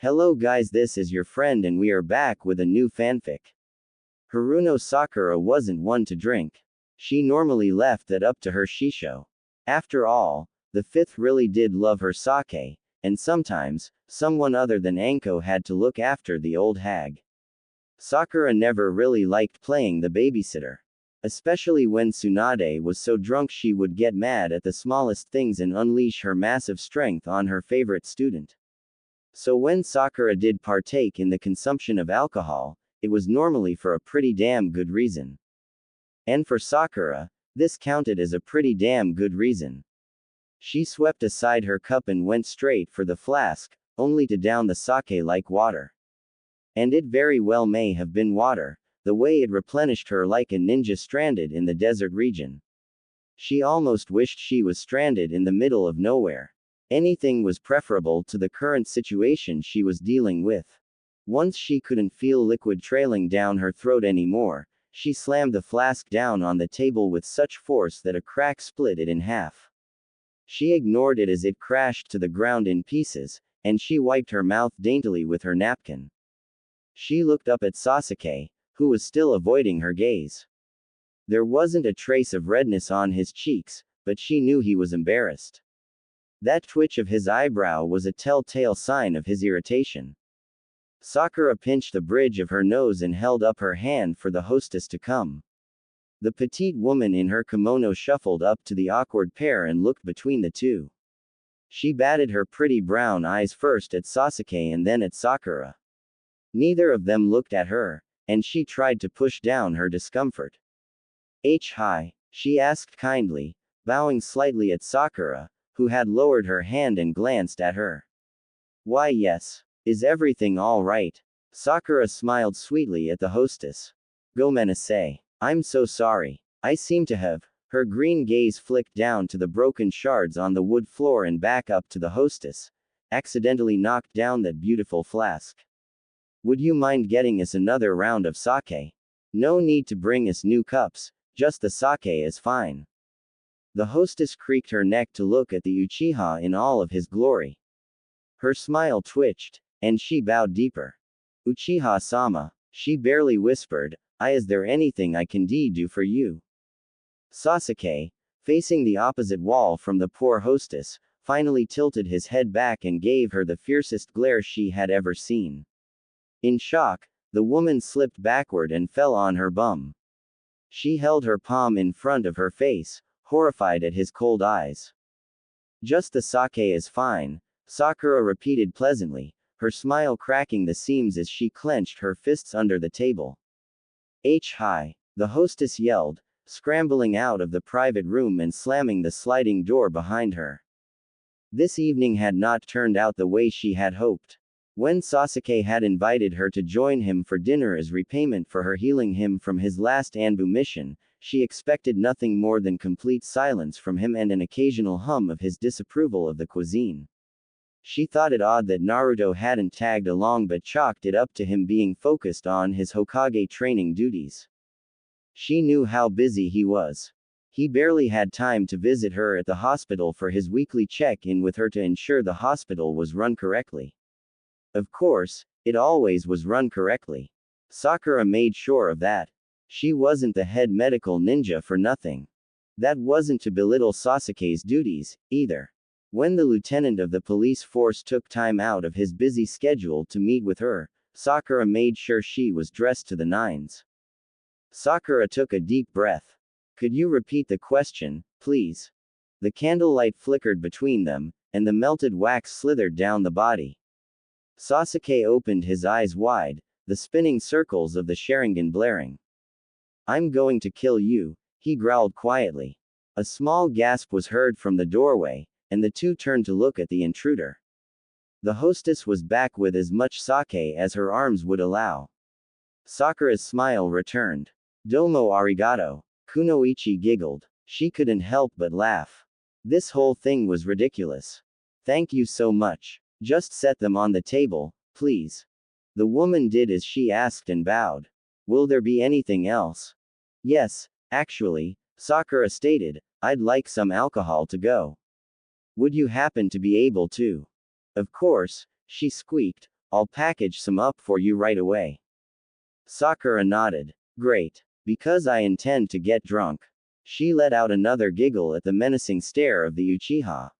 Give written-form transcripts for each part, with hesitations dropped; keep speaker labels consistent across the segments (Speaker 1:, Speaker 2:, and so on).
Speaker 1: Hello guys, this is your friend and we are back with a new fanfic. Haruno Sakura wasn't one to drink. She normally left that up to her shisho. After all, the fifth really did love her sake, and sometimes, someone other than Anko had to look after the old hag. Sakura never really liked playing the babysitter. Especially when Tsunade was so drunk she would get mad at the smallest things and unleash her massive strength on her favorite student. So when Sakura did partake in the consumption of alcohol, it was normally for a pretty damn good reason. And for Sakura, this counted as a pretty damn good reason. She swept aside her cup and went straight for the flask, only to down the sake like water. And it very well may have been water, the way it replenished her like a ninja stranded in the desert region. She almost wished she was stranded in the middle of nowhere. Anything was preferable to the current situation she was dealing with. Once she couldn't feel liquid trailing down her throat anymore, she slammed the flask down on the table with such force that a crack split it in half. She ignored it as it crashed to the ground in pieces, and she wiped her mouth daintily with her napkin. She looked up at Sasuke, who was still avoiding her gaze. There wasn't a trace of redness on his cheeks, but she knew he was embarrassed. That twitch of his eyebrow was a telltale sign of his irritation. Sakura pinched the bridge of her nose and held up her hand for the hostess to come. The petite woman in her kimono shuffled up to the awkward pair and looked between the two. She batted her pretty brown eyes first at Sasuke and then at Sakura. Neither of them looked at her, and she tried to push down her discomfort. Hi, she asked kindly, bowing slightly at Sakura, who had lowered her hand and glanced at her. Why yes. Is everything all right? Sakura smiled sweetly at the hostess. Gomenasai. I'm so sorry. I seem to have. Her green gaze flicked down to the broken shards on the wood floor and back up to the hostess. Accidentally knocked down that beautiful flask. Would you mind getting us another round of sake? No need to bring us new cups, just the sake is fine. The hostess creaked her neck to look at the Uchiha in all of his glory. Her smile twitched, and she bowed deeper. Uchiha-sama, she barely whispered, is there anything I can do for you? Sasuke, facing the opposite wall from the poor hostess, finally tilted his head back and gave her the fiercest glare she had ever seen. In shock, the woman slipped backward and fell on her bum. She held her palm in front of her face, horrified at his cold eyes. Just the sake is fine, Sakura repeated pleasantly, her smile cracking the seams as she clenched her fists under the table. Hi, the hostess yelled, scrambling out of the private room and slamming the sliding door behind her. This evening had not turned out the way she had hoped. When Sasuke had invited her to join him for dinner as repayment for her healing him from his last Anbu mission, she expected nothing more than complete silence from him and an occasional hum of his disapproval of the cuisine. She thought it odd that Naruto hadn't tagged along but chalked it up to him being focused on his Hokage training duties. She knew how busy he was. He barely had time to visit her at the hospital for his weekly check-in with her to ensure the hospital was run correctly. Of course, it always was run correctly. Sakura made sure of that. She wasn't the head medical ninja for nothing. That wasn't to belittle Sasuke's duties, either. When the lieutenant of the police force took time out of his busy schedule to meet with her, Sakura made sure she was dressed to the nines. Sakura took a deep breath. Could you repeat the question, please? The candlelight flickered between them, and the melted wax slithered down the body. Sasuke opened his eyes wide, the spinning circles of the Sharingan blaring. I'm going to kill you, he growled quietly. A small gasp was heard from the doorway, and the two turned to look at the intruder. The hostess was back with as much sake as her arms would allow. Sakura's smile returned. Domo arigato. Kunoichi giggled. She couldn't help but laugh. This whole thing was ridiculous. Thank you so much. Just set them on the table, please. The woman did as she asked and bowed. Will there be anything else? Yes, actually, Sakura stated, I'd like some alcohol to go. Would you happen to be able to? Of course, she squeaked, I'll package some up for you right away. Sakura nodded. Great. Because I intend to get drunk. She let out another giggle at the menacing stare of the Uchiha.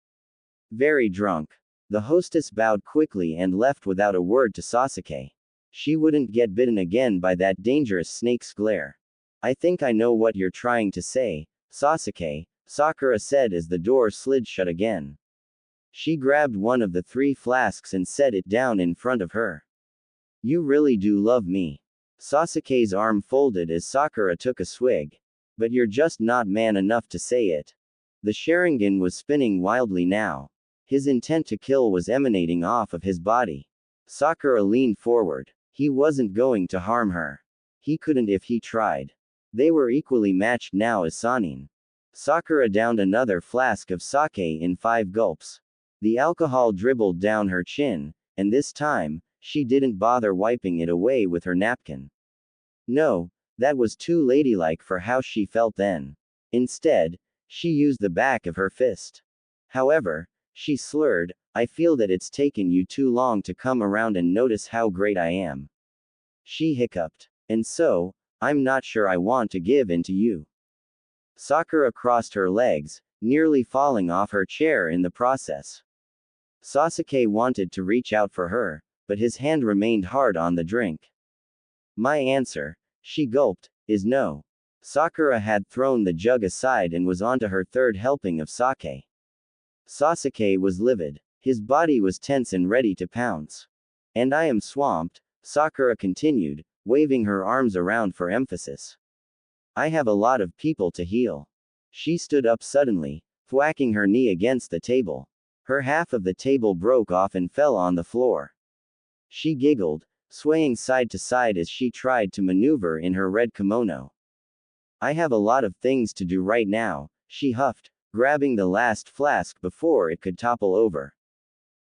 Speaker 1: Very drunk. The hostess bowed quickly and left without a word to Sasuke. She wouldn't get bitten again by that dangerous snake's glare. I think I know what you're trying to say, Sasuke, Sakura said as the door slid shut again. She grabbed one of the 3 flasks and set it down in front of her. You really do love me. Sasuke's arm folded as Sakura took a swig. But you're just not man enough to say it. The Sharingan was spinning wildly now. His intent to kill was emanating off of his body. Sakura leaned forward. He wasn't going to harm her. He couldn't if he tried. They were equally matched now as Sannin. Sakura downed another flask of sake in 5 gulps. The alcohol dribbled down her chin, and this time, she didn't bother wiping it away with her napkin. No, that was too ladylike for how she felt then. Instead, she used the back of her fist. However, she slurred, I feel that it's taken you too long to come around and notice how great I am. She hiccuped. And so, I'm not sure I want to give in to you. Sakura crossed her legs, nearly falling off her chair in the process. Sasuke wanted to reach out for her, but his hand remained hard on the drink. My answer, she gulped, is no. Sakura had thrown the jug aside and was onto her 3rd helping of sake. Sasuke was livid. His body was tense and ready to pounce. And I am swamped, Sakura continued, waving her arms around for emphasis. I have a lot of people to heal. She stood up suddenly, thwacking her knee against the table. Her half of the table broke off and fell on the floor. She giggled, swaying side to side as she tried to maneuver in her red kimono. I have a lot of things to do right now, she huffed, grabbing the last flask before it could topple over.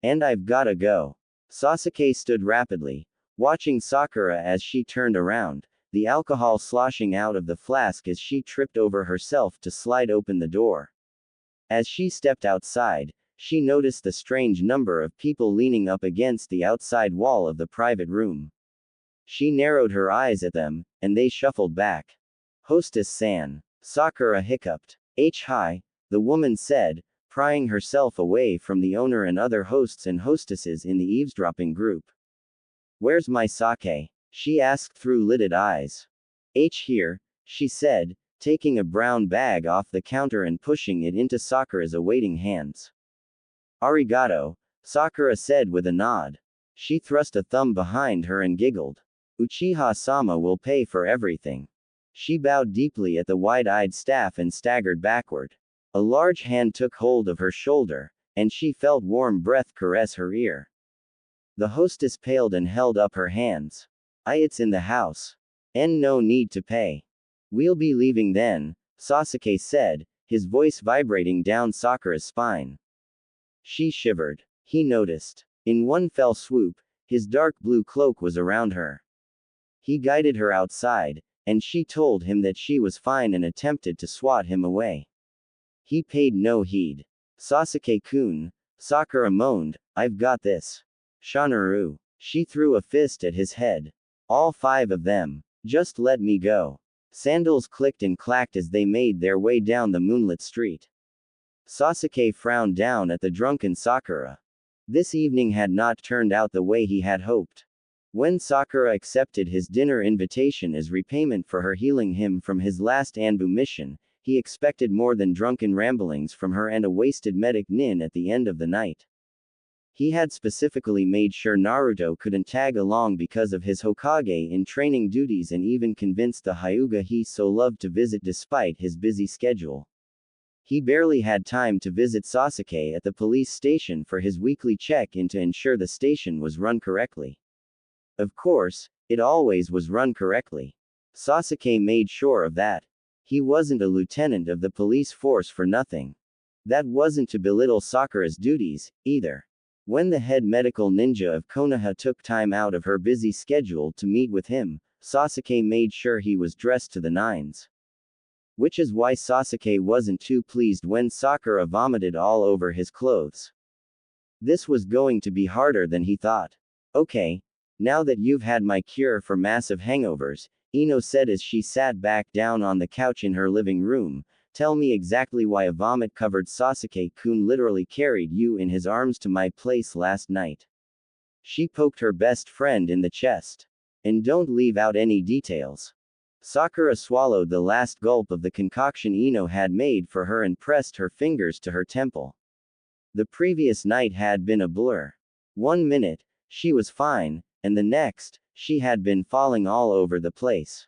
Speaker 1: And I've gotta go. Sasuke stood rapidly, watching Sakura as she turned around, the alcohol sloshing out of the flask as she tripped over herself to slide open the door. As she stepped outside, she noticed the strange number of people leaning up against the outside wall of the private room. She narrowed her eyes at them, and they shuffled back. Hostess-san. Sakura hiccuped. Hi, the woman said, prying herself away from the owner and other hosts and hostesses in the eavesdropping group. Where's my sake? She asked through lidded eyes. Here, she said, taking a brown bag off the counter and pushing it into Sakura's awaiting hands. Arigato, Sakura said with a nod. She thrust a thumb behind her and giggled. Uchiha-sama will pay for everything. She bowed deeply at the wide-eyed staff and staggered backward. A large hand took hold of her shoulder, and she felt warm breath caress her ear. The hostess paled and held up her hands. It's in the house. No need to pay. We'll be leaving then, Sasuke said, his voice vibrating down Sakura's spine. She shivered. He noticed. In one fell swoop, his dark blue cloak was around her. He guided her outside, and she told him that she was fine and attempted to swat him away. He paid no heed. Sasuke-kun, Sakura moaned, I've got this. Shanaru. She threw a fist at his head. All 5 of them. Just let me go. Sandals clicked and clacked as they made their way down the moonlit street. Sasuke frowned down at the drunken Sakura. This evening had not turned out the way he had hoped. When Sakura accepted his dinner invitation as repayment for her healing him from his last Anbu mission, he expected more than drunken ramblings from her and a wasted medic nin at the end of the night. He had specifically made sure Naruto couldn't tag along because of his Hokage in training duties and even convinced the Hyuga he so loved to visit despite his busy schedule. He barely had time to visit Sasuke at the police station for his weekly check-in to ensure the station was run correctly. Of course, it always was run correctly. Sasuke made sure of that. He wasn't a lieutenant of the police force for nothing. That wasn't to belittle Sakura's duties, either. When the head medical ninja of Konoha took time out of her busy schedule to meet with him, Sasuke made sure he was dressed to the nines. Which is why Sasuke wasn't too pleased when Sakura vomited all over his clothes. This was going to be harder than he thought. Okay. Now that you've had my cure for massive hangovers, Ino said as she sat back down on the couch in her living room, tell me exactly why a vomit-covered Sasuke-kun literally carried you in his arms to my place last night. She poked her best friend in the chest. And don't leave out any details. Sakura swallowed the last gulp of the concoction Ino had made for her and pressed her fingers to her temple. The previous night had been a blur. 1 minute, she was fine, and the next, she had been falling all over the place.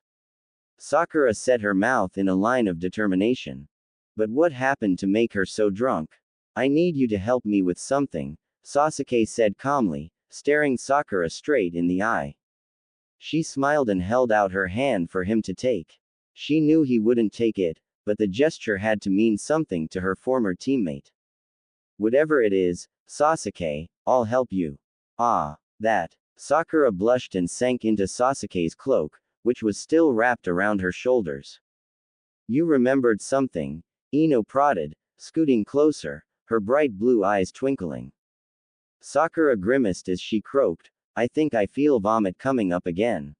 Speaker 1: Sakura set her mouth in a line of determination. But what happened to make her so drunk? I need you to help me with something, Sasuke said calmly, staring Sakura straight in the eye. She smiled and held out her hand for him to take. She knew he wouldn't take it, but the gesture had to mean something to her former teammate. Whatever it is, Sasuke, I'll help you. Ah, that. Sakura blushed and sank into Sasuke's cloak, which was still wrapped around her shoulders. You remembered something, Ino prodded, scooting closer, her bright blue eyes twinkling. Sakura grimaced as she croaked, I think I feel vomit coming up again.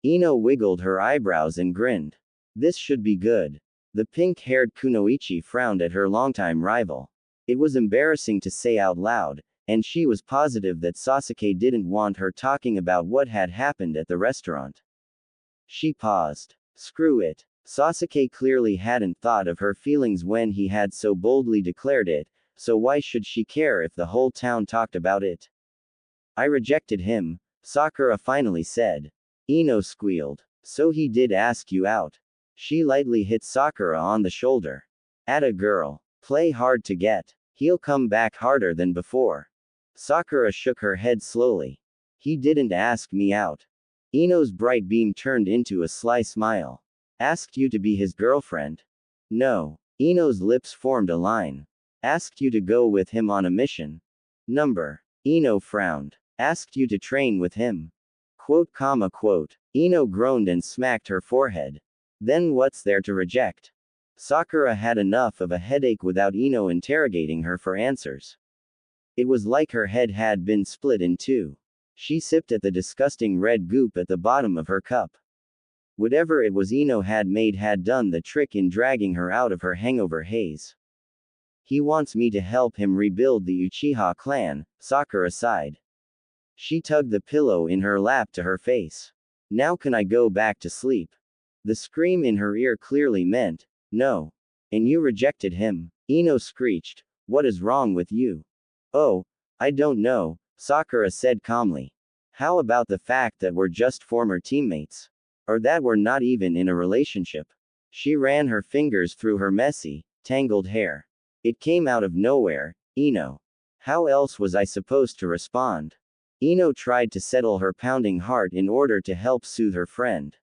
Speaker 1: Ino wiggled her eyebrows and grinned. This should be good. The pink-haired Kunoichi frowned at her longtime rival. It was embarrassing to say out loud, and she was positive that Sasuke didn't want her talking about what had happened at the restaurant. She paused. Screw it. Sasuke clearly hadn't thought of her feelings when he had so boldly declared it, so why should she care if the whole town talked about it? I rejected him, Sakura finally said. Ino squealed. So he did ask you out. She lightly hit Sakura on the shoulder. Atta girl. Play hard to get. He'll come back harder than before. Sakura shook her head slowly. He didn't ask me out. Ino's bright beam turned into a sly smile. Asked you to be his girlfriend? No. Ino's lips formed a line. Asked you to go with him on a mission? Number. Ino frowned. Asked you to train with him. Quote. Ino groaned and smacked her forehead. Then what's there to reject? Sakura had enough of a headache without Ino interrogating her for answers. It was like her head had been split in two. She sipped at the disgusting red goop at the bottom of her cup. Whatever it was Ino had made had done the trick in dragging her out of her hangover haze. He wants me to help him rebuild the Uchiha clan, Sakura sighed. She tugged the pillow in her lap to her face. Now can I go back to sleep? The scream in her ear clearly meant, no. And you rejected him, Ino screeched. What is wrong with you? Oh, I don't know, Sakura said calmly. How about the fact that we're just former teammates? Or that we're not even in a relationship? She ran her fingers through her messy, tangled hair. It came out of nowhere, Ino. How else was I supposed to respond? Ino tried to settle her pounding heart in order to help soothe her friend.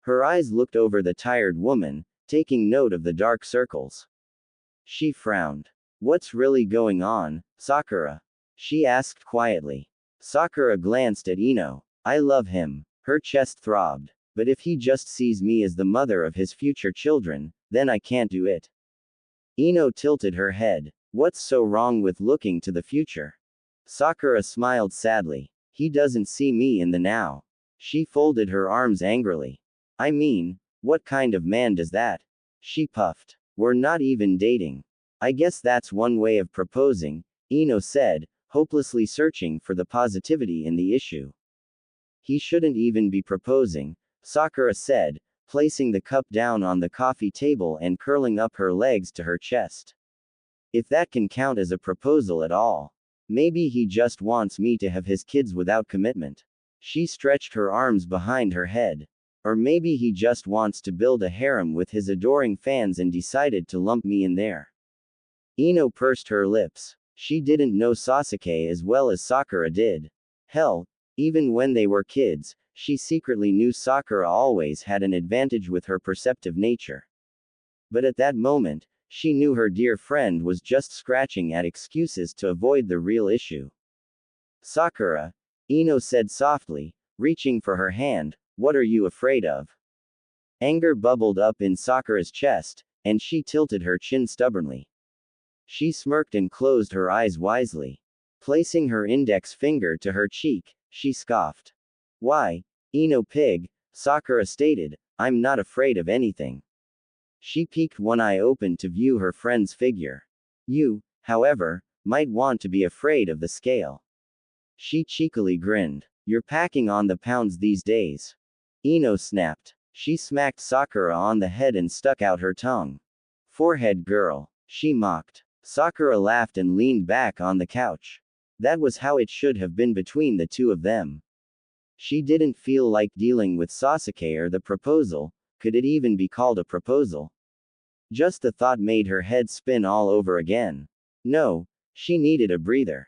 Speaker 1: Her eyes looked over the tired woman, taking note of the dark circles. She frowned. What's really going on, Sakura? She asked quietly. Sakura glanced at Ino. I love him. Her chest throbbed. But if he just sees me as the mother of his future children, then I can't do it. Ino tilted her head. What's so wrong with looking to the future? Sakura smiled sadly. He doesn't see me in the now. She folded her arms angrily. I mean, what kind of man does that? She puffed. We're not even dating. I guess that's one way of proposing, Ino said, hopelessly searching for the positivity in the issue. He shouldn't even be proposing, Sakura said, placing the cup down on the coffee table and curling up her legs to her chest. If that can count as a proposal at all. Maybe he just wants me to have his kids without commitment. She stretched her arms behind her head. Or maybe he just wants to build a harem with his adoring fans and decided to lump me in there. Ino pursed her lips. She didn't know Sasuke as well as Sakura did. Hell, even when they were kids, she secretly knew Sakura always had an advantage with her perceptive nature. But at that moment, she knew her dear friend was just scratching at excuses to avoid the real issue. Sakura, Ino said softly, reaching for her hand, what are you afraid of? Anger bubbled up in Sakura's chest, and she tilted her chin stubbornly. She smirked and closed her eyes wisely. Placing her index finger to her cheek, she scoffed. Why, Ino pig, Sakura stated, I'm not afraid of anything. She peeked one eye open to view her friend's figure. You, however, might want to be afraid of the scale. She cheekily grinned. You're packing on the pounds these days. Ino snapped. She smacked Sakura on the head and stuck out her tongue. Forehead girl, she mocked. Sakura laughed and leaned back on the couch. That was how it should have been between the two of them. She didn't feel like dealing with Sasuke or the proposal. Could it even be called a proposal? Just the thought made her head spin all over again. No, she needed a breather.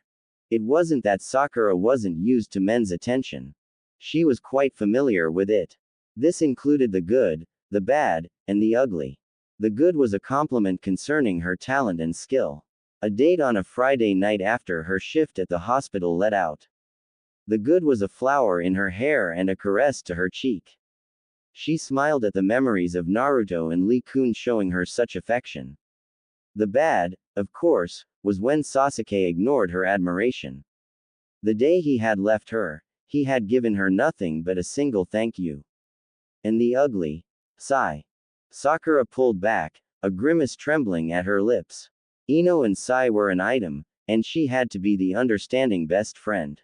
Speaker 1: It wasn't that Sakura wasn't used to men's attention. She was quite familiar with it. This included the good, the bad, and the ugly. The good was a compliment concerning her talent and skill. A date on a Friday night after her shift at the hospital let out. The good was a flower in her hair and a caress to her cheek. She smiled at the memories of Naruto and Lee Kun showing her such affection. The bad, of course, was when Sasuke ignored her admiration. The day he had left her, he had given her nothing but a single thank you. And the ugly? Sigh. Sakura pulled back, a grimace trembling at her lips. Ino and Sai were an item, and she had to be the understanding best friend.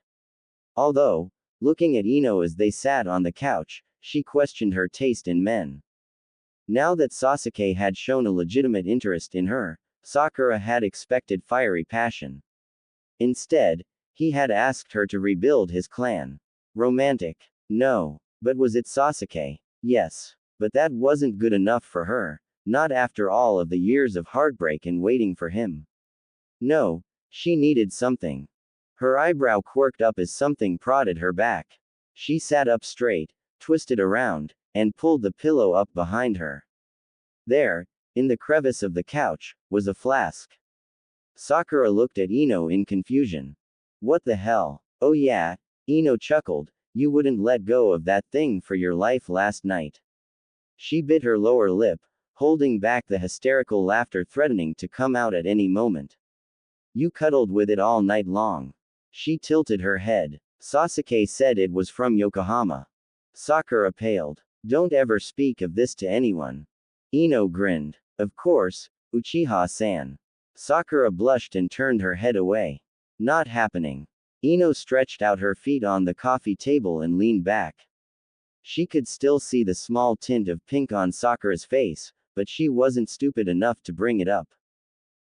Speaker 1: Although, looking at Ino as they sat on the couch, she questioned her taste in men. Now that Sasuke had shown a legitimate interest in her, Sakura had expected fiery passion. Instead, he had asked her to rebuild his clan. Romantic? No. But was it Sasuke? Yes. But that wasn't good enough for her, not after all of the years of heartbreak and waiting for him. No, she needed something. Her eyebrow quirked up as something prodded her back. She sat up straight, twisted around, and pulled the pillow up behind her. There, in the crevice of the couch, was a flask. Sakura looked at Ino in confusion. What the hell? Oh yeah, Ino chuckled, you wouldn't let go of that thing for your life last night. She bit her lower lip, holding back the hysterical laughter threatening to come out at any moment. You cuddled with it all night long. She tilted her head. Sasuke said it was from Yokohama. Sakura paled. Don't ever speak of this to anyone. Ino grinned. Of course, Uchiha-san. Sakura blushed and turned her head away. Not happening. Ino stretched out her feet on the coffee table and leaned back. She could still see the small tint of pink on Sakura's face, but she wasn't stupid enough to bring it up.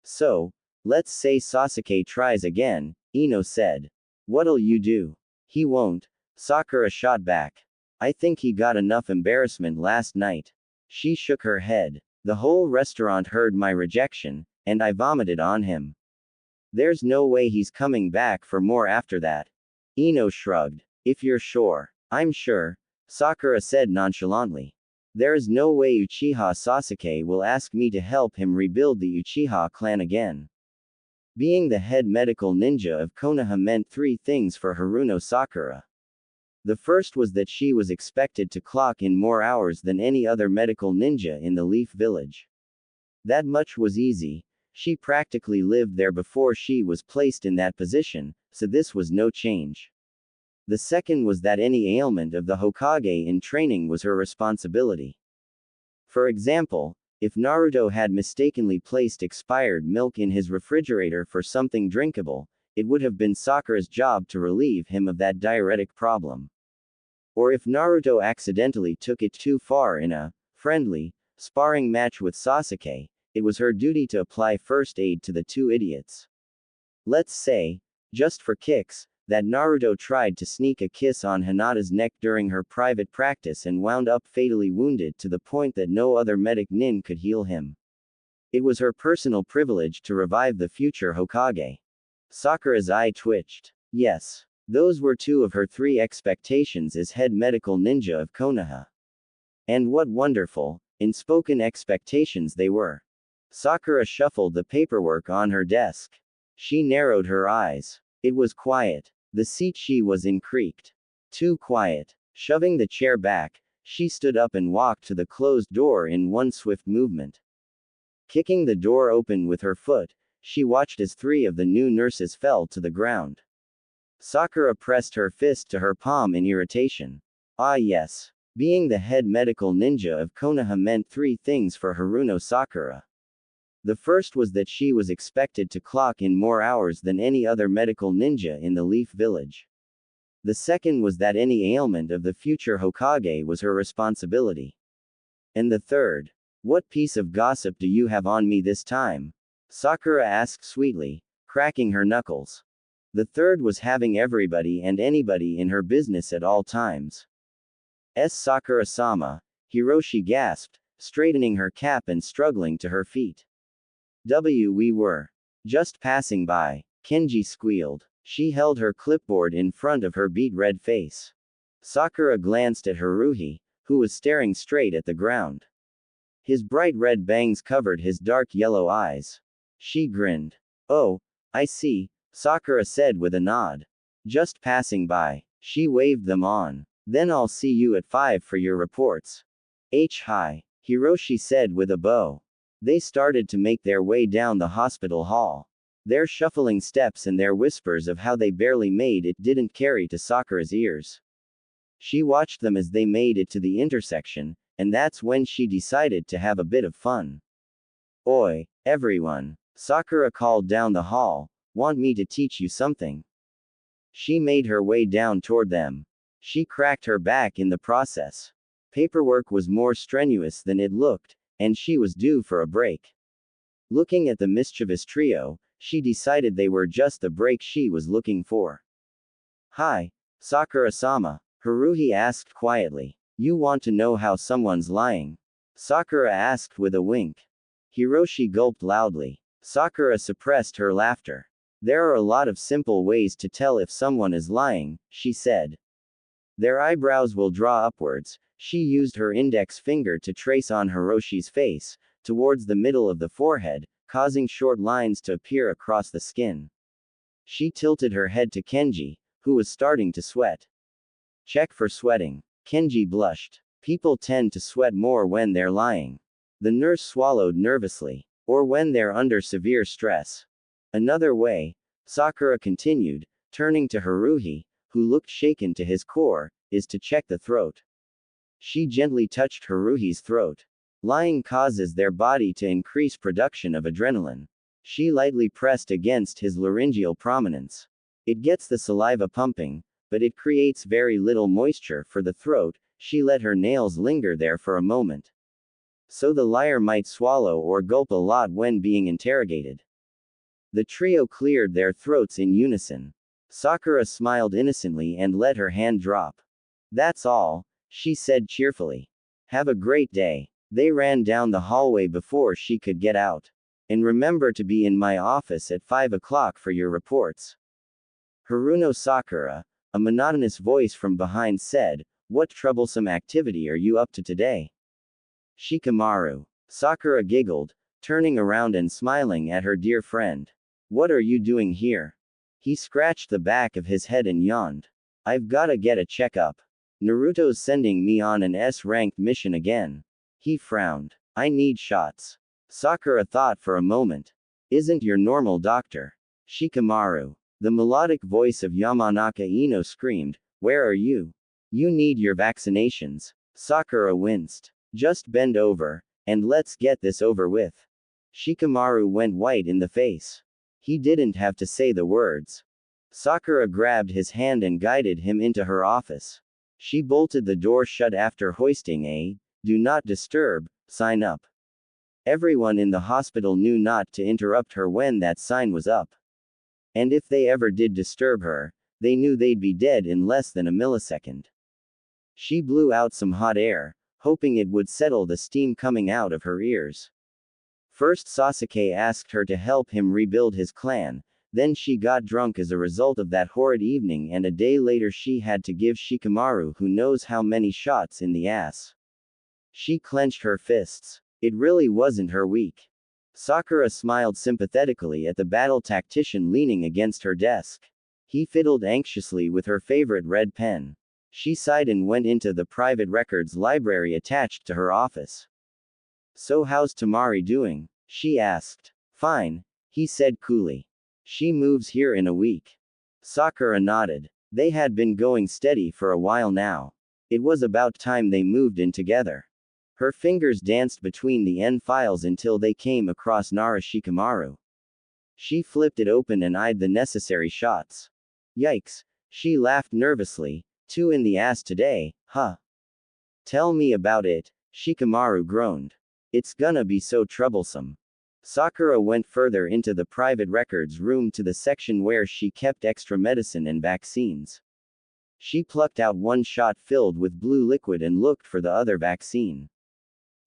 Speaker 1: So, let's say Sasuke tries again, Ino said. What'll you do? He won't, Sakura shot back. I think he got enough embarrassment last night. She shook her head. The whole restaurant heard my rejection, and I vomited on him. There's no way he's coming back for more after that. Ino shrugged. If you're sure. I'm sure, Sakura said nonchalantly. There is no way Uchiha Sasuke will ask me to help him rebuild the Uchiha clan again. Being the head medical ninja of Konoha meant three things for Haruno Sakura. The first was that she was expected to clock in more hours than any other medical ninja in the Leaf Village. That much was easy. She practically lived there before she was placed in that position, so this was no change. The second was that any ailment of the Hokage in training was her responsibility. For example, if Naruto had mistakenly placed expired milk in his refrigerator for something drinkable, it would have been Sakura's job to relieve him of that diuretic problem. Or if Naruto accidentally took it too far in a friendly, sparring match with Sasuke, it was her duty to apply first aid to the two idiots. Let's say, just for kicks, that Naruto tried to sneak a kiss on Hinata's neck during her private practice and wound up fatally wounded to the point that no other medic nin could heal him. It was her personal privilege to revive the future Hokage. Sakura's eye twitched. Yes, those were two of her three expectations as head medical ninja of Konoha. And what wonderful, unspoken expectations they were. Sakura shuffled the paperwork on her desk. She narrowed her eyes. It was quiet. The seat she was in creaked. Too quiet. Shoving the chair back, she stood up and walked to the closed door in one swift movement. Kicking the door open with her foot, she watched as 3 of the new nurses fell to the ground. Sakura pressed her fist to her palm in irritation. Ah yes. Being the head medical ninja of Konoha meant 3 things for Haruno Sakura. The first was that she was expected to clock in more hours than any other medical ninja in the Leaf Village. The second was that any ailment of the future Hokage was her responsibility. And the third, what piece of gossip do you have on me this time? Sakura asked sweetly, cracking her knuckles. The third was having everybody and anybody in her business at all times. Sakura-sama, Hiroshi gasped, straightening her cap and struggling to her feet. We were just passing by, Kenji squealed. She held her clipboard in front of her beet red face. Sakura glanced at Haruhi, who was staring straight at the ground. His bright red bangs covered his dark yellow eyes. She grinned. Oh, I see, Sakura said with a nod. Just passing by. She waved them on. Then I'll see you at 5 for your reports. Hi, Hiroshi said with a bow. They started to make their way down the hospital hall. Their shuffling steps and their whispers of how they barely made it didn't carry to Sakura's ears. She watched them as they made it to the intersection, and that's when she decided to have a bit of fun. Oi, everyone, Sakura called down the hall, want me to teach you something? She made her way down toward them. She cracked her back in the process. Paperwork was more strenuous than it looked, and she was due for a break. Looking at the mischievous trio, she decided they were just the break she was looking for. Hi, Sakura-sama, Haruhi asked quietly. You want to know how someone's lying? Sakura asked with a wink. Hiroshi gulped loudly. Sakura suppressed her laughter. There are a lot of simple ways to tell if someone is lying, she said. Their eyebrows will draw upwards. She used her index finger to trace on Hiroshi's face, towards the middle of the forehead, causing short lines to appear across the skin. She tilted her head to Kenji, who was starting to sweat. Check for sweating. Kenji blushed. People tend to sweat more when they're lying. The nurse swallowed nervously. Or when they're under severe stress. Another way, Sakura continued, turning to Haruhi, who looked shaken to his core, is to check the throat. She gently touched Haruhi's throat. Lying causes their body to increase production of adrenaline. She lightly pressed against his laryngeal prominence. It gets the saliva pumping, but it creates very little moisture for the throat. She let her nails linger there for a moment. So the liar might swallow or gulp a lot when being interrogated. The trio cleared their throats in unison. Sakura smiled innocently and let her hand drop. That's all, she said cheerfully. Have a great day. They ran down the hallway before she could get out. And remember to be in my office at 5 o'clock for your reports. Haruno Sakura, a monotonous voice from behind said, what troublesome activity are you up to today? Shikamaru. Sakura giggled, turning around and smiling at her dear friend. What are you doing here? He scratched the back of his head and yawned. I've gotta get a checkup. Naruto's sending me on an S-ranked mission again. He frowned. I need shots. Sakura thought for a moment. Isn't your normal doctor? Shikamaru. The melodic voice of Yamanaka Ino screamed, where are you? You need your vaccinations. Sakura winced. Just bend over, and let's get this over with. Shikamaru went white in the face. He didn't have to say the words. Sakura grabbed his hand and guided him into her office. She bolted the door shut after hoisting a "Do not disturb" sign up. Everyone in the hospital knew not to interrupt her when that sign was up. And if they ever did disturb her, they knew they'd be dead in less than a millisecond. She blew out some hot air, hoping it would settle the steam coming out of her ears. First Sasuke asked her to help him rebuild his clan, then she got drunk as a result of that horrid evening, and a day later she had to give Shikamaru who knows how many shots in the ass. She clenched her fists. It really wasn't her week. Sakura smiled sympathetically at the battle tactician leaning against her desk. He fiddled anxiously with her favorite red pen. She sighed and went into the private records library attached to her office. So how's Tamari doing? She asked. Fine. he said coolly. She moves here in a week. Sakura nodded. They had been going steady for a while now. It was about time they moved in together. Her fingers danced between the N files until they came across Nara Shikamaru. She flipped it open and eyed the necessary shots. Yikes. She laughed nervously. 2 in the ass today, huh? Tell me about it, Shikamaru groaned. It's gonna be so troublesome. Sakura went further into the private records room to the section where she kept extra medicine and vaccines. She plucked out one shot filled with blue liquid and looked for the other vaccine.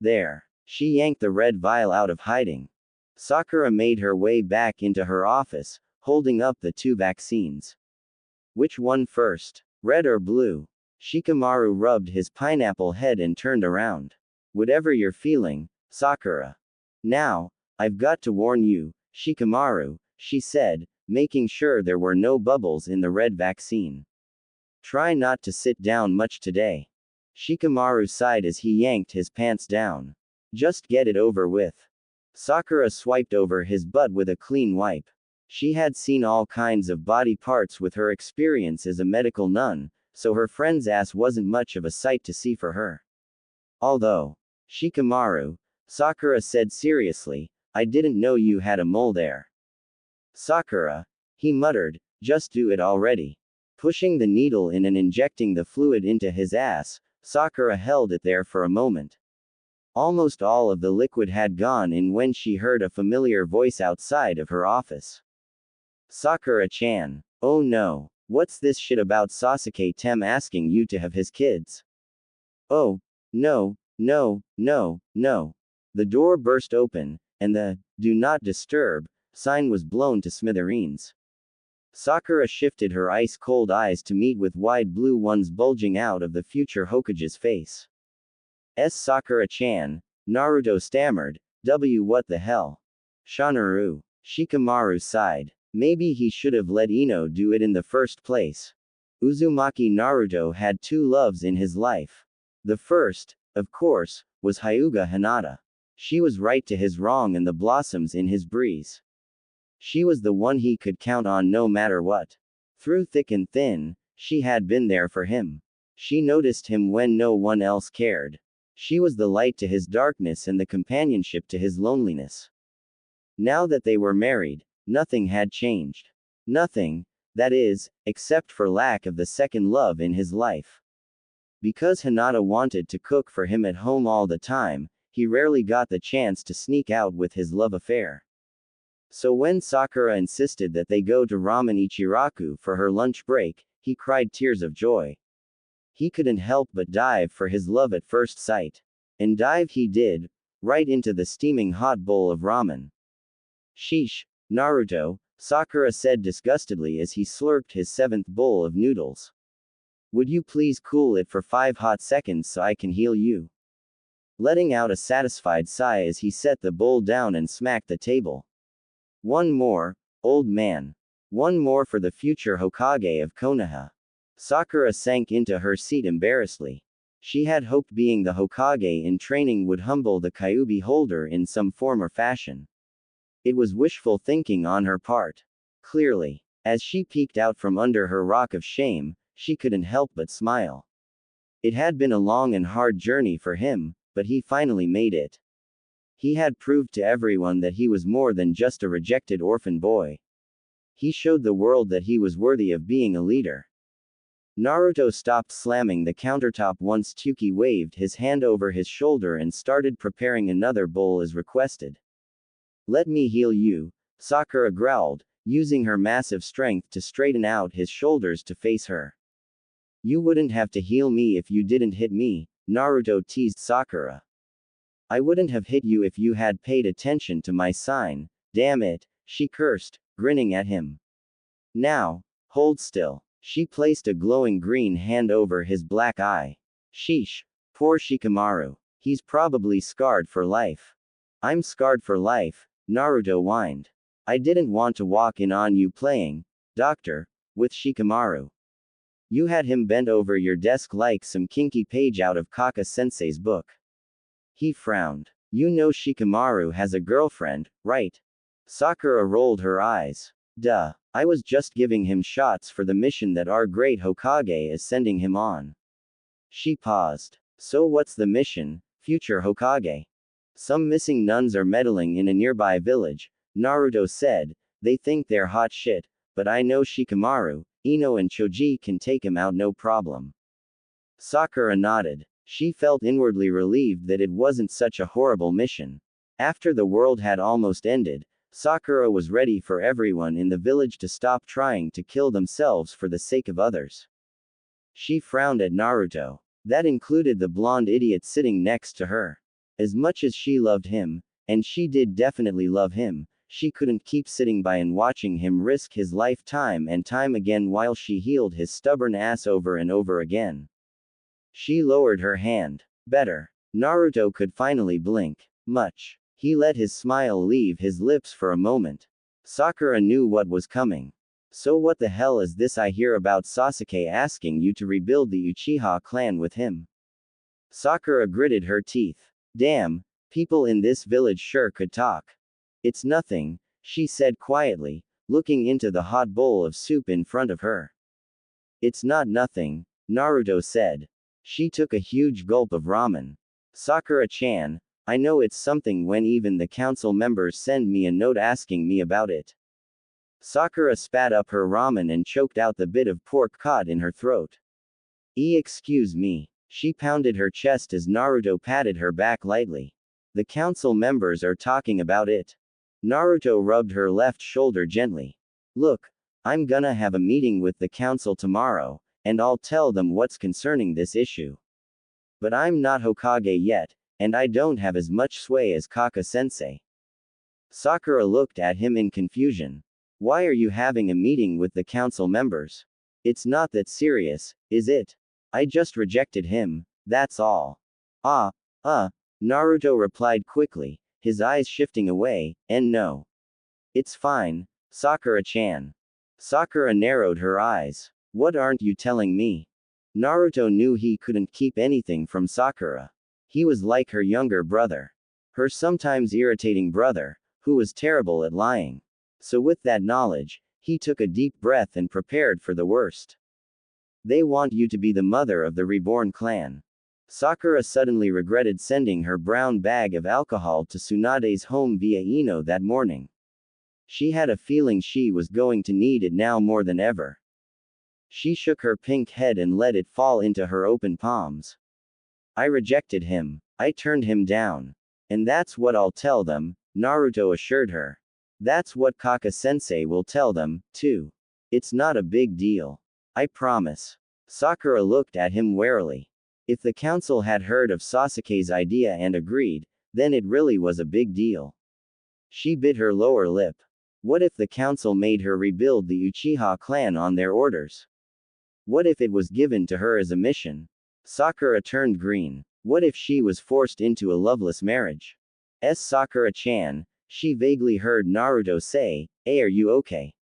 Speaker 1: There. She yanked the red vial out of hiding. Sakura made her way back into her office, holding up the 2 vaccines. Which one first? Red or blue? Shikamaru rubbed his pineapple head and turned around. Whatever you're feeling, Sakura. Now, I've got to warn you, Shikamaru, she said, making sure there were no bubbles in the red vaccine. Try not to sit down much today. Shikamaru sighed as he yanked his pants down. Just get it over with. Sakura swiped over his butt with a clean wipe. She had seen all kinds of body parts with her experience as a medical nun, so her friend's ass wasn't much of a sight to see for her. Although, Shikamaru, Sakura said seriously, I didn't know you had a mole there. Sakura, he muttered, just do it already. Pushing the needle in and injecting the fluid into his ass, Sakura held it there for a moment. Almost all of the liquid had gone in when she heard a familiar voice outside of her office. Sakura-chan. Oh no, what's this shit about Sasuke-tem asking you to have his kids? Oh, no, no, no, no. The door burst open, and the "Do not disturb" sign was blown to smithereens. Sakura shifted her ice-cold eyes to meet with wide blue ones bulging out of the future Hokage's face. Sakura-chan, Naruto stammered, what the hell? Shanaru. Shikamaru sighed. Maybe he should have let Ino do it in the first place. Uzumaki Naruto had 2 loves in his life. The first, of course, was Hyuga Hinata. She was right to his wrong and the blossoms in his breeze. She was the one he could count on no matter what. Through thick and thin, she had been there for him. She noticed him when no one else cared. She was the light to his darkness and the companionship to his loneliness. Now that they were married, nothing had changed. Nothing, that is, except for lack of the second love in his life. Because Hinata wanted to cook for him at home all the time, he rarely got the chance to sneak out with his love affair. So when Sakura insisted that they go to Ramen Ichiraku for her lunch break, he cried tears of joy. He couldn't help but dive for his love at first sight. And dive he did, right into the steaming hot bowl of ramen. Sheesh, Naruto, Sakura said disgustedly as he slurped his 7th bowl of noodles. Would you please cool it for 5 hot seconds so I can heal you? Letting out a satisfied sigh as he set the bowl down and smacked the table. One more, old man. One more for the future Hokage of Konoha. Sakura sank into her seat embarrassedly. She had hoped being the Hokage in training would humble the Kyuubi holder in some form or fashion. It was wishful thinking on her part. Clearly. As she peeked out from under her rock of shame, she couldn't help but smile. It had been a long and hard journey for him, but he finally made it. He had proved to everyone that he was more than just a rejected orphan boy. He showed the world that he was worthy of being a leader. Naruto stopped slamming the countertop once Tsuki waved his hand over his shoulder and started preparing another bowl as requested. Let me heal you, Sakura growled, using her massive strength to straighten out his shoulders to face her. You wouldn't have to heal me if you didn't hit me, Naruto teased Sakura. I wouldn't have hit you if you had paid attention to my sign, damn it, she cursed, grinning at him. Now, hold still. She placed a glowing green hand over his black eye. Sheesh. Poor Shikamaru. He's probably scarred for life. I'm scarred for life, Naruto whined. I didn't want to walk in on you playing, doctor, with Shikamaru. You had him bent over your desk like some kinky page out of Kaka-sensei's book. He frowned. You know Shikamaru has a girlfriend, right? Sakura rolled her eyes. Duh. I was just giving him shots for the mission that our great Hokage is sending him on. She paused. So what's the mission, future Hokage? Some missing nuns are meddling in a nearby village, Naruto said. They think they're hot shit, but I know Shikamaru, Ino and Choji can take him out no problem. Sakura nodded. She felt inwardly relieved that it wasn't such a horrible mission. After the world had almost ended, Sakura was ready for everyone in the village to stop trying to kill themselves for the sake of others. She frowned at Naruto. That included the blonde idiot sitting next to her. As much as she loved him, and she did definitely love him, she couldn't keep sitting by and watching him risk his life time and time again while she healed his stubborn ass over and over again. She lowered her hand. Better. Naruto could finally blink. Much. He let his smile leave his lips for a moment. Sakura knew what was coming. So what the hell is this I hear about Sasuke asking you to rebuild the Uchiha clan with him? Sakura gritted her teeth. Damn, people in this village sure could talk. It's nothing, she said quietly, looking into the hot bowl of soup in front of her. It's not nothing, Naruto said. She took a huge gulp of ramen. Sakura-chan, I know it's something when even the council members send me a note asking me about it. Sakura spat up her ramen and choked out the bit of pork caught in her throat. Excuse me. She pounded her chest as Naruto patted her back lightly. The council members are talking about it. Naruto rubbed her left shoulder gently. Look, I'm gonna have a meeting with the council tomorrow, and I'll tell them what's concerning this issue. But I'm not Hokage yet, and I don't have as much sway as Kaka-sensei. Sakura looked at him in confusion. Why are you having a meeting with the council members? It's not that serious, is it? I just rejected him, that's all. Naruto replied quickly, his eyes shifting away, and no. It's fine, Sakura-chan. Sakura narrowed her eyes. What aren't you telling me? Naruto knew he couldn't keep anything from Sakura. He was like her younger brother. Her sometimes irritating brother, who was terrible at lying. So with that knowledge, he took a deep breath and prepared for the worst. They want you to be the mother of the reborn clan. Sakura suddenly regretted sending her brown bag of alcohol to Tsunade's home via Ino that morning. She had a feeling she was going to need it now more than ever. She shook her pink head and let it fall into her open palms. I rejected him. I turned him down. And that's what I'll tell them, Naruto assured her. That's what Kaka-sensei will tell them, too. It's not a big deal. I promise. Sakura looked at him warily. If the council had heard of Sasuke's idea and agreed, then it really was a big deal. She bit her lower lip. What if the council made her rebuild the Uchiha clan on their orders? What if it was given to her as a mission? Sakura turned green. What if she was forced into a loveless marriage? Sakura-chan, she vaguely heard Naruto say, Hey, are you okay?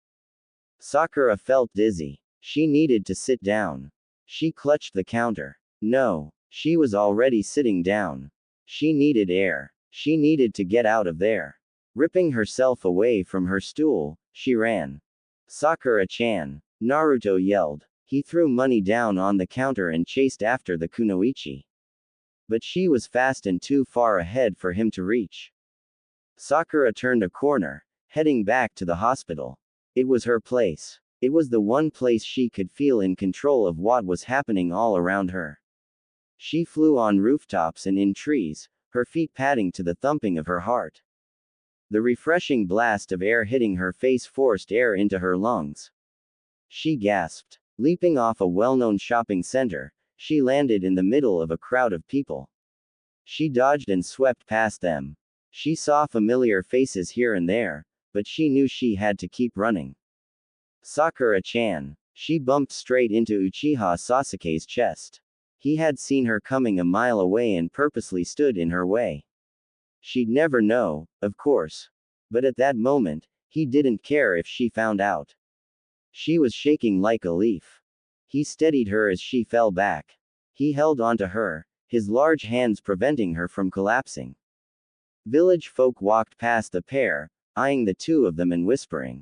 Speaker 1: Sakura felt dizzy. She needed to sit down. She clutched the counter. No, she was already sitting down. She needed air. She needed to get out of there. Ripping herself away from her stool, she ran. Sakura-chan, Naruto yelled. He threw money down on the counter and chased after the kunoichi. But she was fast and too far ahead for him to reach. Sakura turned a corner, heading back to the hospital. It was her place. It was the one place she could feel in control of what was happening all around her. She flew on rooftops and in trees, her feet padding to the thumping of her heart. The refreshing blast of air hitting her face forced air into her lungs. She gasped. Leaping off a well-known shopping center, she landed in the middle of a crowd of people. She dodged and swept past them. She saw familiar faces here and there, but she knew she had to keep running. Sakura-chan. She bumped straight into Uchiha Sasuke's chest. He had seen her coming a mile away and purposely stood in her way. She'd never know, of course. But at that moment, he didn't care if she found out. She was shaking like a leaf. He steadied her as she fell back. He held onto her, his large hands preventing her from collapsing. Village folk walked past the pair, eyeing the two of them and whispering.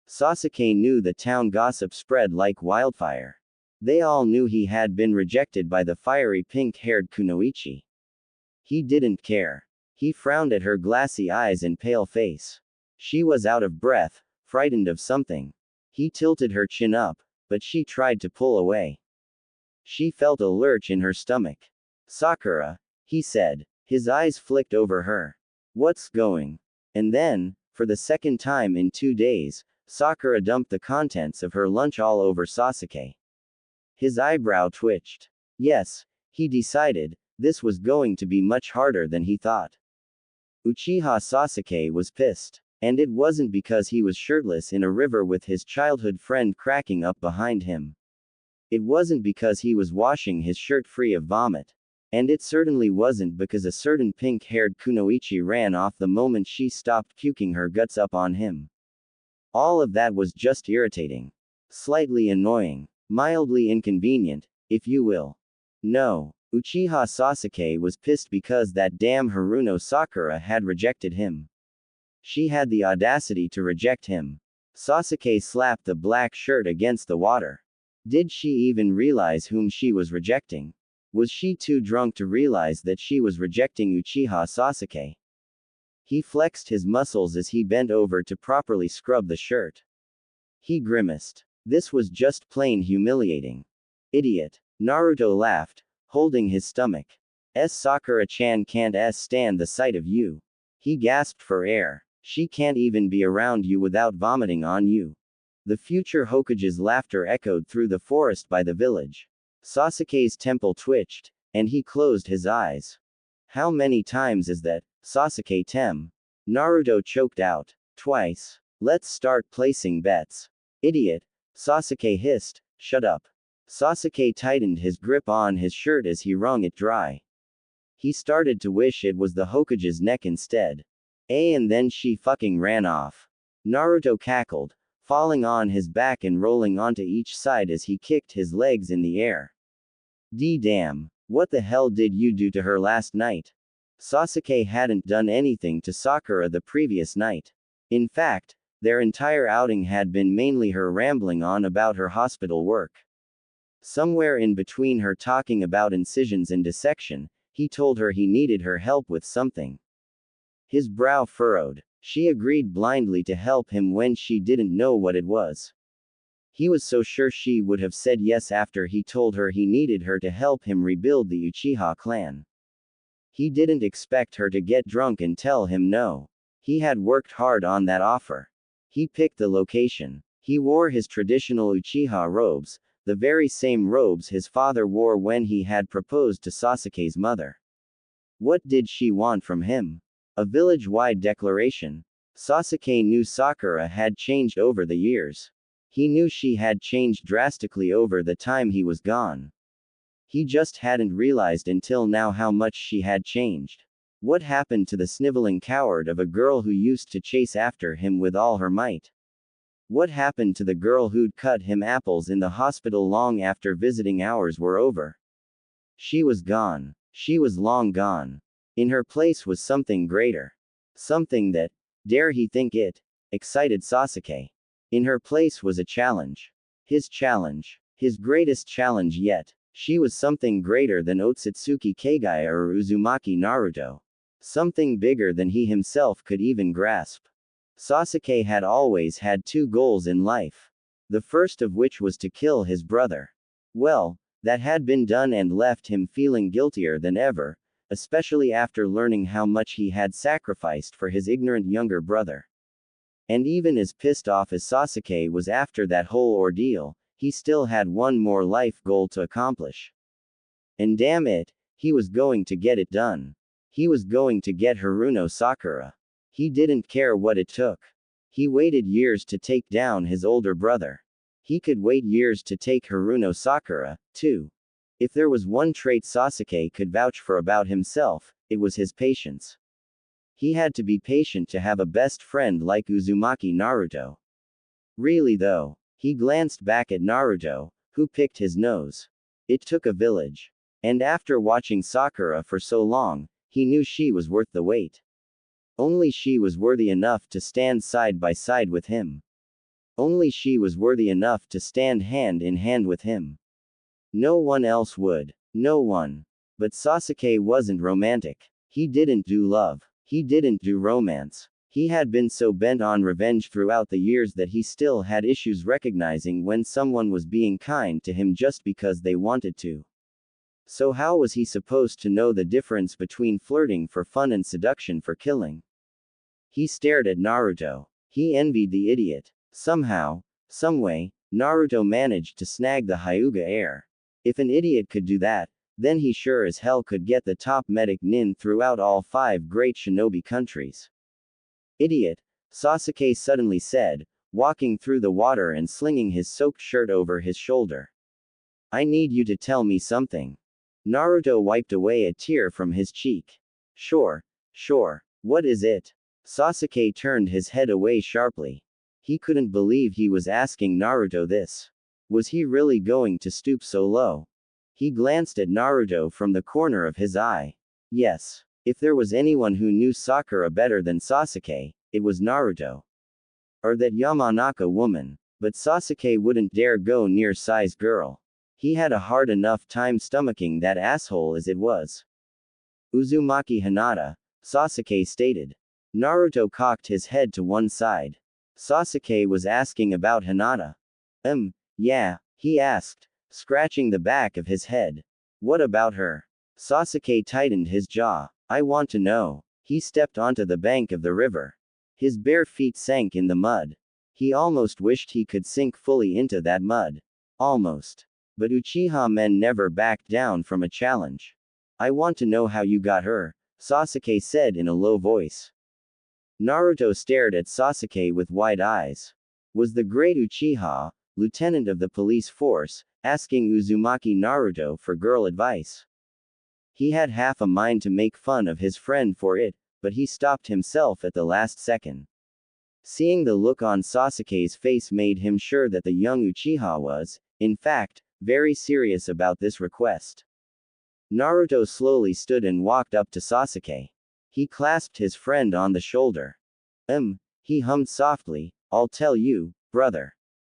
Speaker 1: Sasuke knew the town gossip spread like wildfire. They all knew he had been rejected by the fiery pink-haired Kunoichi. He didn't care. He frowned at her glassy eyes and pale face. She was out of breath, frightened of something. He tilted her chin up, but she tried to pull away. She felt a lurch in her stomach. Sakura, he said. His eyes flicked over her. What's going? And then, for the second time in 2 days, Sakura dumped the contents of her lunch all over Sasuke. His eyebrow twitched. Yes, he decided, this was going to be much harder than he thought. Uchiha Sasuke was pissed. And it wasn't because he was shirtless in a river with his childhood friend cracking up behind him. It wasn't because he was washing his shirt free of vomit. And it certainly wasn't because a certain pink-haired Kunoichi ran off the moment she stopped puking her guts up on him. All of that was just irritating. Slightly annoying. Mildly inconvenient, if you will. No, Uchiha Sasuke was pissed because that damn Haruno Sakura had rejected him. She had the audacity to reject him. Sasuke slapped the black shirt against the water. Did she even realize whom she was rejecting? Was she too drunk to realize that she was rejecting Uchiha Sasuke? He flexed his muscles as he bent over to properly scrub the shirt. He grimaced. This was just plain humiliating. Idiot. Naruto laughed, holding his stomach. Sakura-chan can't stand the sight of you. He gasped for air. She can't even be around you without vomiting on you. The future Hokage's laughter echoed through the forest by the village. Sasuke's temple twitched, and he closed his eyes. How many times is that, Sasuke-tem? Naruto choked out. Twice. Let's start placing bets. Idiot. Sasuke hissed, shut up. Sasuke tightened his grip on his shirt as he wrung it dry. He started to wish it was the Hokage's neck instead. And then she fucking ran off. Naruto cackled, falling on his back and rolling onto each side as he kicked his legs in the air. Damn, what the hell did you do to her last night? Sasuke hadn't done anything to Sakura the previous night. In fact, their entire outing had been mainly her rambling on about her hospital work. Somewhere in between her talking about incisions and dissection, he told her he needed her help with something. His brow furrowed. She agreed blindly to help him when she didn't know what it was. He was so sure she would have said yes after he told her he needed her to help him rebuild the Uchiha clan. He didn't expect her to get drunk and tell him no. He had worked hard on that offer. He picked the location. He wore his traditional Uchiha robes, the very same robes his father wore when he had proposed to Sasuke's mother. What did she want from him? A village-wide declaration. Sasuke knew Sakura had changed over the years. He knew she had changed drastically over the time he was gone. He just hadn't realized until now how much she had changed. What happened to the sniveling coward of a girl who used to chase after him with all her might? What happened to the girl who'd cut him apples in the hospital long after visiting hours were over? She was gone. She was long gone. In her place was something greater. Something that, dare he think it, excited Sasuke. In her place was a challenge. His challenge. His greatest challenge yet. She was something greater than Otsutsuki Kagaya or Uzumaki Naruto. Something bigger than he himself could even grasp. Sasuke had always had 2 goals in life. The first of which was to kill his brother. Well, that had been done and left him feeling guiltier than ever, especially after learning how much he had sacrificed for his ignorant younger brother. And even as pissed off as Sasuke was after that whole ordeal, he still had one more life goal to accomplish. And damn it, he was going to get it done. He was going to get Haruno Sakura. He didn't care what it took. He waited years to take down his older brother. He could wait years to take Haruno Sakura, too. If there was one trait Sasuke could vouch for about himself, it was his patience. He had to be patient to have a best friend like Uzumaki Naruto. Really though, he glanced back at Naruto, who picked his nose. It took a village. And after watching Sakura for so long, he knew she was worth the wait. Only she was worthy enough to stand side by side with him. Only she was worthy enough to stand hand in hand with him. No one else would. No one. But Sasuke wasn't romantic. He didn't do love. He didn't do romance. He had been so bent on revenge throughout the years that he still had issues recognizing when someone was being kind to him just because they wanted to. So how was he supposed to know the difference between flirting for fun and seduction for killing? He stared at Naruto. He envied the idiot. Somehow, someway, Naruto managed to snag the Hyuga heir. If an idiot could do that, then he sure as hell could get the top medic nin throughout all 5 great shinobi countries. Idiot, Sasuke suddenly said, walking through the water and slinging his soaked shirt over his shoulder. I need you to tell me something. Naruto wiped away a tear from his cheek. Sure. What is it? Sasuke turned his head away sharply. He couldn't believe he was asking Naruto this. Was he really going to stoop so low? He glanced at Naruto from the corner of his eye. Yes. If there was anyone who knew Sakura better than Sasuke, it was Naruto. Or that Yamanaka woman. But Sasuke wouldn't dare go near Sai's girl. He had a hard enough time stomaching that asshole as it was. Uzumaki Hinata, Sasuke stated. Naruto cocked his head to one side. Sasuke was asking about Hinata. Yeah, he asked, scratching the back of his head. What about her? Sasuke tightened his jaw. I want to know. He stepped onto the bank of the river. His bare feet sank in the mud. He almost wished he could sink fully into that mud. Almost. But Uchiha men never backed down from a challenge. I want to know how you got her, Sasuke said in a low voice. Naruto stared at Sasuke with wide eyes. Was the great Uchiha, lieutenant of the police force, asking Uzumaki Naruto for girl advice? He had half a mind to make fun of his friend for it, but he stopped himself at the last second. Seeing the look on Sasuke's face made him sure that the young Uchiha was, in fact, very serious about this request. Naruto slowly stood and walked up to Sasuke. He clasped his friend on the shoulder. He hummed softly, I'll tell you, brother.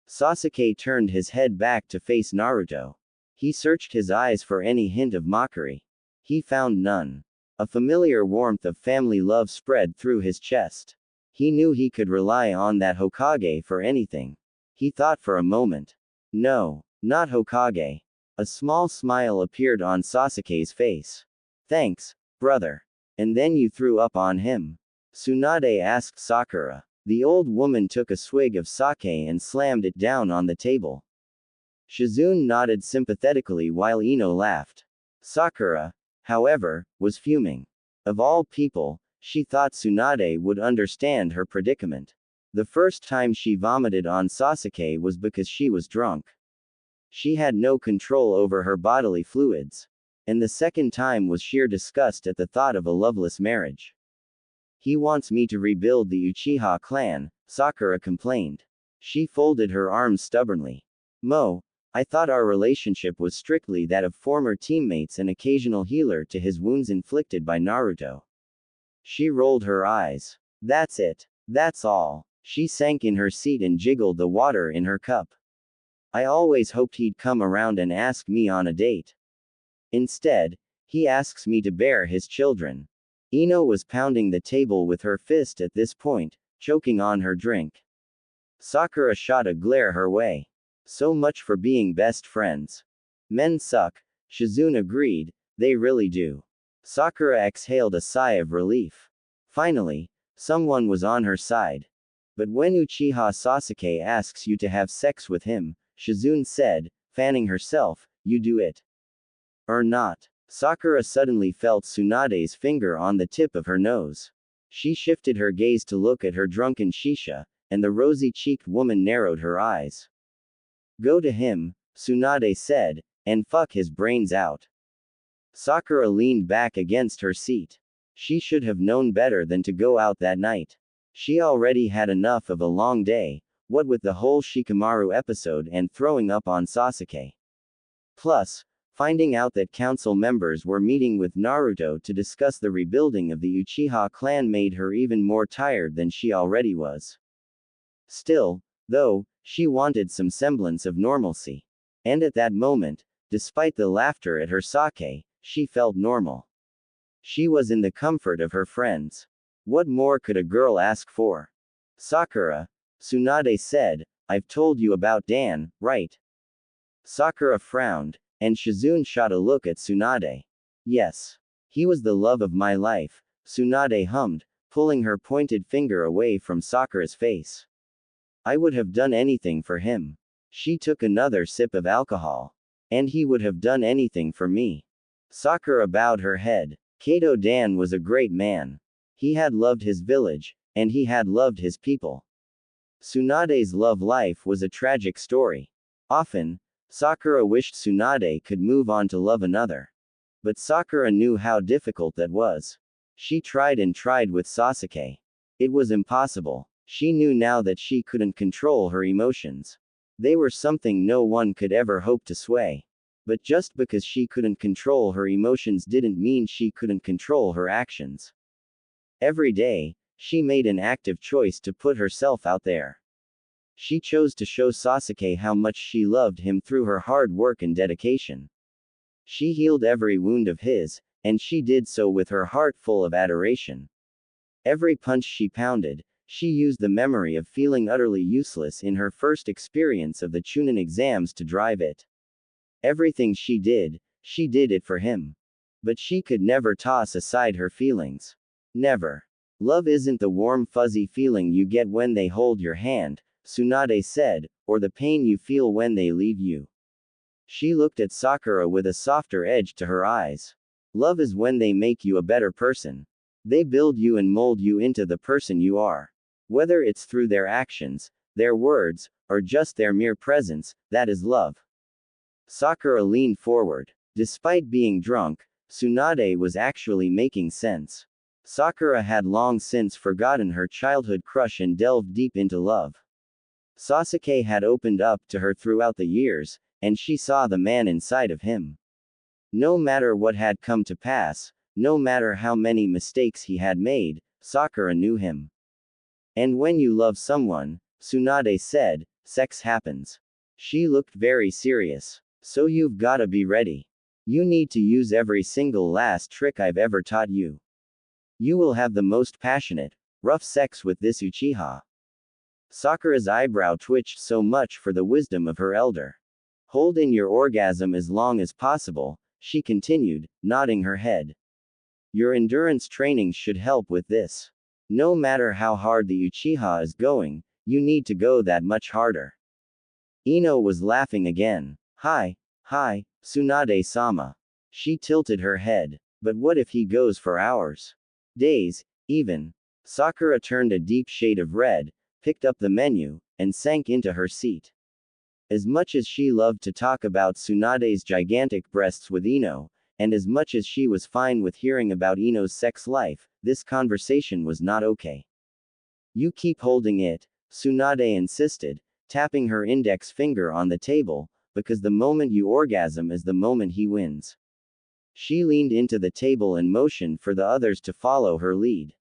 Speaker 1: Sasuke turned his head back to face Naruto. He searched his eyes for any hint of mockery. He found none. A familiar warmth of family love spread through his chest. He knew he could rely on that Hokage for anything. He thought for a moment. No, not Hokage. A small smile appeared on Sasuke's face. Thanks, brother. And then you threw up on him? Tsunade asked Sakura. The old woman took a swig of sake and slammed it down on the table. Shizune nodded sympathetically while Ino laughed. Sakura, however, was fuming. Of all people, she thought Tsunade would understand her predicament. The first time she vomited on Sasuke was because she was drunk. She had no control over her bodily fluids. And the second time was sheer disgust at the thought of a loveless marriage. He wants me to rebuild the Uchiha clan, Sakura complained. She folded her arms stubbornly. I thought our relationship was strictly that of former teammates and occasional healer to his wounds inflicted by Naruto. She rolled her eyes. That's it. That's all. She sank in her seat and jiggled the water in her cup. I always hoped he'd come around and ask me on a date. Instead, he asks me to bear his children. Ino was pounding the table with her fist at this point, choking on her drink. Sakura shot a glare her way. So much for being best friends. Men suck, Shizune agreed, they really do. Sakura exhaled a sigh of relief. Finally, someone was on her side. But when Uchiha Sasuke asks you to have sex with him, Shizune said, fanning herself, you do it. Or not. Sakura suddenly felt Tsunade's finger on the tip of her nose. She shifted her gaze to look at her drunken Shisha, and the rosy-cheeked woman narrowed her eyes. Go to him, Tsunade said, and fuck his brains out. Sakura leaned back against her seat. She should have known better than to go out that night. She already had enough of a long day, what with the whole Shikamaru episode and throwing up on Sasuke. Plus, Finding out that council members were meeting with Naruto to discuss the rebuilding of the Uchiha clan made her even more tired than she already was. Still, though, she wanted some semblance of normalcy. And at that moment, despite the laughter at her sake, she felt normal. She was in the comfort of her friends. What more could a girl ask for? Sakura, Tsunade said, I've told you about Dan, right? Sakura frowned, and Shizune shot a look at Tsunade. Yes. He was the love of my life, Tsunade hummed, pulling her pointed finger away from Sakura's face. I would have done anything for him. She took another sip of alcohol. And he would have done anything for me. Sakura bowed her head. Kato Dan was a great man. He had loved his village, and he had loved his people. Tsunade's love life was a tragic story. Often, Sakura wished Tsunade could move on to love another. But Sakura knew how difficult that was. She tried and tried with Sasuke. It was impossible. She knew now that she couldn't control her emotions. They were something no one could ever hope to sway. But just because she couldn't control her emotions didn't mean she couldn't control her actions. Every day, she made an active choice to put herself out there. She chose to show Sasuke how much she loved him through her hard work and dedication. She healed every wound of his, and she did so with her heart full of adoration. Every punch she pounded, she used the memory of feeling utterly useless in her first experience of the Chunin exams to drive it. Everything she did it for him. But she could never toss aside her feelings. Never. Love isn't the warm fuzzy feeling you get when they hold your hand, Tsunade said, or the pain you feel when they leave you. She looked at Sakura with a softer edge to her eyes. Love is when they make you a better person. They build you and mold you into the person you are. Whether it's through their actions, their words, or just their mere presence, that is love. Sakura leaned forward. Despite being drunk, Tsunade was actually making sense. Sakura had long since forgotten her childhood crush and delved deep into love. Sasuke had opened up to her throughout the years, and she saw the man inside of him. No matter what had come to pass, no matter how many mistakes he had made, Sakura knew him. And when you love someone, Tsunade said, sex happens. She looked very serious. So you've gotta be ready. You need to use every single last trick I've ever taught you. You will have the most passionate, rough sex with this Uchiha. Sakura's eyebrow twitched so much for the wisdom of her elder. Hold in your orgasm as long as possible, she continued, nodding her head. Your endurance training should help with this. No matter how hard the Uchiha is going, you need to go that much harder. Ino was laughing again. Hi, Tsunade-sama. She tilted her head. But what if he goes for hours? Days, even. Sakura turned a deep shade of red, picked up the menu, and sank into her seat. As much as she loved to talk about Tsunade's gigantic breasts with Ino, and as much as she was fine with hearing about Ino's sex life, this conversation was not okay. You keep holding it, Tsunade insisted, tapping her index finger on the table, because the moment you orgasm is the moment he wins. She leaned into the table and motioned for the others to follow her lead.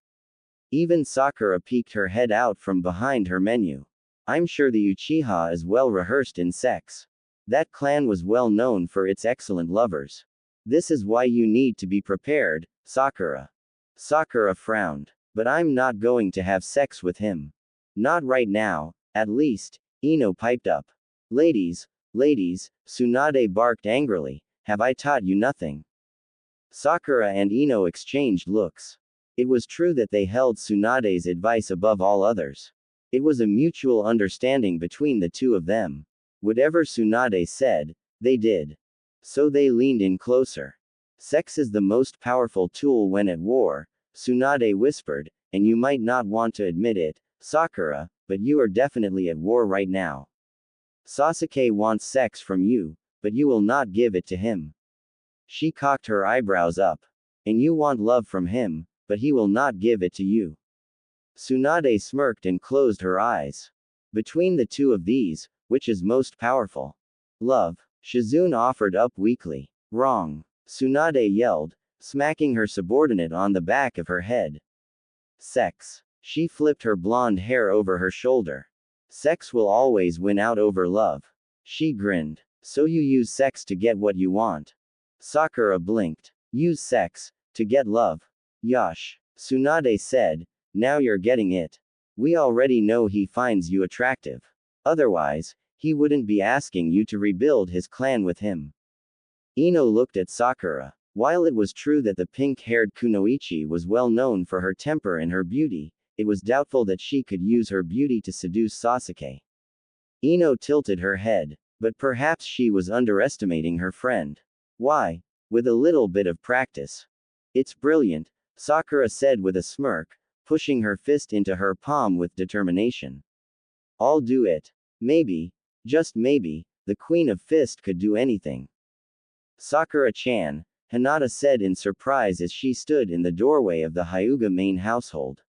Speaker 1: Even Sakura peeked her head out from behind her menu. I'm sure the Uchiha is well rehearsed in sex. That clan was well known for its excellent lovers. This is why you need to be prepared, Sakura. Sakura frowned. But I'm not going to have sex with him. Not right now, at least, Ino piped up. Ladies, Tsunade barked angrily, have I taught you nothing? Sakura and Ino exchanged looks. It was true that they held Tsunade's advice above all others. It was a mutual understanding between the two of them. Whatever Tsunade said, they did. So they leaned in closer. Sex is the most powerful tool when at war, Tsunade whispered, and you might not want to admit it, Sakura, but you are definitely at war right now. Sasuke wants sex from you, but you will not give it to him. She cocked her eyebrows up. And you want love from him, but he will not give it to you. Tsunade smirked and closed her eyes. Between the two of these, which is most powerful? Love. Shizune offered up weakly. Wrong. Tsunade yelled, smacking her subordinate on the back of her head. Sex. She flipped her blonde hair over her shoulder. Sex will always win out over love. She grinned. So you use sex to get what you want. Sakura blinked. Use sex to get love. Yosh. Tsunade said, now you're getting it. We already know he finds you attractive. Otherwise, he wouldn't be asking you to rebuild his clan with him. Ino looked at Sakura. While it was true that the pink-haired Kunoichi was well known for her temper and her beauty, it was doubtful that she could use her beauty to seduce Sasuke. Ino tilted her head, but perhaps she was underestimating her friend. Why? With a little bit of practice. It's brilliant, Sakura said with a smirk, pushing her fist into her palm with determination. I'll do it. Maybe, just maybe, the Queen of Fist could do anything. Sakura-chan, Hinata said in surprise as she stood in the doorway of the Hyuga main household.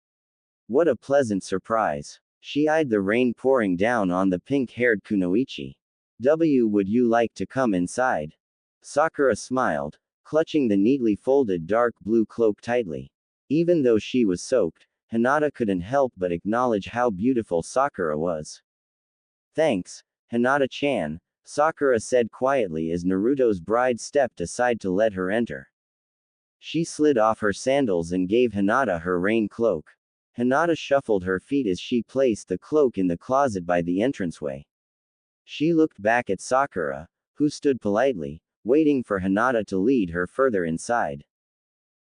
Speaker 1: What a pleasant surprise. She eyed the rain pouring down on the pink-haired Kunoichi. Would you like to come inside? Sakura smiled, clutching the neatly folded dark blue cloak tightly. Even though she was soaked, Hinata couldn't help but acknowledge how beautiful Sakura was. Thanks, Hinata-chan, Sakura said quietly as Naruto's bride stepped aside to let her enter. She slid off her sandals and gave Hinata her rain cloak. Hinata shuffled her feet as she placed the cloak in the closet by the entranceway. She looked back at Sakura, who stood politely, waiting for Hinata to lead her further inside.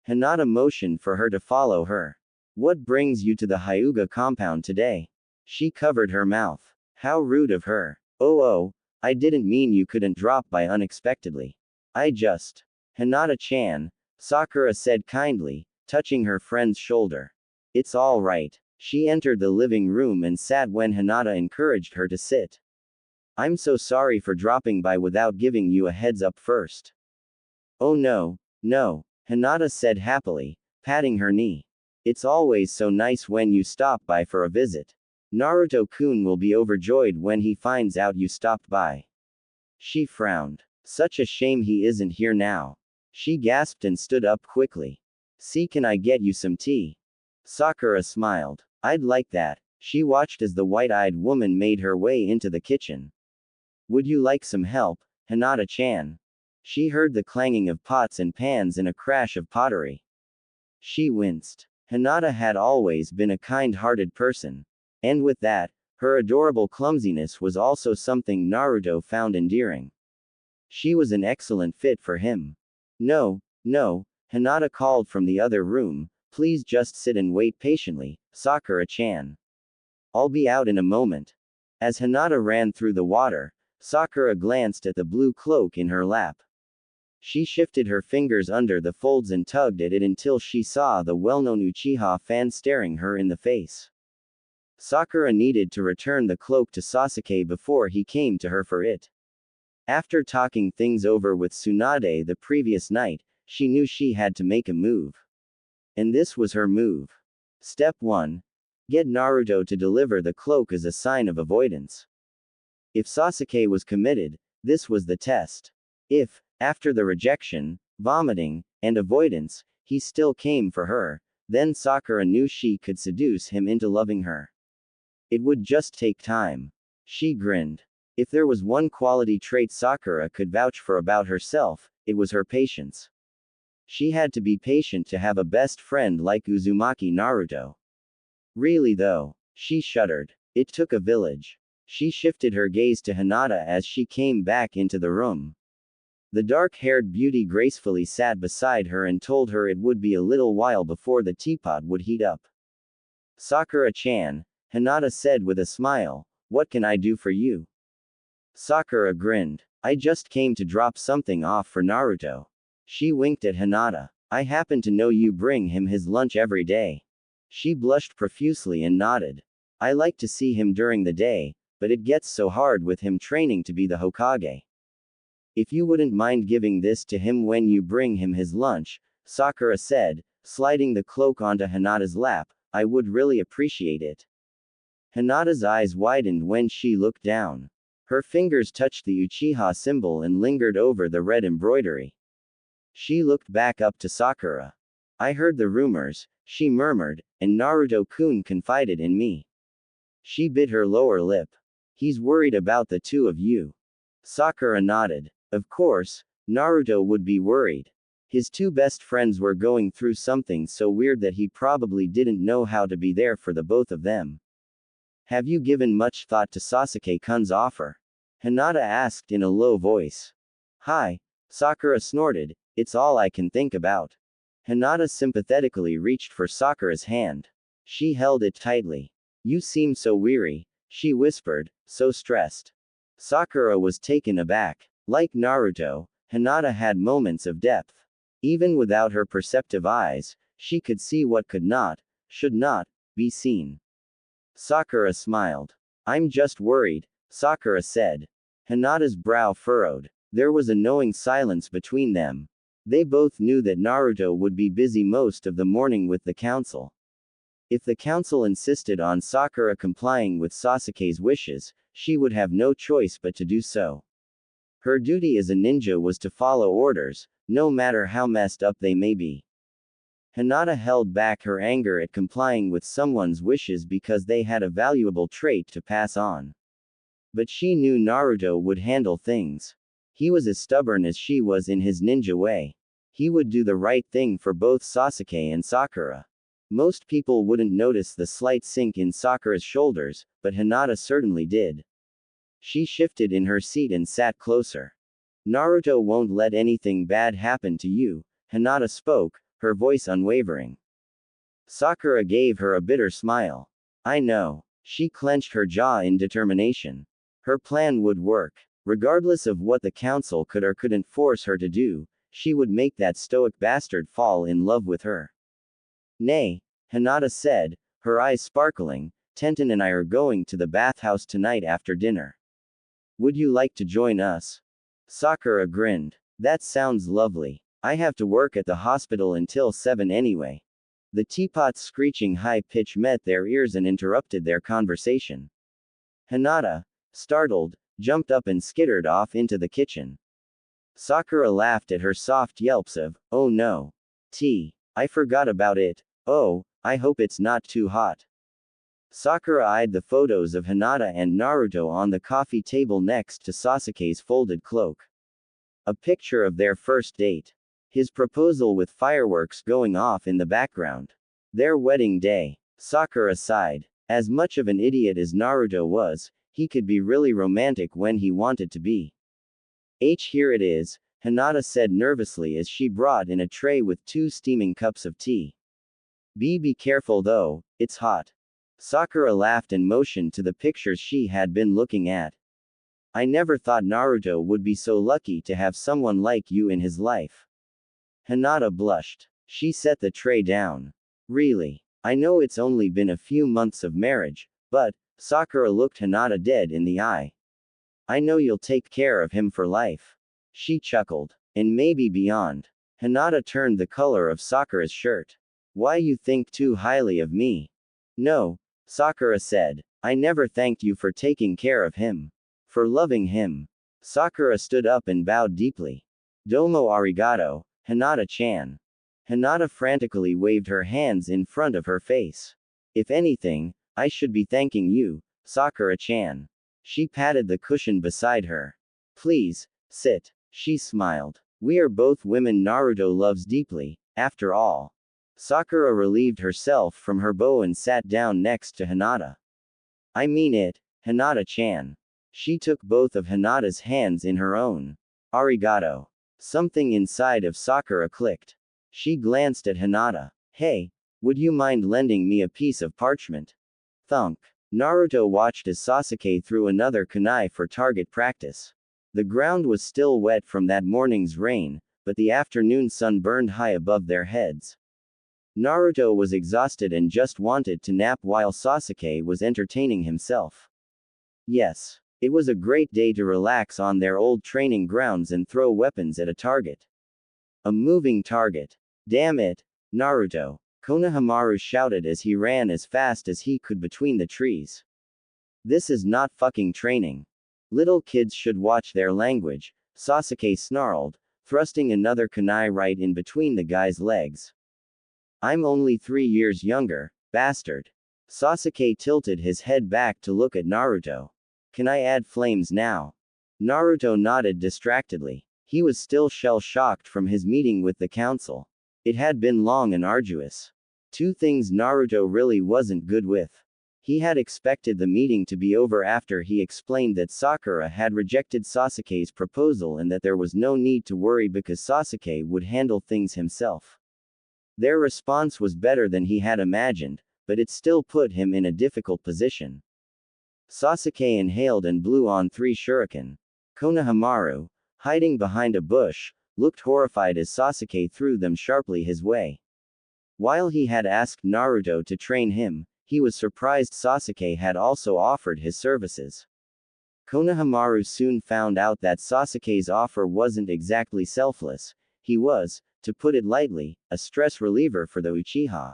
Speaker 1: Hinata motioned for her to follow her. What brings you to the Hyuga compound today? She covered her mouth. How rude of her. Oh, I didn't mean you couldn't drop by unexpectedly. I just. Hinata-chan, Sakura said kindly, touching her friend's shoulder. It's all right. She entered the living room and sat when Hinata encouraged her to sit. I'm so sorry for dropping by without giving you a heads up first. Oh no, Hinata said happily, patting her knee. It's always so nice when you stop by for a visit. Naruto-kun will be overjoyed when he finds out you stopped by. She frowned. Such a shame he isn't here now. She gasped and stood up quickly. See, can I get you some tea? Sakura smiled. I'd like that. She watched as the white-eyed woman made her way into the kitchen. Would you like some help, Hinata-chan? She heard the clanging of pots and pans and a crash of pottery. She winced. Hinata had always been a kind-hearted person. And with that, her adorable clumsiness was also something Naruto found endearing. She was an excellent fit for him. No, Hinata called from the other room, please just sit and wait patiently, Sakura-chan. I'll be out in a moment. As Hinata ran through the water, Sakura glanced at the blue cloak in her lap. She shifted her fingers under the folds and tugged at it until she saw the well-known Uchiha fan staring her in the face. Sakura needed to return the cloak to Sasuke before he came to her for it. After talking things over with Tsunade the previous night, she knew she had to make a move. And this was her move. Step 1. Get Naruto to deliver the cloak as a sign of avoidance. If Sasuke was committed, this was the test. If, after the rejection, vomiting, and avoidance, he still came for her, then Sakura knew she could seduce him into loving her. It would just take time. She grinned. If there was one quality trait Sakura could vouch for about herself, it was her patience. She had to be patient to have a best friend like Uzumaki Naruto. Really though, she shuddered. It took a village. She shifted her gaze to Hinata as she came back into the room. The dark-haired beauty gracefully sat beside her and told her it would be a little while before the teapot would heat up. Sakura-chan, Hinata said with a smile, what can I do for you? Sakura grinned. I just came to drop something off for Naruto. She winked at Hinata. I happen to know you bring him his lunch every day. She blushed profusely and nodded. I like to see him during the day, but it gets so hard with him training to be the Hokage. If you wouldn't mind giving this to him when you bring him his lunch, Sakura said, sliding the cloak onto Hinata's lap, I would really appreciate it. Hinata's eyes widened when she looked down. Her fingers touched the Uchiha symbol and lingered over the red embroidery. She looked back up to Sakura. I heard the rumors, she murmured, and Naruto-kun confided in me. She bit her lower lip. He's worried about the two of you. Sakura nodded. Of course, Naruto would be worried. His two best friends were going through something so weird that he probably didn't know how to be there for the both of them. Have you given much thought to Sasuke-kun's offer? Hinata asked in a low voice. Hi. Sakura snorted, it's all I can think about. Hinata sympathetically reached for Sakura's hand. She held it tightly. You seem so weary, she whispered, so stressed. Sakura was taken aback. Like Naruto, Hinata had moments of depth. Even without her perceptive eyes, she could see what could not, should not, be seen. Sakura smiled. I'm just worried, Sakura said. Hinata's brow furrowed. There was a knowing silence between them. They both knew that Naruto would be busy most of the morning with the council. If the council insisted on Sakura complying with Sasuke's wishes, she would have no choice but to do so. Her duty as a ninja was to follow orders, no matter how messed up they may be. Hinata held back her anger at complying with someone's wishes because they had a valuable trait to pass on. But she knew Naruto would handle things. He was as stubborn as she was in his ninja way. He would do the right thing for both Sasuke and Sakura. Most people wouldn't notice the slight sink in Sakura's shoulders, but Hinata certainly did. She shifted in her seat and sat closer. Naruto won't let anything bad happen to you, Hinata spoke, her voice unwavering. Sakura gave her a bitter smile. I know. She clenched her jaw in determination. Her plan would work. Regardless of what the council could or couldn't force her to do, she would make that stoic bastard fall in love with her. Nay, Hinata said, her eyes sparkling, Tenten and I are going to the bathhouse tonight after dinner. Would you like to join us? Sakura grinned. That sounds lovely. I have to work at the hospital until 7 anyway. The teapot's screeching high pitch met their ears and interrupted their conversation. Hinata, startled, jumped up and skittered off into the kitchen. Sakura laughed at her soft yelps of, oh no. I forgot about it. Oh, I hope it's not too hot. Sakura eyed the photos of Hinata and Naruto on the coffee table next to Sasuke's folded cloak. A picture of their first date. His proposal with fireworks going off in the background. Their wedding day. Sakura sighed. As much of an idiot as Naruto was, he could be really romantic when he wanted to be. Here it is, Hinata said nervously as she brought in a tray with 2 steaming cups of tea. Be careful though, it's hot. Sakura laughed and motioned to the pictures she had been looking at. I never thought Naruto would be so lucky to have someone like you in his life. Hinata blushed. She set the tray down. Really? I know it's only been a few months of marriage, but, Sakura looked Hinata dead in the eye. I know you'll take care of him for life. She chuckled. And maybe beyond. Hinata turned the color of Sakura's shirt. Why you think too highly of me? No, Sakura said. I never thanked you for taking care of him. For loving him. Sakura stood up and bowed deeply. Domo arigato, Hinata-chan. Hinata frantically waved her hands in front of her face. If anything, I should be thanking you, Sakura-chan. She patted the cushion beside her. Please, sit. She smiled. We are both women Naruto loves deeply, after all. Sakura relieved herself from her bow and sat down next to Hinata. I mean it, Hinata-chan. She took both of Hinata's hands in her own. Arigato. Something inside of Sakura clicked. She glanced at Hinata. Hey, would you mind lending me a piece of parchment? Thunk. Naruto watched as Sasuke threw another kunai for target practice. The ground was still wet from that morning's rain, but the afternoon sun burned high above their heads. Naruto was exhausted and just wanted to nap while Sasuke was entertaining himself. Yes. It was a great day to relax on their old training grounds and throw weapons at a target. A moving target. Damn it, Naruto. Konohamaru shouted as he ran as fast as he could between the trees. This is not fucking training. Little kids should watch their language, Sasuke snarled, thrusting another kunai right in between the guy's legs. I'm only 3 years younger, bastard. Sasuke tilted his head back to look at Naruto. Can I add flames now? Naruto nodded distractedly. He was still shell-shocked from his meeting with the council. It had been long and arduous. Two things Naruto really wasn't good with. He had expected the meeting to be over after he explained that Sakura had rejected Sasuke's proposal and that there was no need to worry because Sasuke would handle things himself. Their response was better than he had imagined, but it still put him in a difficult position. Sasuke inhaled and blew on 3 shuriken. Konohamaru, hiding behind a bush, looked horrified as Sasuke threw them sharply his way. While he had asked Naruto to train him, he was surprised Sasuke had also offered his services. Konohamaru soon found out that Sasuke's offer wasn't exactly selfless. He was, to put it lightly, a stress reliever for the Uchiha.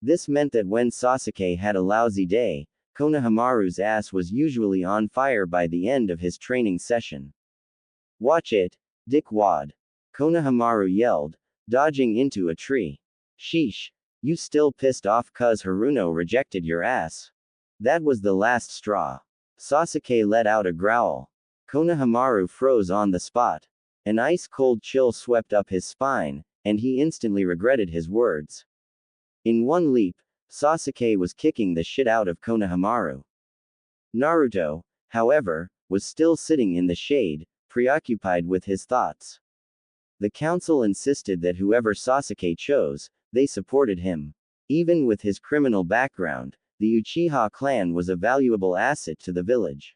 Speaker 1: This meant that when Sasuke had a lousy day, Konohamaru's ass was usually on fire by the end of his training session. Watch it, dickwad! Konohamaru yelled, dodging into a tree. Sheesh. You still pissed off cuz Haruno rejected your ass? That was the last straw. Sasuke let out a growl. Konohamaru froze on the spot. An ice-cold chill swept up his spine, and he instantly regretted his words. In one leap, Sasuke was kicking the shit out of Konohamaru. Naruto, however, was still sitting in the shade, preoccupied with his thoughts. The council insisted that whoever Sasuke chose, they supported him. Even with his criminal background, the Uchiha clan was a valuable asset to the village.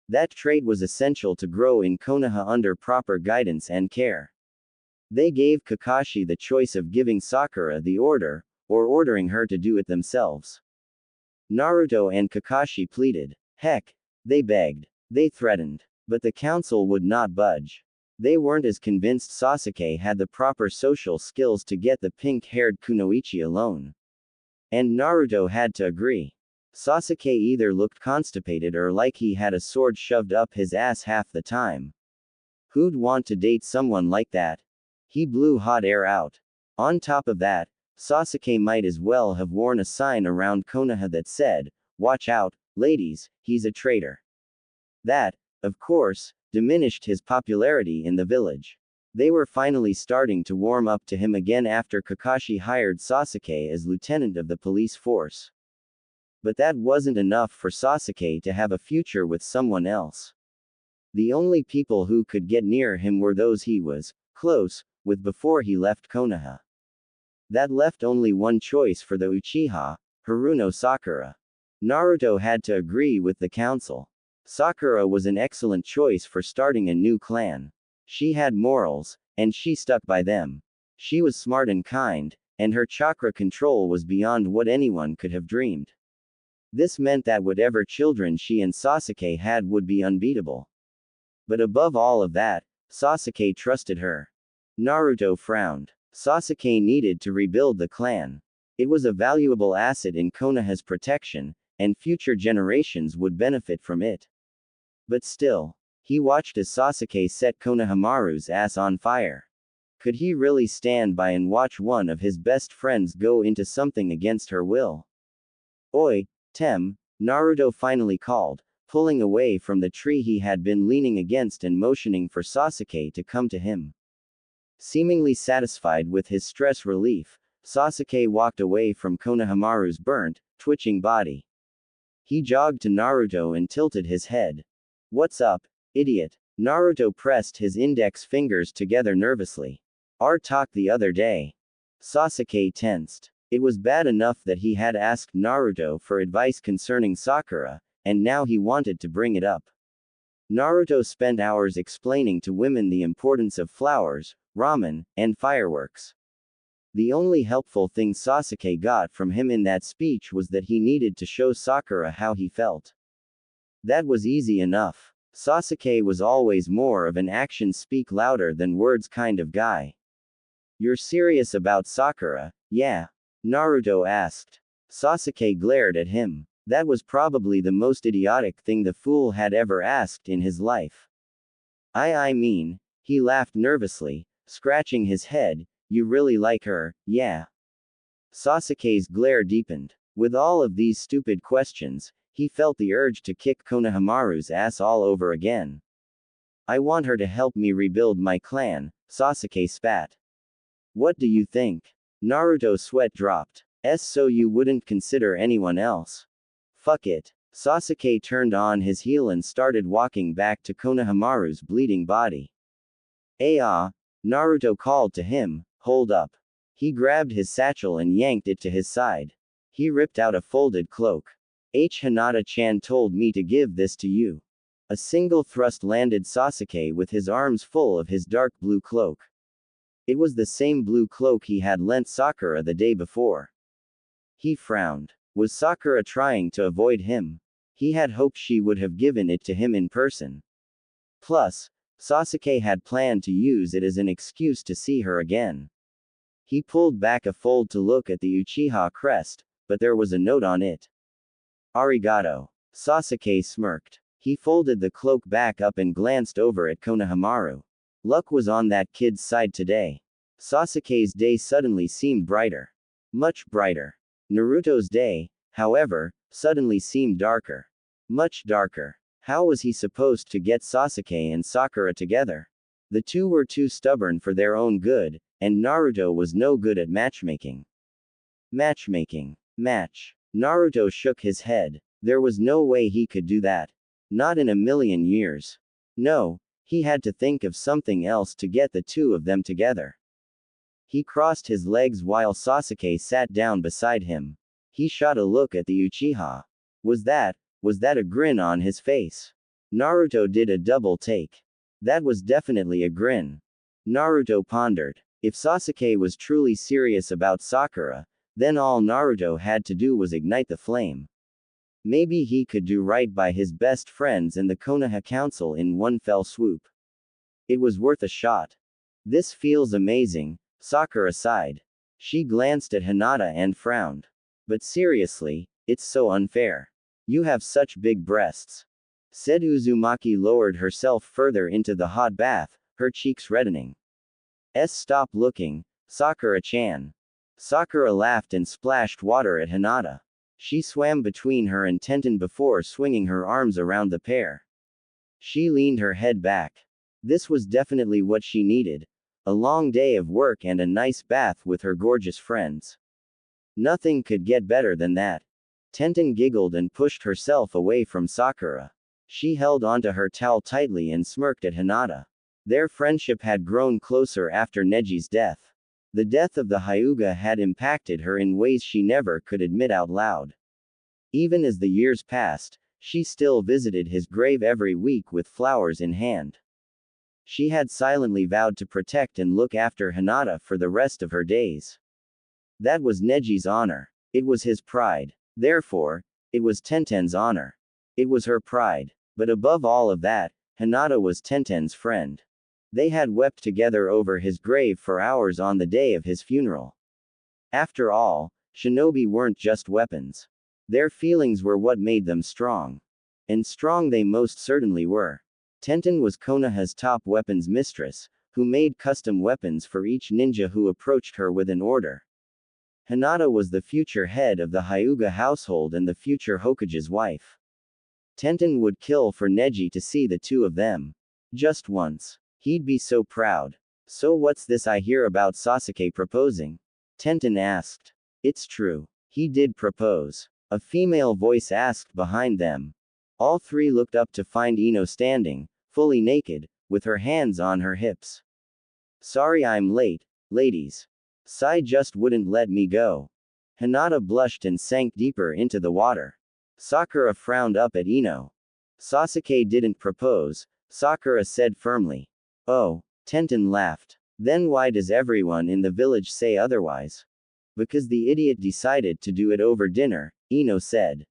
Speaker 1: That trait was essential to grow in Konoha under proper guidance and care. They gave Kakashi the choice of giving Sakura the order, or ordering her to do it themselves. Naruto and Kakashi pleaded. Heck, they begged. They threatened. But the council would not budge. They weren't as convinced Sasuke had the proper social skills to get the pink-haired Kunoichi alone. And Naruto had to agree. Sasuke either looked constipated or like he had a sword shoved up his ass half the time. Who'd want to date someone like that? He blew hot air out. On top of that, Sasuke might as well have worn a sign around Konoha that said, "Watch out, ladies, he's a traitor." That, of course, diminished his popularity in the village. They were finally starting to warm up to him again after Kakashi hired Sasuke as lieutenant of the police force. But that wasn't enough for Sasuke to have a future with someone else. The only people who could get near him were those he was close with before he left Konoha. That left only one choice for the Uchiha, Haruno Sakura. Naruto had to agree with the council. Sakura was an excellent choice for starting a new clan. She had morals, and she stuck by them. She was smart and kind, and her chakra control was beyond what anyone could have dreamed. This meant that whatever children she and Sasuke had would be unbeatable. But above all of that, Sasuke trusted her. Naruto frowned. Sasuke needed to rebuild the clan. It was a valuable asset in Konoha's protection, and future generations would benefit from it. But still, he watched as Sasuke set Konohamaru's ass on fire. Could he really stand by and watch one of his best friends go into something against her will? Oi, Tem, Naruto finally called, pulling away from the tree he had been leaning against and motioning for Sasuke to come to him. Seemingly satisfied with his stress relief, Sasuke walked away from Konohamaru's burnt, twitching body. He jogged to Naruto and tilted his head. What's up, idiot? Naruto pressed his index fingers together nervously. Our talk the other day. Sasuke tensed. It was bad enough that he had asked Naruto for advice concerning Sakura, and now he wanted to bring it up. Naruto spent hours explaining to women the importance of flowers, ramen, and fireworks. The only helpful thing Sasuke got from him in that speech was that he needed to show Sakura how he felt. That was easy enough. Sasuke was always more of an actions speak louder than words kind of guy. You're serious about Sakura, yeah? Naruto asked. Sasuke glared at him. That was probably the most idiotic thing the fool had ever asked in his life. I mean, he laughed nervously, scratching his head, you really like her, yeah. Sasuke's glare deepened. With all of these stupid questions, he felt the urge to kick Konohamaru's ass all over again. I want her to help me rebuild my clan, Sasuke spat. What do you think? Naruto's sweat dropped. So you wouldn't consider anyone else? Fuck it. Sasuke turned on his heel and started walking back to Konohamaru's bleeding body. Naruto called to him, hold up. He grabbed his satchel and yanked it to his side. He ripped out a folded cloak. Hinata-chan told me to give this to you. A single thrust landed Sasuke with his arms full of his dark blue cloak. It was the same blue cloak he had lent Sakura the day before. He frowned. Was Sakura trying to avoid him? He had hoped she would have given it to him in person. Plus, Sasuke had planned to use it as an excuse to see her again. He pulled back a fold to look at the Uchiha crest, but there was a note on it. Arigato. Sasuke smirked. He folded the cloak back up and glanced over at Konohamaru. Luck was on that kid's side today. Sasuke's day suddenly seemed brighter. Much brighter. Naruto's day, however, suddenly seemed darker. Much darker. How was he supposed to get Sasuke and Sakura together? The two were too stubborn for their own good, and Naruto was no good at matchmaking. Matchmaking. Match. Naruto shook his head. There was no way he could do that. Not in a million years. No, he had to think of something else to get the two of them together. He crossed his legs while Sasuke sat down beside him. He shot a look at the Uchiha. Was that a grin on his face? Naruto did a double take. That was definitely a grin. Naruto pondered. If Sasuke was truly serious about Sakura, then all Naruto had to do was ignite the flame. Maybe he could do right by his best friends and the Konoha Council in one fell swoop. It was worth a shot. This feels amazing, Sakura sighed. She glanced at Hinata and frowned. But seriously, it's so unfair. You have such big breasts. Said Uzumaki lowered herself further into the hot bath, her cheeks reddening. Stop looking, Sakura-chan. Sakura laughed and splashed water at Hinata. She swam between her and Tenten before swinging her arms around the pair. She leaned her head back. This was definitely what she needed. A long day of work and a nice bath with her gorgeous friends. Nothing could get better than that. Tenten giggled and pushed herself away from Sakura. She held onto her towel tightly and smirked at Hinata. Their friendship had grown closer after Neji's death. The death of the Hyuga had impacted her in ways she never could admit out loud. Even as the years passed, she still visited his grave every week with flowers in hand. She had silently vowed to protect and look after Hinata for the rest of her days. That was Neji's honor. It was his pride. Therefore, it was Tenten's honor. It was her pride. But above all of that, Hinata was Tenten's friend. They had wept together over his grave for hours on the day of his funeral. After all, shinobi weren't just weapons. Their feelings were what made them strong. And strong they most certainly were. Tenten was Konoha's top weapons mistress, who made custom weapons for each ninja who approached her with an order. Hinata was the future head of the Hyuga household and the future Hokage's wife. Tenten would kill for Neji to see the two of them. Just once. He'd be so proud. So what's this I hear about Sasuke proposing? Tenten asked. It's true. He did propose. A female voice asked behind them. All three looked up to find Ino standing, fully naked, with her hands on her hips. Sorry I'm late, ladies. Sai just wouldn't let me go. Hinata blushed and sank deeper into the water. Sakura frowned up at Ino. Sasuke didn't propose, Sakura said firmly. Oh, Tenten laughed. Then why does everyone in the village say otherwise? Because the idiot decided to do it over dinner, Ino said.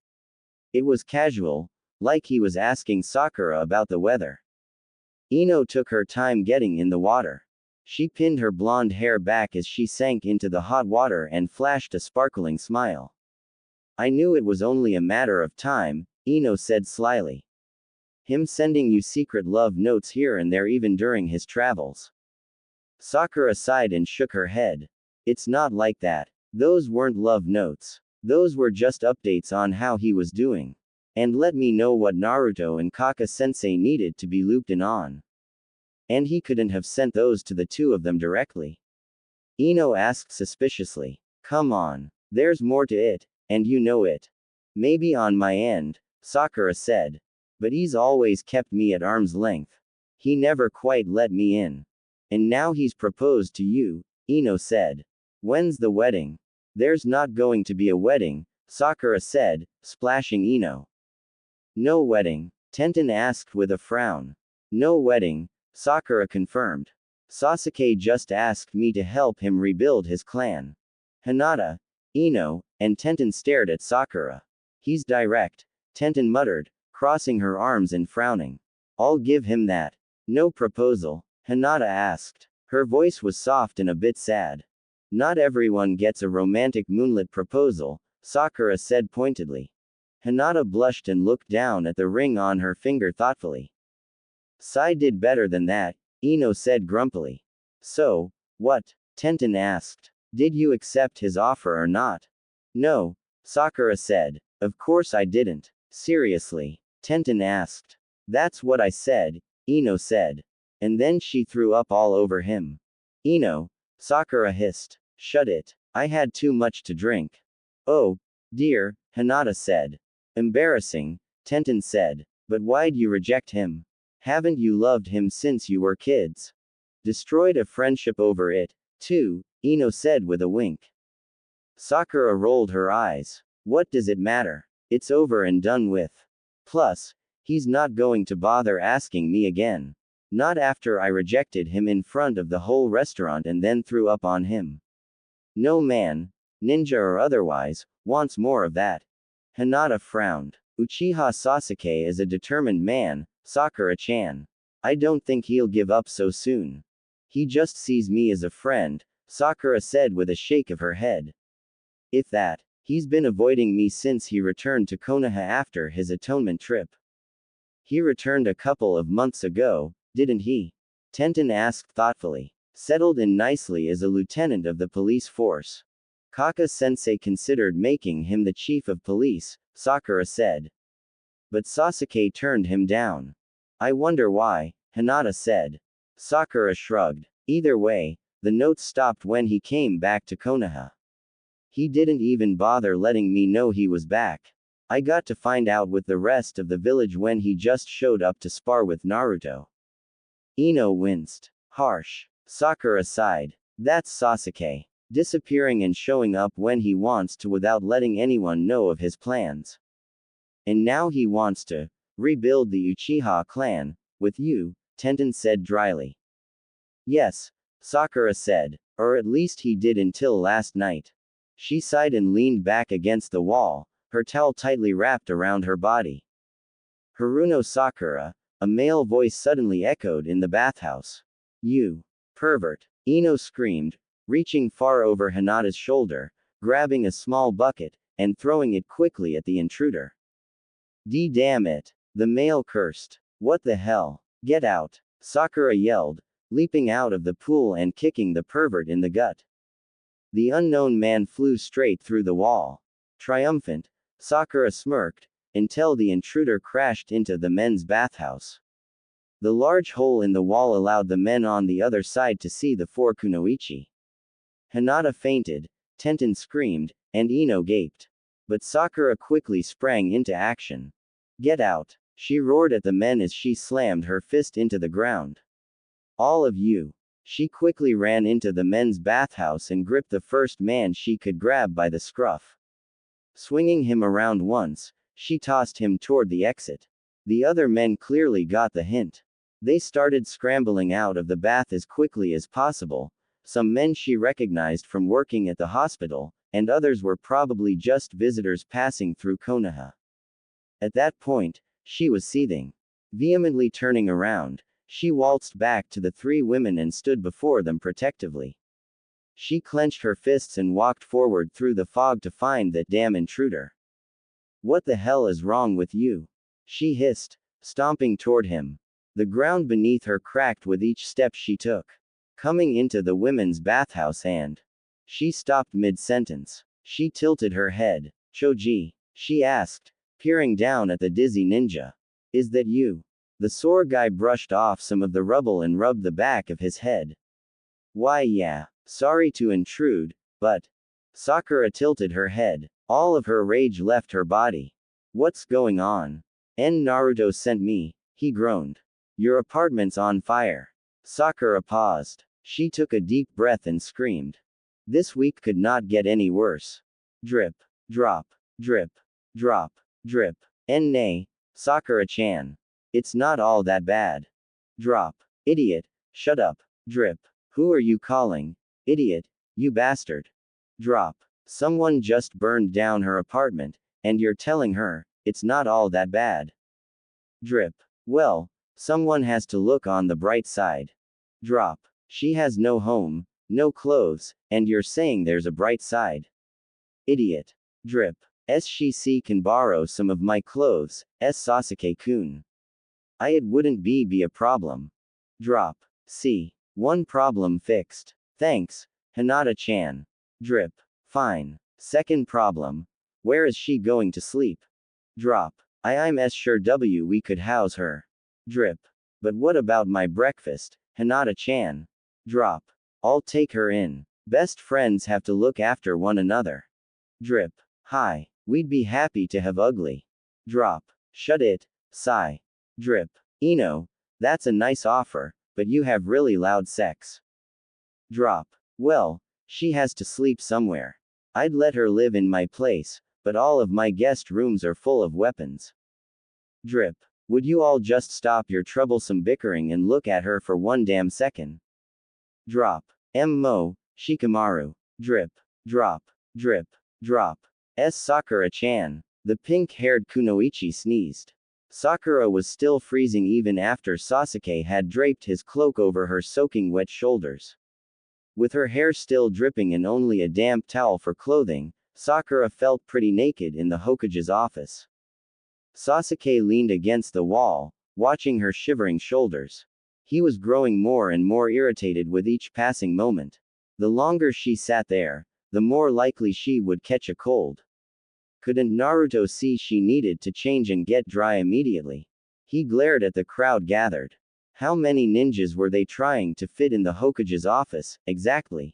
Speaker 1: It was casual, like he was asking Sakura about the weather. Ino took her time getting in the water. She pinned her blonde hair back as she sank into the hot water and flashed a sparkling smile. I knew it was only a matter of time, Ino said slyly. Him sending you secret love notes here and there even during his travels. Sakura sighed and shook her head. It's not like that. Those weren't love notes. Those were just updates on how he was doing. And let me know what Naruto and Kaka-sensei needed to be looped in on. And he couldn't have sent those to the two of them directly. Ino asked suspiciously. Come on. There's more to it, and you know it. Maybe on my end, Sakura said. But he's always kept me at arm's length. He never quite let me in. And now he's proposed to you, Ino said. When's the wedding? There's not going to be a wedding, Sakura said, splashing Ino. No wedding, Tenten asked with a frown. No wedding, Sakura confirmed. Sasuke just asked me to help him rebuild his clan. Hinata, Ino, and Tenten stared at Sakura. He's direct, Tenten muttered, crossing her arms and frowning. I'll give him that. No proposal, Hinata asked. Her voice was soft and a bit sad. Not everyone gets a romantic moonlit proposal, Sakura said pointedly. Hinata blushed and looked down at the ring on her finger thoughtfully. Sai did better than that, Ino said grumpily. So, what? Tenten asked. Did you accept his offer or not? No, Sakura said. Of course I didn't. Seriously, Tenten asked. That's what I said, Ino said. And then she threw up all over him. Ino, Sakura hissed. Shut it. I had too much to drink. Oh, dear, Hinata said. Embarrassing, Tenten said. But why'd you reject him? Haven't you loved him since you were kids? Destroyed a friendship over it, too, Ino said with a wink. Sakura rolled her eyes. What does it matter? It's over and done with. Plus, he's not going to bother asking me again. Not after I rejected him in front of the whole restaurant and then threw up on him. No man, ninja or otherwise, wants more of that. Hinata frowned. Uchiha Sasuke is a determined man, Sakura-chan. I don't think he'll give up so soon. He just sees me as a friend, Sakura said with a shake of her head. If that, he's been avoiding me since he returned to Konoha after his atonement trip. He returned a couple of months ago, didn't he? Tenten asked thoughtfully. Settled in nicely as a lieutenant of the police force. Kaka-sensei considered making him the chief of police, Sakura said. But Sasuke turned him down. I wonder why, Hinata said. Sakura shrugged. Either way, the notes stopped when he came back to Konoha. He didn't even bother letting me know he was back. I got to find out with the rest of the village when he just showed up to spar with Naruto. Ino winced. Harsh. Sakura sighed. That's Sasuke. Disappearing and showing up when he wants to without letting anyone know of his plans. And now he wants to rebuild the Uchiha clan, with you, Tenten said dryly. Yes, Sakura said. Or at least he did until last night. She sighed and leaned back against the wall, her towel tightly wrapped around her body. Haruno Sakura, a male voice suddenly echoed in the bathhouse. You pervert, Ino screamed, reaching far over Hinata's shoulder, grabbing a small bucket, and throwing it quickly at the intruder. Damn it, the male cursed. What the hell? Get out, Sakura yelled, leaping out of the pool and kicking the pervert in the gut. The unknown man flew straight through the wall. Triumphant, Sakura smirked, until the intruder crashed into the men's bathhouse. The large hole in the wall allowed the men on the other side to see the four kunoichi. Hinata fainted, Tenten screamed, and Ino gaped. But Sakura quickly sprang into action. Get out, she roared at the men as she slammed her fist into the ground. All of you. She quickly ran into the men's bathhouse and gripped the first man she could grab by the scruff. Swinging him around once, she tossed him toward the exit. The other men clearly got the hint. They started scrambling out of the bath as quickly as possible. Some men she recognized from working at the hospital, and others were probably just visitors passing through Konoha. At that point, she was seething. Vehemently turning around, she waltzed back to the three women and stood before them protectively. She clenched her fists and walked forward through the fog to find that damn intruder. What the hell is wrong with you? She hissed, stomping toward him. The ground beneath her cracked with each step she took. Coming into the women's bathhouse and. She stopped mid-sentence. She tilted her head. Choji? She asked, peering down at the dizzy ninja. Is that you? The sore guy brushed off some of the rubble and rubbed the back of his head. Why yeah. Sorry to intrude, but. Sakura tilted her head. All of her rage left her body. What's going on? Naruto sent me, he groaned. Your apartment's on fire. Sakura paused. She took a deep breath and screamed. This week could not get any worse. Drip. Drop. Drip. Drop. Drip. Nay, Sakura-chan. It's not all that bad. Drop. Idiot. Shut up. Drip. Who are you calling? Idiot. You bastard. Drop. Someone just burned down her apartment, and you're telling her, it's not all that bad. Drip. Well, someone has to look on the bright side. Drop. She has no home, no clothes, and you're saying there's a bright side. Idiot. Drip. She can borrow some of my clothes, Sasuke-kun. It wouldn't be a problem. Drop. See. One problem fixed. Thanks, Hinata-chan. Drip. Fine. Second problem. Where is she going to sleep? Drop. I'm sure we could house her. Drip. But what about my breakfast, Hinata-chan? Drop. I'll take her in. Best friends have to look after one another. Drip. Hi. We'd be happy to have ugly. Drop. Shut it, sigh. Drip. Ino, that's a nice offer, but you have really loud sex. Drop. Well, she has to sleep somewhere. I'd let her live in my place, but all of my guest rooms are full of weapons. Drip. Would you all just stop your troublesome bickering and look at her for one damn second? Drop. Shikamaru. Drip. Drop. Drip. Drop. Sakura-chan. The pink-haired Kunoichi sneezed. Sakura was still freezing even after Sasuke had draped his cloak over her soaking wet shoulders. With her hair still dripping and only a damp towel for clothing, Sakura felt pretty naked in the Hokage's office. Sasuke leaned against the wall, watching her shivering shoulders. He was growing more and more irritated with each passing moment. The longer she sat there, the more likely she would catch a cold. Couldn't Naruto see she needed to change and get dry immediately? He glared at the crowd gathered. How many ninjas were they trying to fit in the Hokage's office, exactly?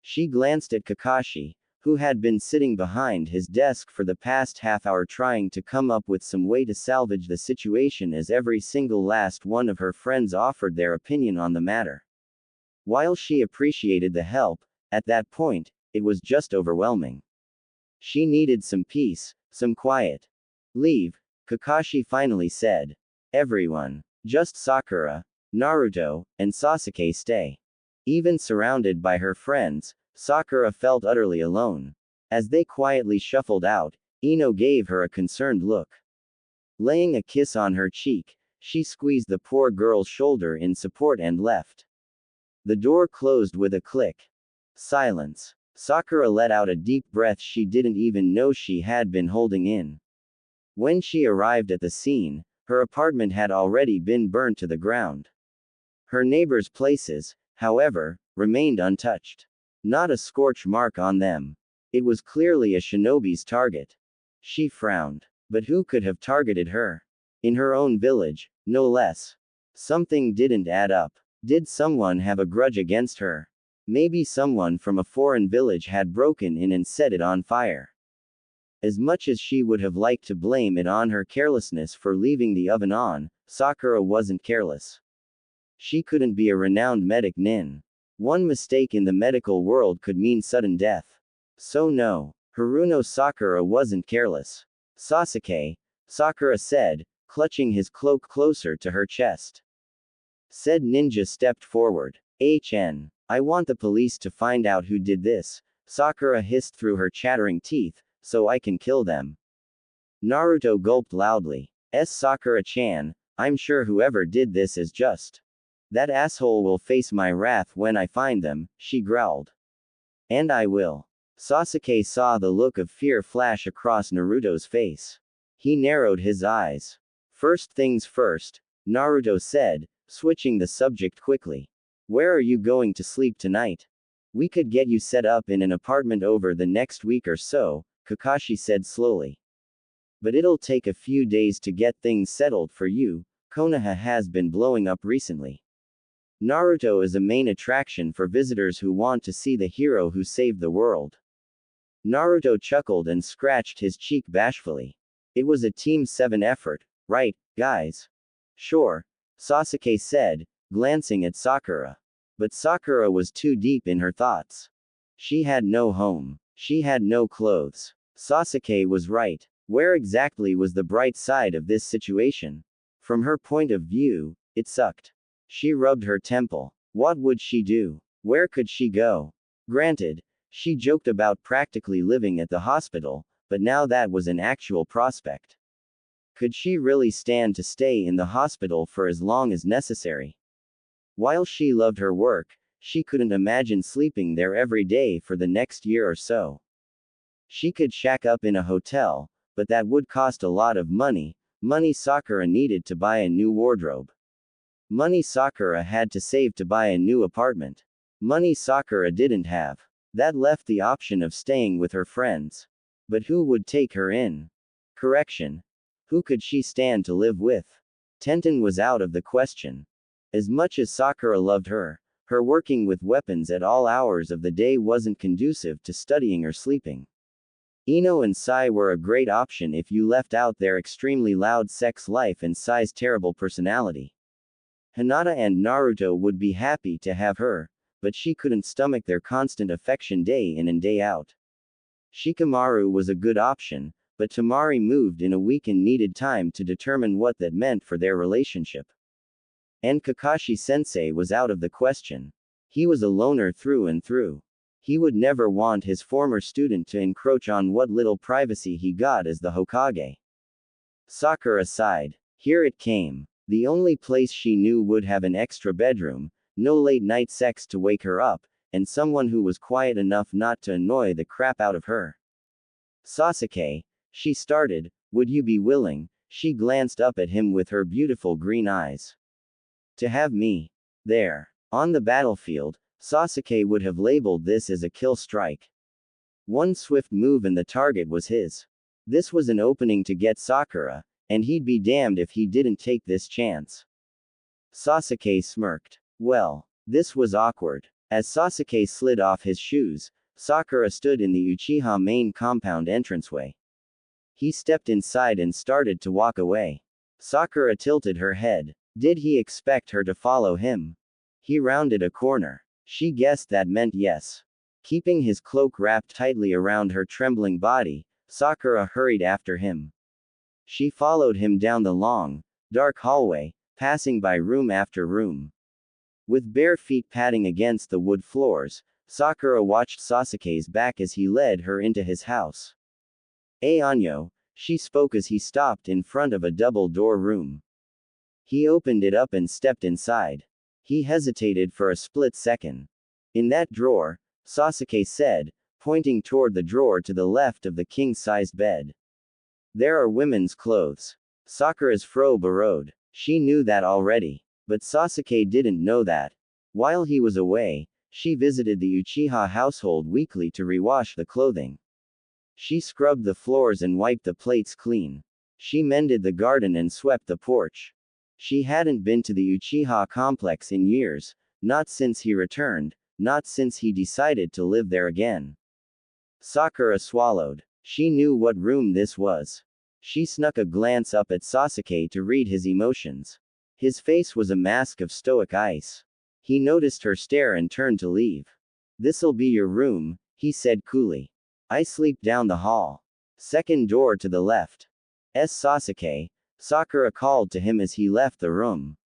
Speaker 1: She glanced at Kakashi, who had been sitting behind his desk for the past half hour trying to come up with some way to salvage the situation as every single last one of her friends offered their opinion on the matter. While she appreciated the help, at that point, it was just overwhelming. She needed some peace, some quiet. Leave, Kakashi finally said. Everyone. Just Sakura, Naruto, and Sasuke stay. Even surrounded by her friends, Sakura felt utterly alone. As they quietly shuffled out, Ino gave her a concerned look. Laying a kiss on her cheek, she squeezed the poor girl's shoulder in support and left. The door closed with a click. Silence. Sakura let out a deep breath she didn't even know she had been holding in. When she arrived at the scene, her apartment had already been burned to the ground. Her neighbors' places, however, remained untouched. Not a scorch mark on them. It was clearly a shinobi's target. She frowned. But who could have targeted her? In her own village, no less. Something didn't add up. Did someone have a grudge against her? Maybe someone from a foreign village had broken in and set it on fire. As much as she would have liked to blame it on her carelessness for leaving the oven on, Sakura wasn't careless. She couldn't be a renowned medic nin. One mistake in the medical world could mean sudden death. So no, Haruno Sakura wasn't careless. Sasuke, Sakura said, clutching his cloak closer to her chest. Said ninja stepped forward. I want the police to find out who did this, Sakura hissed through her chattering teeth, so I can kill them. Naruto gulped loudly. Sakura-chan, I'm sure whoever did this is just. That asshole will face my wrath when I find them, she growled. And I will. Sasuke saw the look of fear flash across Naruto's face. He narrowed his eyes. First things first, Naruto said, switching the subject quickly. Where are you going to sleep tonight? We could get you set up in an apartment over the next week or so, Kakashi said slowly. But it'll take a few days to get things settled for you. Konoha has been blowing up recently. Naruto is a main attraction for visitors who want to see the hero who saved the world. Naruto chuckled and scratched his cheek bashfully. It was a Team 7 effort, right, guys? Sure, Sasuke said, glancing at Sakura. But Sakura was too deep in her thoughts. She had no home. She had no clothes. Sasuke was right. Where exactly was the bright side of this situation? From her point of view, it sucked. She rubbed her temple. What would she do? Where could she go? Granted, she joked about practically living at the hospital, but now that was an actual prospect. Could she really stand to stay in the hospital for as long as necessary? While she loved her work, she couldn't imagine sleeping there every day for the next year or so. She could shack up in a hotel, but that would cost a lot of money Sakura needed to buy a new wardrobe. Money Sakura had to save to buy a new apartment. Money Sakura didn't have. That left the option of staying with her friends. But who would take her in? Correction. Who could she stand to live with? Tenten was out of the question. As much as Sakura loved her, her working with weapons at all hours of the day wasn't conducive to studying or sleeping. Ino and Sai were a great option if you left out their extremely loud sex life and Sai's terrible personality. Hinata and Naruto would be happy to have her, but she couldn't stomach their constant affection day in and day out. Shikamaru was a good option, but Temari moved in a week and needed time to determine what that meant for their relationship. And Kakashi-sensei was out of the question. He was a loner through and through. He would never want his former student to encroach on what little privacy he got as the Hokage. Sakura sighed. Here it came. The only place she knew would have an extra bedroom, no late-night sex to wake her up, and someone who was quiet enough not to annoy the crap out of her. Sasuke, she started, would you be willing? She glanced up at him with her beautiful green eyes. To have me there. On the battlefield, Sasuke would have labeled this as a kill strike. One swift move and the target was his. This was an opening to get Sakura, and he'd be damned if he didn't take this chance. Sasuke smirked. Well, this was awkward. As Sasuke slid off his shoes, Sakura stood in the Uchiha main compound entranceway. He stepped inside and started to walk away. Sakura tilted her head. Did he expect her to follow him? He rounded a corner. She guessed that meant yes. Keeping his cloak wrapped tightly around her trembling body, Sakura hurried after him. She followed him down the long, dark hallway, passing by room after room. With bare feet padding against the wood floors, Sakura watched Sasuke's back as he led her into his house. Anyo, she spoke as he stopped in front of a double-door room. He opened it up and stepped inside. He hesitated for a split second. In that drawer, Sasuke said, pointing toward the drawer to the left of the king-sized bed. There are women's clothes. Sakura's fro burrowed. She knew that already. But Sasuke didn't know that. While he was away, she visited the Uchiha household weekly to rewash the clothing. She scrubbed the floors and wiped the plates clean. She mended the garden and swept the porch. She hadn't been to the Uchiha complex in years, not since he returned, not since he decided to live there again. Sakura swallowed. She knew what room this was. She snuck a glance up at Sasuke to read his emotions. His face was a mask of stoic ice. He noticed her stare and turned to leave. This'll be your room, he said coolly. I sleep down the hall. Second door to the left. Sasuke, Sakura called to him as he left the room.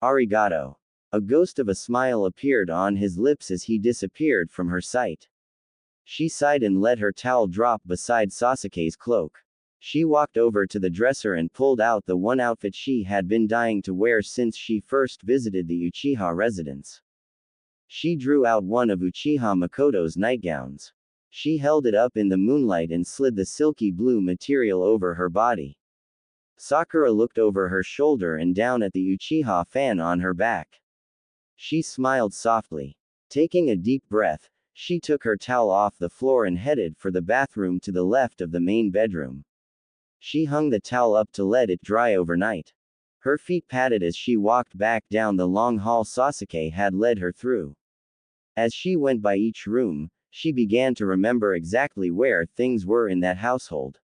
Speaker 1: Arigato. A ghost of a smile appeared on his lips as he disappeared from her sight. She sighed and let her towel drop beside Sasuke's cloak. She walked over to the dresser and pulled out the one outfit she had been dying to wear since she first visited the Uchiha residence. She drew out one of Uchiha Makoto's nightgowns. She held it up in the moonlight and slid the silky blue material over her body. Sakura looked over her shoulder and down at the Uchiha fan on her back. She smiled softly. Taking a deep breath, she took her towel off the floor and headed for the bathroom to the left of the main bedroom. She hung the towel up to let it dry overnight. Her feet patted as she walked back down the long hall Sasuke had led her through. As she went by each room, she began to remember exactly where things were in that household.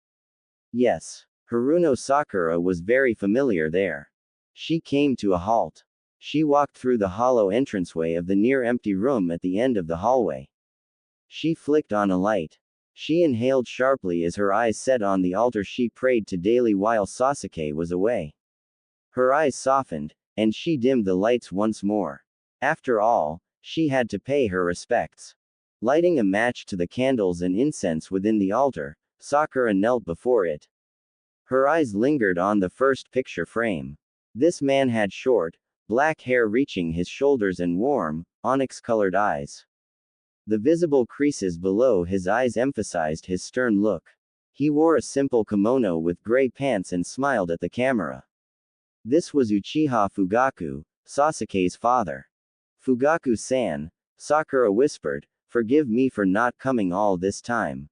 Speaker 1: Yes, Haruno Sakura was very familiar there. She came to a halt. She walked through the hollow entranceway of the near-empty room at the end of the hallway. She flicked on a light. She inhaled sharply as her eyes set on the altar she prayed to daily while Sasuke was away. Her eyes softened, and she dimmed the lights once more. After all, she had to pay her respects. Lighting a match to the candles and incense within the altar, Sakura knelt before it. Her eyes lingered on the first picture frame. This man had short, black hair reaching his shoulders and warm, onyx-colored eyes. The visible creases below his eyes emphasized his stern look. He wore a simple kimono with gray pants and smiled at the camera. This was Uchiha Fugaku, Sasuke's father. Fugaku-san, Sakura whispered, "Forgive me for not coming all this time.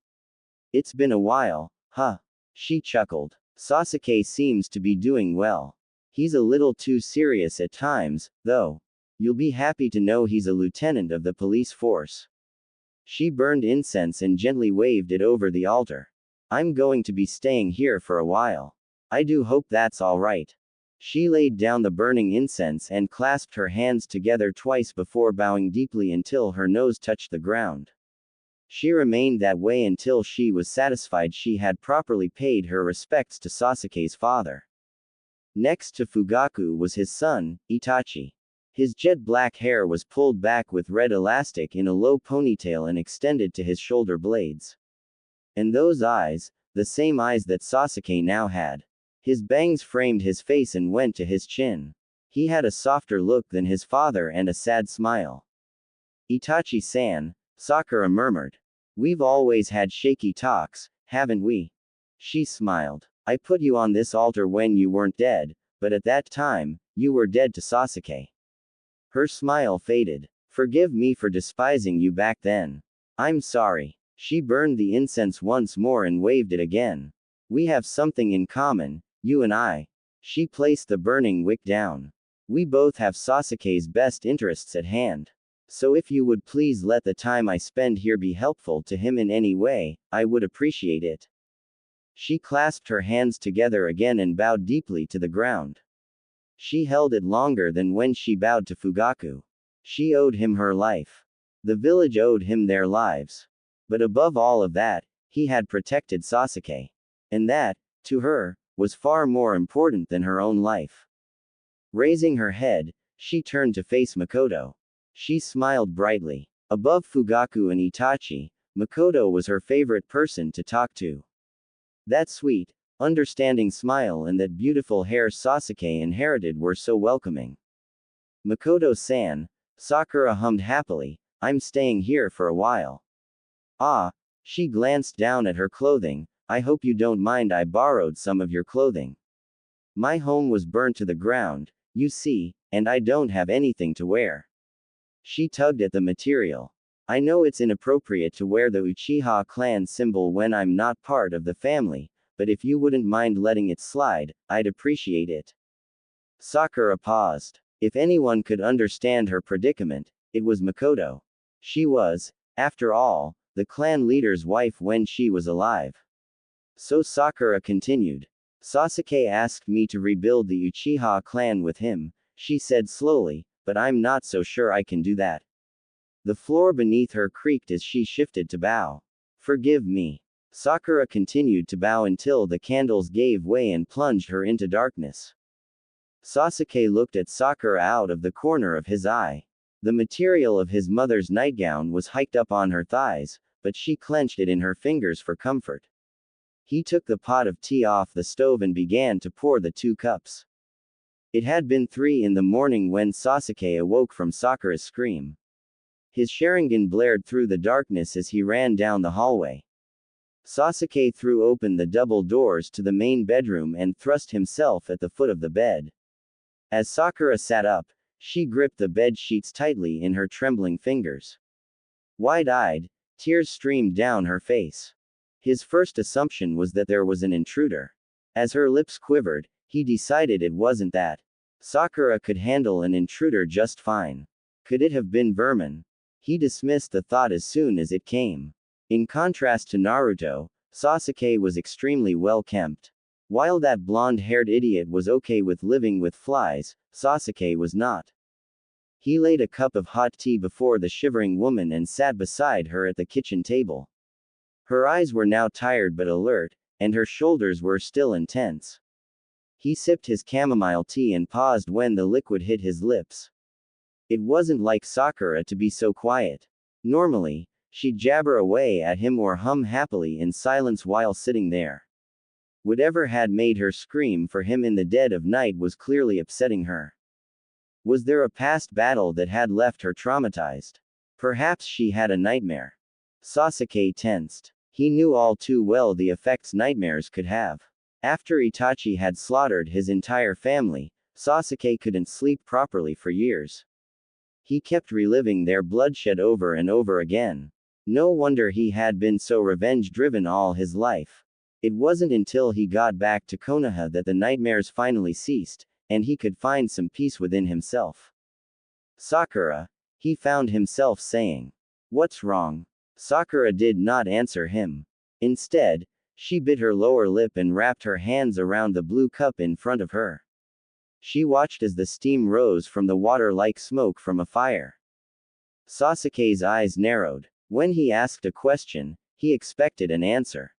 Speaker 1: It's been a while, huh?" She chuckled. Sasuke seems to be doing well. He's a little too serious at times, though. You'll be happy to know he's a lieutenant of the police force. She burned incense and gently waved it over the altar. I'm going to be staying here for a while. I do hope that's all right. She laid down the burning incense and clasped her hands together twice before bowing deeply until her nose touched the ground. She remained that way until she was satisfied she had properly paid her respects to Sasuke's father. Next to Fugaku was his son, Itachi. His jet black hair was pulled back with red elastic in a low ponytail and extended to his shoulder blades. And those eyes, the same eyes that Sasuke now had. His bangs framed his face and went to his chin. He had a softer look than his father and a sad smile. Itachi-san, Sakura murmured. We've always had shaky talks, haven't we? She smiled. I put you on this altar when you weren't dead, but at that time, you were dead to Sasuke. Her smile faded. Forgive me for despising you back then. I'm sorry. She burned the incense once more and waved it again. We have something in common, you and I. She placed the burning wick down. We both have Sasuke's best interests at hand. So if you would please let the time I spend here be helpful to him in any way, I would appreciate it. She clasped her hands together again and bowed deeply to the ground. She held it longer than when she bowed to Fugaku. She owed him her life. The village owed him their lives. But above all of that, he had protected Sasuke. And that, to her, was far more important than her own life. Raising her head, she turned to face Makoto. She smiled brightly. Above Fugaku and Itachi, Makoto was her favorite person to talk to. That sweet, understanding smile and that beautiful hair Sasuke inherited were so welcoming. Makoto-san, Sakura hummed happily, I'm staying here for a while. Ah, she glanced down at her clothing, I hope you don't mind I borrowed some of your clothing. My home was burnt to the ground, you see, and I don't have anything to wear. She tugged at the material. I know it's inappropriate to wear the Uchiha clan symbol when I'm not part of the family, but if you wouldn't mind letting it slide, I'd appreciate it. Sakura paused. If anyone could understand her predicament, it was Makoto. She was, after all, the clan leader's wife when she was alive. So Sakura continued. Sasuke asked me to rebuild the Uchiha clan with him, she said slowly, but I'm not so sure I can do that. The floor beneath her creaked as she shifted to bow. Forgive me. Sakura continued to bow until the candles gave way and plunged her into darkness. Sasuke looked at Sakura out of the corner of his eye. The material of his mother's nightgown was hiked up on her thighs, but she clenched it in her fingers for comfort. He took the pot of tea off the stove and began to pour the 2 cups. It had been 3 in the morning when Sasuke awoke from Sakura's scream. His Sharingan blared through the darkness as he ran down the hallway. Sasuke threw open the double doors to the main bedroom and thrust himself at the foot of the bed. As Sakura sat up, she gripped the bed sheets tightly in her trembling fingers. Wide-eyed, tears streamed down her face. His first assumption was that there was an intruder. As her lips quivered, he decided it wasn't that. Sakura could handle an intruder just fine. Could it have been vermin? He dismissed the thought as soon as it came. In contrast to Naruto, Sasuke was extremely well kempt. While that blonde-haired idiot was okay with living with flies, Sasuke was not. He laid a cup of hot tea before the shivering woman and sat beside her at the kitchen table. Her eyes were now tired but alert, and her shoulders were still intense. He sipped his chamomile tea and paused when the liquid hit his lips. It wasn't like Sakura to be so quiet. Normally, she'd jabber away at him or hum happily in silence while sitting there. Whatever had made her scream for him in the dead of night was clearly upsetting her. Was there a past battle that had left her traumatized? Perhaps she had a nightmare. Sasuke tensed. He knew all too well the effects nightmares could have. After Itachi had slaughtered his entire family, Sasuke couldn't sleep properly for years. He kept reliving their bloodshed over and over again. No wonder he had been so revenge-driven all his life. It wasn't until he got back to Konoha that the nightmares finally ceased, and he could find some peace within himself. Sakura, he found himself saying. What's wrong? Sakura did not answer him. Instead, she bit her lower lip and wrapped her hands around the blue cup in front of her. She watched as the steam rose from the water like smoke from a fire. Sasuke's eyes narrowed. When he asked a question, he expected an answer.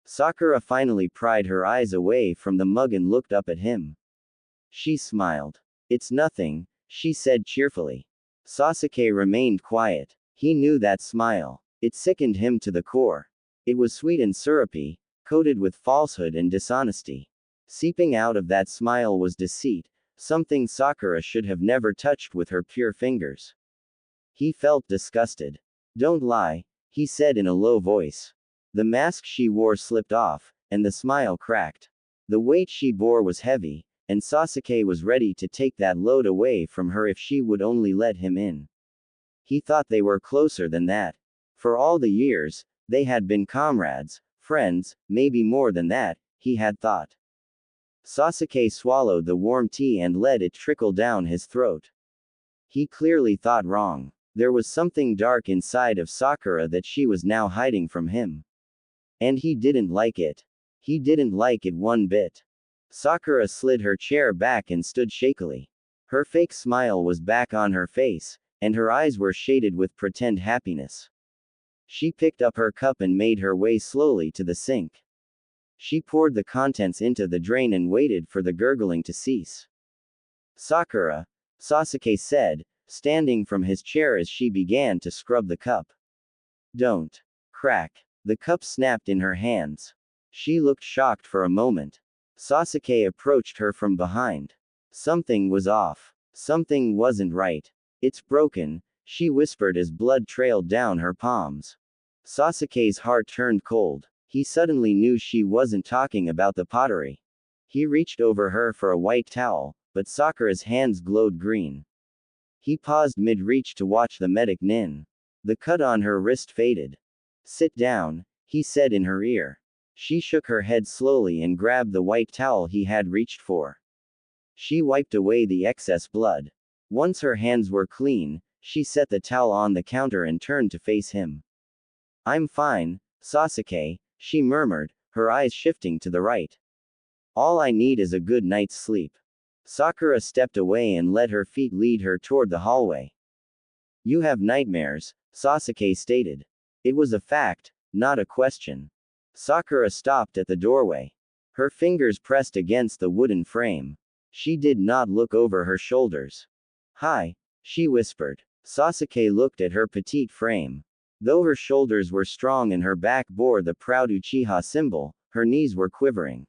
Speaker 1: Sakura finally pried her eyes away from the mug and looked up at him. She smiled. It's nothing, she said cheerfully. Sasuke remained quiet. He knew that smile. It sickened him to the core. It was sweet and syrupy, coated with falsehood and dishonesty. Seeping out of that smile was deceit, something Sakura should have never touched with her pure fingers. He felt disgusted. Don't lie, he said in a low voice. The mask she wore slipped off, and the smile cracked. The weight she bore was heavy, and Sasuke was ready to take that load away from her if she would only let him in. He thought they were closer than that. For all the years, they had been comrades, friends, maybe more than that, he had thought. Sasuke swallowed the warm tea and let it trickle down his throat. He clearly thought wrong. There was something dark inside of Sakura that she was now hiding from him. And he didn't like it. He didn't like it one bit. Sakura slid her chair back and stood shakily. Her fake smile was back on her face, and her eyes were shaded with pretend happiness. She picked up her cup and made her way slowly to the sink. She poured the contents into the drain and waited for the gurgling to cease. Sakura, Sasuke said, standing from his chair as she began to scrub the cup. Don't. Crack. The cup snapped in her hands. She looked shocked for a moment. Sasuke approached her from behind. Something was off. Something wasn't right. It's broken, she whispered as blood trailed down her palms. Sasuke's heart turned cold. He suddenly knew she wasn't talking about the pottery. He reached over her for a white towel, but Sakura's hands glowed green. He paused mid-reach to watch the medic nin. The cut on her wrist faded. Sit down, he said in her ear. She shook her head slowly and grabbed the white towel he had reached for. She wiped away the excess blood. Once her hands were clean, she set the towel on the counter and turned to face him. I'm fine, Sasuke, she murmured, her eyes shifting to the right. All I need is a good night's sleep. Sakura stepped away and let her feet lead her toward the hallway. You have nightmares, Sasuke stated. It was a fact, not a question. Sakura stopped at the doorway. Her fingers pressed against the wooden frame. She did not look over her shoulders. Hi, she whispered. Sasuke looked at her petite frame. Though her shoulders were strong and her back bore the proud Uchiha symbol, her knees were quivering.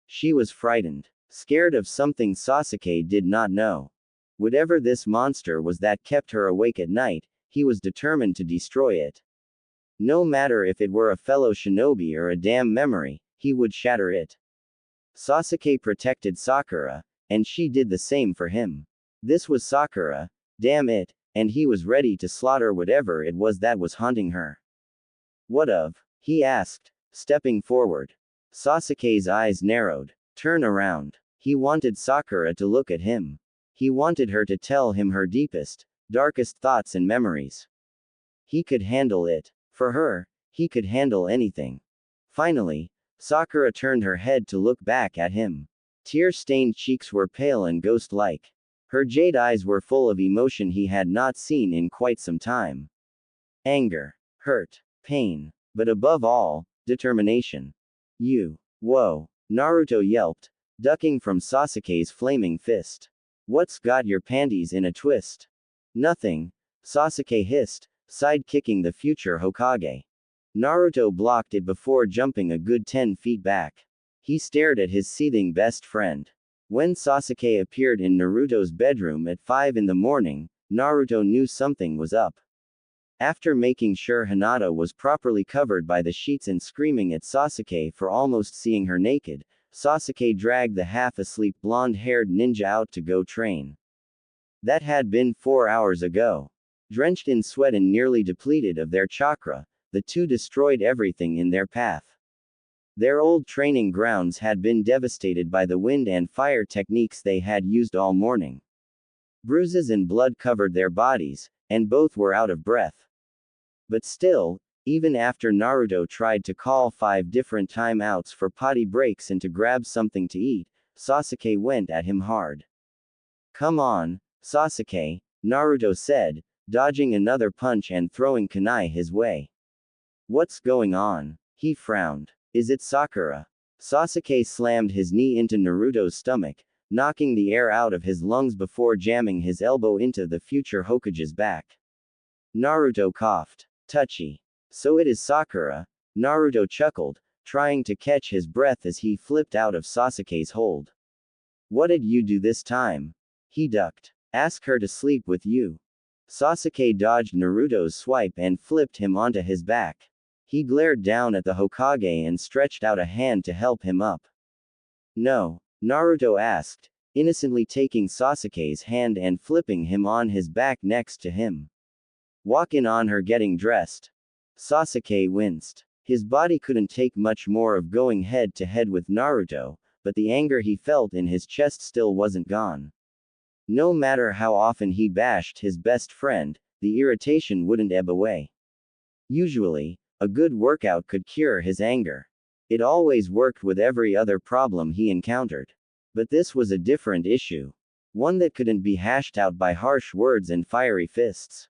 Speaker 1: She was frightened. Scared of something Sasuke did not know. Whatever this monster was that kept her awake at night, he was determined to destroy it. No matter if it were a fellow shinobi or a damn memory, he would shatter it. Sasuke protected Sakura, and she did the same for him. This was Sakura, damn it, and he was ready to slaughter whatever it was that was haunting her. What of? He asked, stepping forward. Sasuke's eyes narrowed. Turn around. He wanted Sakura to look at him. He wanted her to tell him her deepest, darkest thoughts and memories. He could handle it. For her, he could handle anything. Finally, Sakura turned her head to look back at him. Tear-stained cheeks were pale and ghost-like. Her jade eyes were full of emotion he had not seen in quite some time. Anger, hurt, pain, but above all, determination. You. Whoa. Naruto yelped, ducking from Sasuke's flaming fist. What's got your panties in a twist? Nothing, Sasuke hissed, side-kicking the future Hokage. Naruto blocked it before jumping a good 10 feet back. He stared at his seething best friend. When Sasuke appeared in Naruto's bedroom at 5 in the morning, Naruto knew something was up. After making sure Hinata was properly covered by the sheets and screaming at Sasuke for almost seeing her naked, Sasuke dragged the half-asleep blonde-haired ninja out to go train. That had been 4 hours ago. Drenched in sweat and nearly depleted of their chakra, the two destroyed everything in their path. Their old training grounds had been devastated by the wind and fire techniques they had used all morning. Bruises and blood covered their bodies, and both were out of breath. But still, even after Naruto tried to call 5 different timeouts for potty breaks and to grab something to eat, Sasuke went at him hard. Come on, Sasuke, Naruto said, dodging another punch and throwing kunai his way. What's going on? He frowned. Is it Sakura? Sasuke slammed his knee into Naruto's stomach, knocking the air out of his lungs before jamming his elbow into the future Hokage's back. Naruto coughed. Touchy. So it is Sakura, Naruto chuckled, trying to catch his breath as he flipped out of Sasuke's hold. What did you do this time? He ducked. Ask her to sleep with you. Sasuke dodged Naruto's swipe and flipped him onto his back. He glared down at the Hokage and stretched out a hand to help him up. No, Naruto asked, innocently taking Sasuke's hand and flipping him on his back next to him. Walk in on her getting dressed. Sasuke winced. His body couldn't take much more of going head to head with Naruto, but the anger he felt in his chest still wasn't gone. No matter how often he bashed his best friend, the irritation wouldn't ebb away. Usually, a good workout could cure his anger. It always worked with every other problem he encountered. But this was a different issue. One that couldn't be hashed out by harsh words and fiery fists.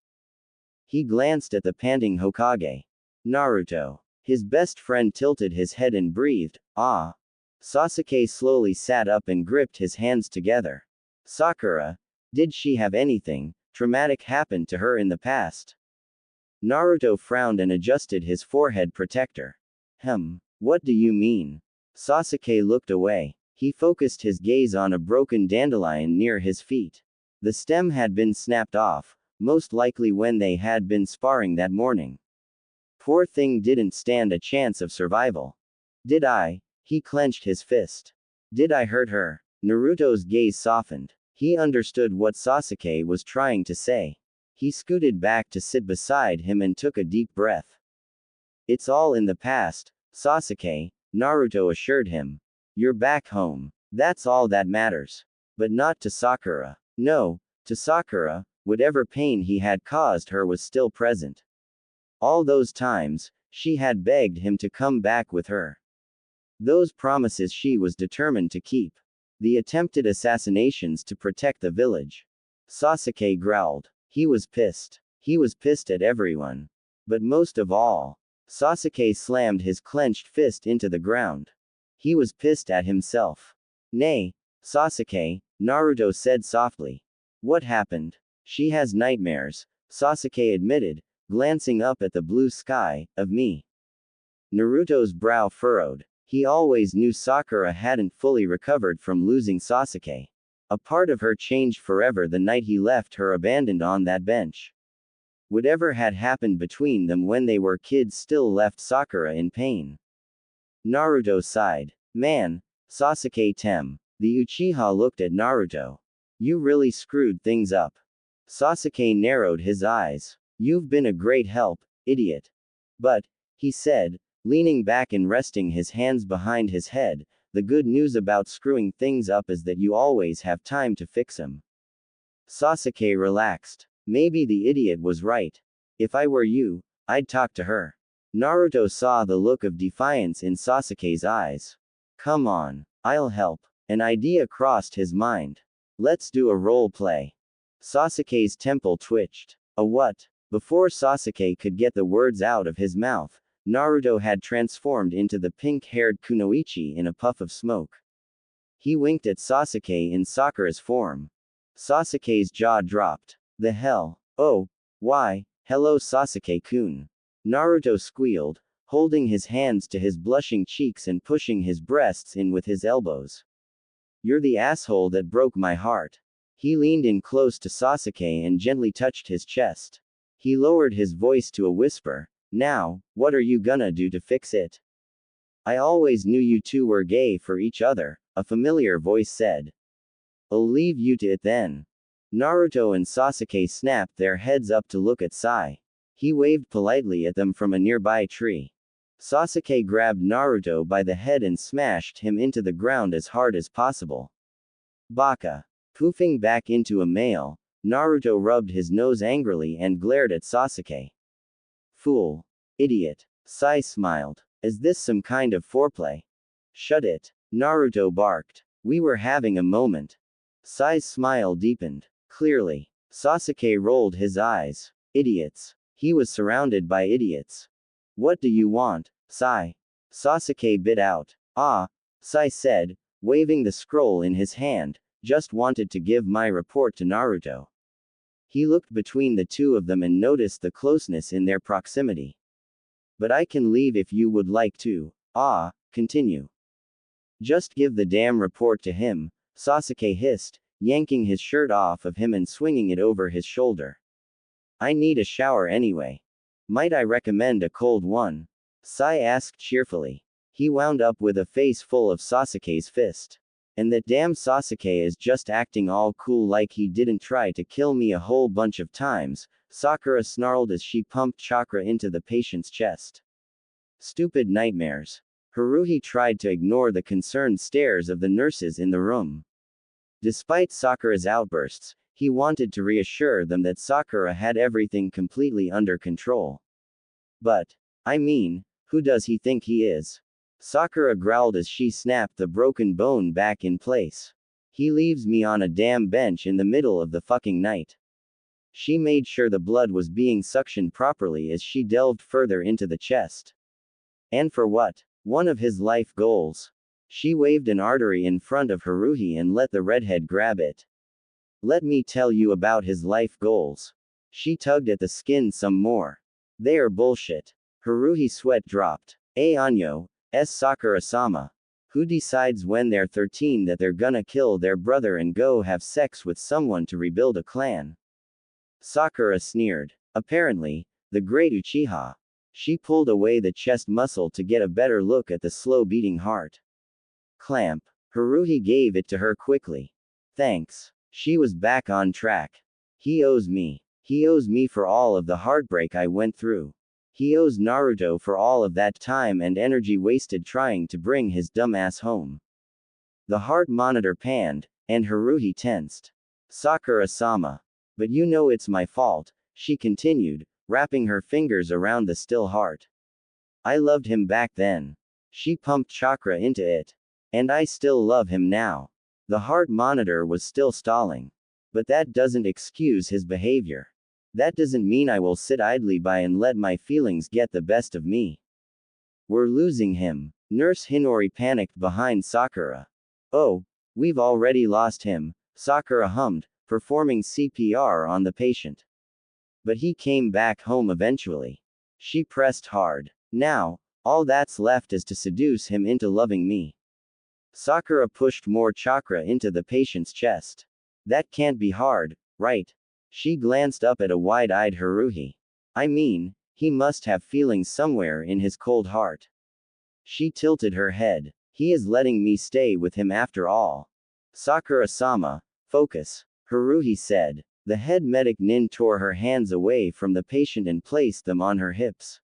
Speaker 1: He glanced at the panting Hokage. Naruto. His best friend tilted his head and breathed, ah. Sasuke slowly sat up and gripped his hands together. Sakura. Did she have anything traumatic happen to her in the past? Naruto frowned and adjusted his forehead protector. What do you mean? Sasuke looked away. He focused his gaze on a broken dandelion near his feet. The stem had been snapped off, most likely when they had been sparring that morning. Poor thing didn't stand a chance of survival. Did I? He clenched his fist. Did I hurt her? Naruto's gaze softened. He understood what Sasuke was trying to say. He scooted back to sit beside him and took a deep breath. It's all in the past, Sasuke, Naruto assured him. You're back home. That's all that matters. But not to Sakura. No, to Sakura, whatever pain he had caused her was still present. All those times, she had begged him to come back with her. Those promises she was determined to keep. The attempted assassinations to protect the village. Sasuke growled. He was pissed. He was pissed at everyone. But most of all, Sasuke slammed his clenched fist into the ground. He was pissed at himself. Nay, Sasuke, Naruto said softly. What happened? She has nightmares, Sasuke admitted, glancing up at the blue sky, of me. Naruto's brow furrowed. He always knew Sakura hadn't fully recovered from losing Sasuke. A part of her changed forever the night he left her abandoned on that bench. Whatever had happened between them when they were kids still left Sakura in pain. Naruto sighed. Man, Sasuke Tem. The Uchiha looked at Naruto. You really screwed things up. Sasuke narrowed his eyes. You've been a great help, idiot. But, he said, leaning back and resting his hands behind his head, the good news about screwing things up is that you always have time to fix them. Sasuke relaxed. Maybe the idiot was right. If I were you, I'd talk to her. Naruto saw the look of defiance in Sasuke's eyes. Come on, I'll help. An idea crossed his mind. Let's do a role play. Sasuke's temple twitched. A what? Before Sasuke could get the words out of his mouth, Naruto had transformed into the pink-haired Kunoichi in a puff of smoke. He winked at Sasuke in Sakura's form. Sasuke's jaw dropped. The hell? Oh, why, hello Sasuke-kun. Naruto squealed, holding his hands to his blushing cheeks and pushing his breasts in with his elbows. You're the asshole that broke my heart. He leaned in close to Sasuke and gently touched his chest. He lowered his voice to a whisper. Now, what are you gonna do to fix it? I always knew you two were gay for each other, a familiar voice said. I'll leave you to it then. Naruto and Sasuke snapped their heads up to look at Sai. He waved politely at them from a nearby tree. Sasuke grabbed Naruto by the head and smashed him into the ground as hard as possible. Baka. Poofing back into a male, Naruto rubbed his nose angrily and glared at Sasuke. Fool. Idiot. Sai smiled. Is this some kind of foreplay? Shut it. Naruto barked. We were having a moment. Sai's smile deepened. Clearly. Sasuke rolled his eyes. Idiots. He was surrounded by idiots. What do you want, Sai? Sasuke bit out. Ah, Sai said, waving the scroll in his hand, just wanted to give my report to Naruto. He looked between the two of them and noticed the closeness in their proximity. But I can leave if you would like to. Ah, continue. Just give the damn report to him, Sasuke hissed, yanking his shirt off of him and swinging it over his shoulder. I need a shower anyway. Might I recommend a cold one? Sai asked cheerfully. He wound up with a face full of Sasuke's fist. And that damn Sasuke is just acting all cool like he didn't try to kill me a whole bunch of times, Sakura snarled as she pumped chakra into the patient's chest. Stupid nightmares. Haruhi tried to ignore the concerned stares of the nurses in the room. Despite Sakura's outbursts, he wanted to reassure them that Sakura had everything completely under control. But, I mean, who does he think he is? Sakura growled as she snapped the broken bone back in place. He leaves me on a damn bench in the middle of the fucking night. She made sure the blood was being suctioned properly as she delved further into the chest. And for what? One of his life goals. She waved an artery in front of Haruhi and let the redhead grab it. Let me tell you about his life goals. She tugged at the skin some more. They are bullshit. Haruhi's sweat dropped. Anyo, Sakura-sama. Who decides when they're 13 that they're gonna kill their brother and go have sex with someone to rebuild a clan? Sakura sneered. Apparently, the great Uchiha. She pulled away the chest muscle to get a better look at the slow beating heart. Clamp. Haruhi gave it to her quickly. Thanks. She was back on track. He owes me. He owes me for all of the heartbreak I went through. He owes Naruto for all of that time and energy wasted trying to bring his dumb ass home. The heart monitor panned, and Haruhi tensed. Sakura-sama. But you know it's my fault, she continued, wrapping her fingers around the still heart. I loved him back then. She pumped chakra into it. And I still love him now. The heart monitor was still stalling. But that doesn't excuse his behavior. That doesn't mean I will sit idly by and let my feelings get the best of me. We're losing him. Nurse Hinori panicked behind Sakura. Oh, we've already lost him, Sakura hummed, performing CPR on the patient. But he came back home eventually. She pressed hard. Now, all that's left is to seduce him into loving me. Sakura pushed more chakra into the patient's chest. That can't be hard, right? She glanced up at a wide-eyed Haruhi. I mean, he must have feelings somewhere in his cold heart. She tilted her head. He is letting me stay with him after all. Sakura-sama, focus, Haruhi said. The head medic nin tore her hands away from the patient and placed them on her hips.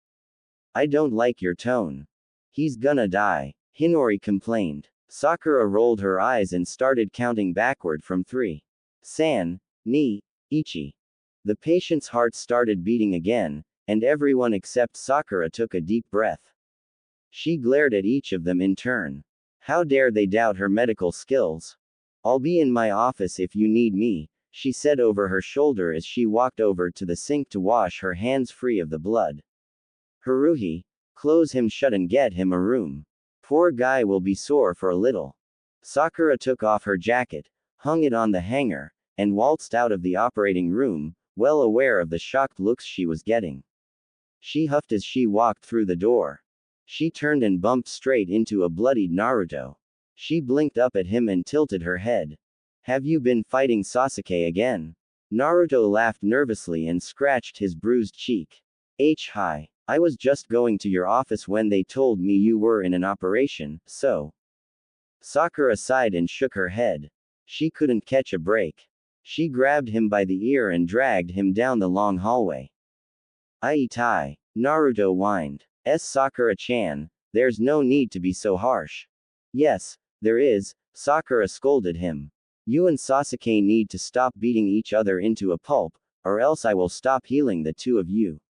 Speaker 1: I don't like your tone. He's gonna die, Hinori complained. Sakura rolled her eyes and started counting backward from 3. San, ni, ichi. The patient's heart started beating again, and everyone except Sakura took a deep breath. She glared at each of them in turn. How dare they doubt her medical skills? I'll be in my office if you need me, she said over her shoulder as she walked over to the sink to wash her hands free of the blood. Haruhi, close him shut and get him a room. Poor guy will be sore for a little. Sakura took off her jacket, hung it on the hanger, and waltzed out of the operating room, well aware of the shocked looks she was getting. She huffed as she walked through the door. She turned and bumped straight into a bloodied Naruto. She blinked up at him and tilted her head. Have you been fighting Sasuke again? Naruto laughed nervously and scratched his bruised cheek. Hi. I was just going to your office when they told me you were in an operation, so. Sakura sighed and shook her head. She couldn't catch a break. She grabbed him by the ear and dragged him down the long hallway. Aitai, Naruto whined. Sakura-chan, there's no need to be so harsh. Yes, there is, Sakura scolded him. You and Sasuke need to stop beating each other into a pulp, or else I will stop healing the two of you.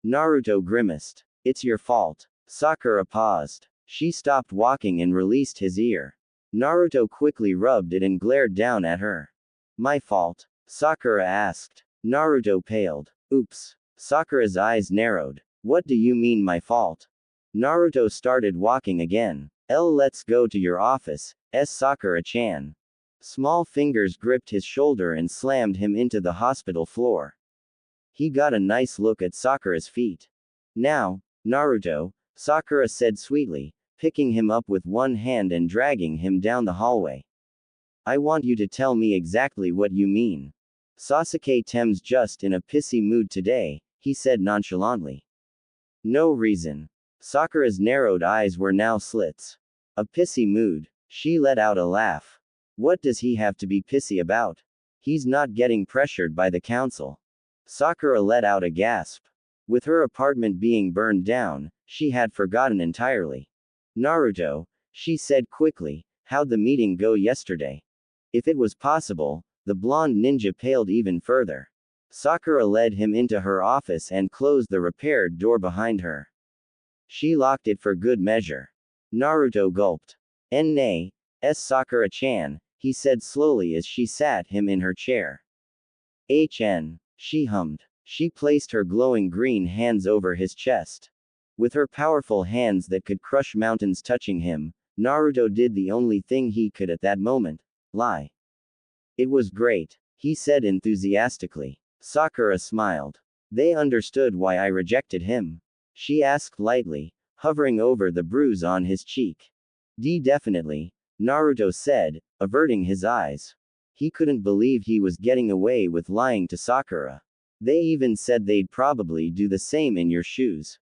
Speaker 1: Naruto grimaced. It's your fault. Sakura paused. She stopped walking and released his ear. Naruto quickly rubbed it and glared down at her. My fault? Sakura asked. Naruto paled. Oops. Sakura's eyes narrowed. What do you mean my fault? Naruto started walking again. Let's go to your office, Sakura-chan. Small fingers gripped his shoulder and slammed him into the hospital floor. He got a nice look at Sakura's feet. Now, Naruto, Sakura said sweetly, picking him up with one hand and dragging him down the hallway. I want you to tell me exactly what you mean. Sasuke-tem's just in a pissy mood today, he said nonchalantly. No reason. Sakura's narrowed eyes were now slits. A pissy mood. She let out a laugh. What does he have to be pissy about? He's not getting pressured by the council. Sakura let out a gasp. With her apartment being burned down, she had forgotten entirely. Naruto, she said quickly, how'd the meeting go yesterday? If it was possible, the blonde ninja paled even further. Sakura led him into her office and closed the repaired door behind her. She locked it for good measure. Naruto gulped. Nay, Sakura-chan, he said slowly as she sat him in her chair. She hummed. She placed her glowing green hands over his chest. With her powerful hands that could crush mountains touching him, Naruto did the only thing he could at that moment, lie. It was great, he said enthusiastically. Sakura smiled. They understood why I rejected him. She asked lightly, hovering over the bruise on his cheek. Definitely, Naruto said, averting his eyes. He couldn't believe he was getting away with lying to Sakura. They even said they'd probably do the same in your shoes.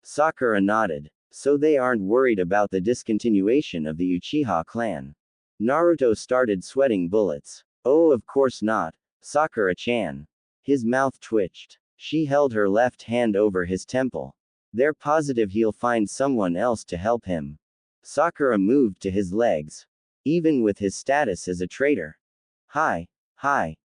Speaker 1: Sakura nodded. So they aren't worried about the discontinuation of the Uchiha clan. Naruto started sweating bullets. Oh, of course not, Sakura-chan. His mouth twitched. She held her left hand over his temple. They're positive he'll find someone else to help him. Sakura moved to his legs. Even with his status as a traitor. Hi.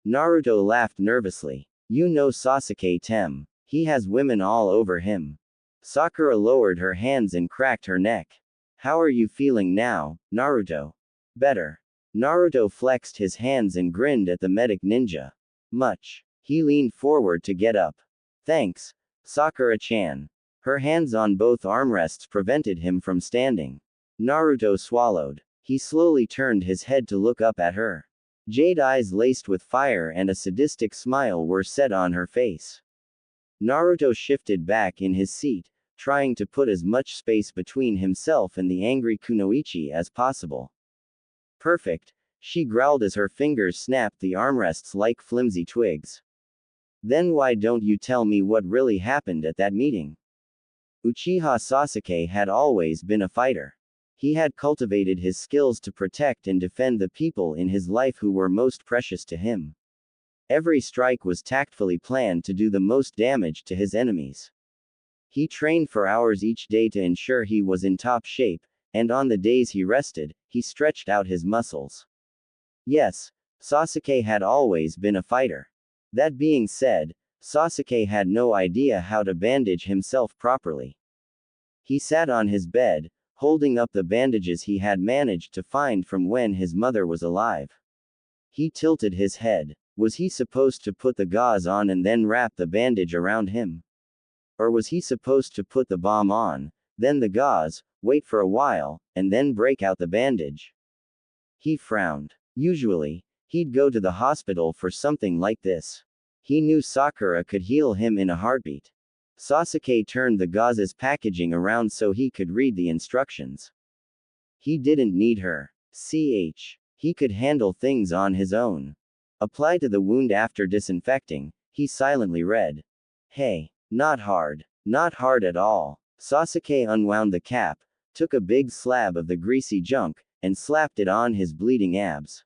Speaker 1: Naruto laughed nervously. You know Sasuke-tem. He has women all over him. Sakura lowered her hands and cracked her neck. How are you feeling now, Naruto? Better. Naruto flexed his hands and grinned at the medic ninja. Much. He leaned forward to get up. Thanks, Sakura-chan. Her hands on both armrests prevented him from standing. Naruto swallowed. He slowly turned his head to look up at her. Jade eyes laced with fire and a sadistic smile were set on her face. Naruto shifted back in his seat, trying to put as much space between himself and the angry Kunoichi as possible. Perfect, she growled as her fingers snapped the armrests like flimsy twigs. Then why don't you tell me what really happened at that meeting? Uchiha Sasuke had always been a fighter. He had cultivated his skills to protect and defend the people in his life who were most precious to him. Every strike was tactfully planned to do the most damage to his enemies. He trained for hours each day to ensure he was in top shape, and on the days he rested, he stretched out his muscles. Yes, Sasuke had always been a fighter. That being said, Sasuke had no idea how to bandage himself properly. He sat on his bed, holding up the bandages he had managed to find from when his mother was alive. He tilted his head. Was he supposed to put the gauze on and then wrap the bandage around him? Or was he supposed to put the bomb on, then the gauze, wait for a while, and then break out the bandage? He frowned. Usually, he'd go to the hospital for something like this. He knew Sakura could heal him in a heartbeat. Sasuke turned the gauze's packaging around so he could read the instructions. He didn't need her. He could handle things on his own. Apply to the wound after disinfecting, he silently read. Hey, not hard. Not hard at all. Sasuke unwound the cap, took a big slab of the greasy junk, and slapped it on his bleeding abs.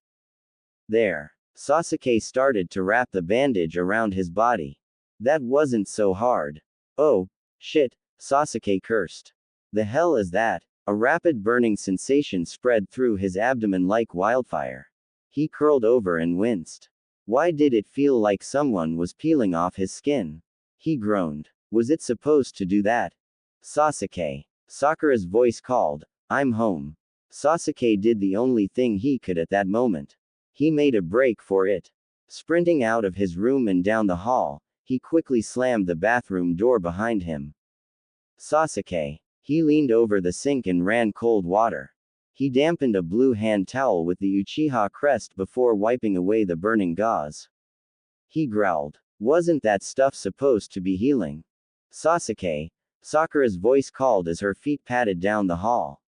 Speaker 1: There. Sasuke started to wrap the bandage around his body. That wasn't so hard. Oh, shit, Sasuke cursed. The hell is that? A rapid burning sensation spread through his abdomen like wildfire. He curled over and winced. Why did it feel like someone was peeling off his skin? He groaned. Was it supposed to do that? Sasuke. Sakura's voice called. I'm home. Sasuke did the only thing he could at that moment. He made a break for it. Sprinting out of his room and down the hall, he quickly slammed the bathroom door behind him. Sasuke. He leaned over the sink and ran cold water. He dampened a blue hand towel with the Uchiha crest before wiping away the burning gauze. He growled. Wasn't that stuff supposed to be healing? Sasuke. Sakura's voice called as her feet padded down the hall.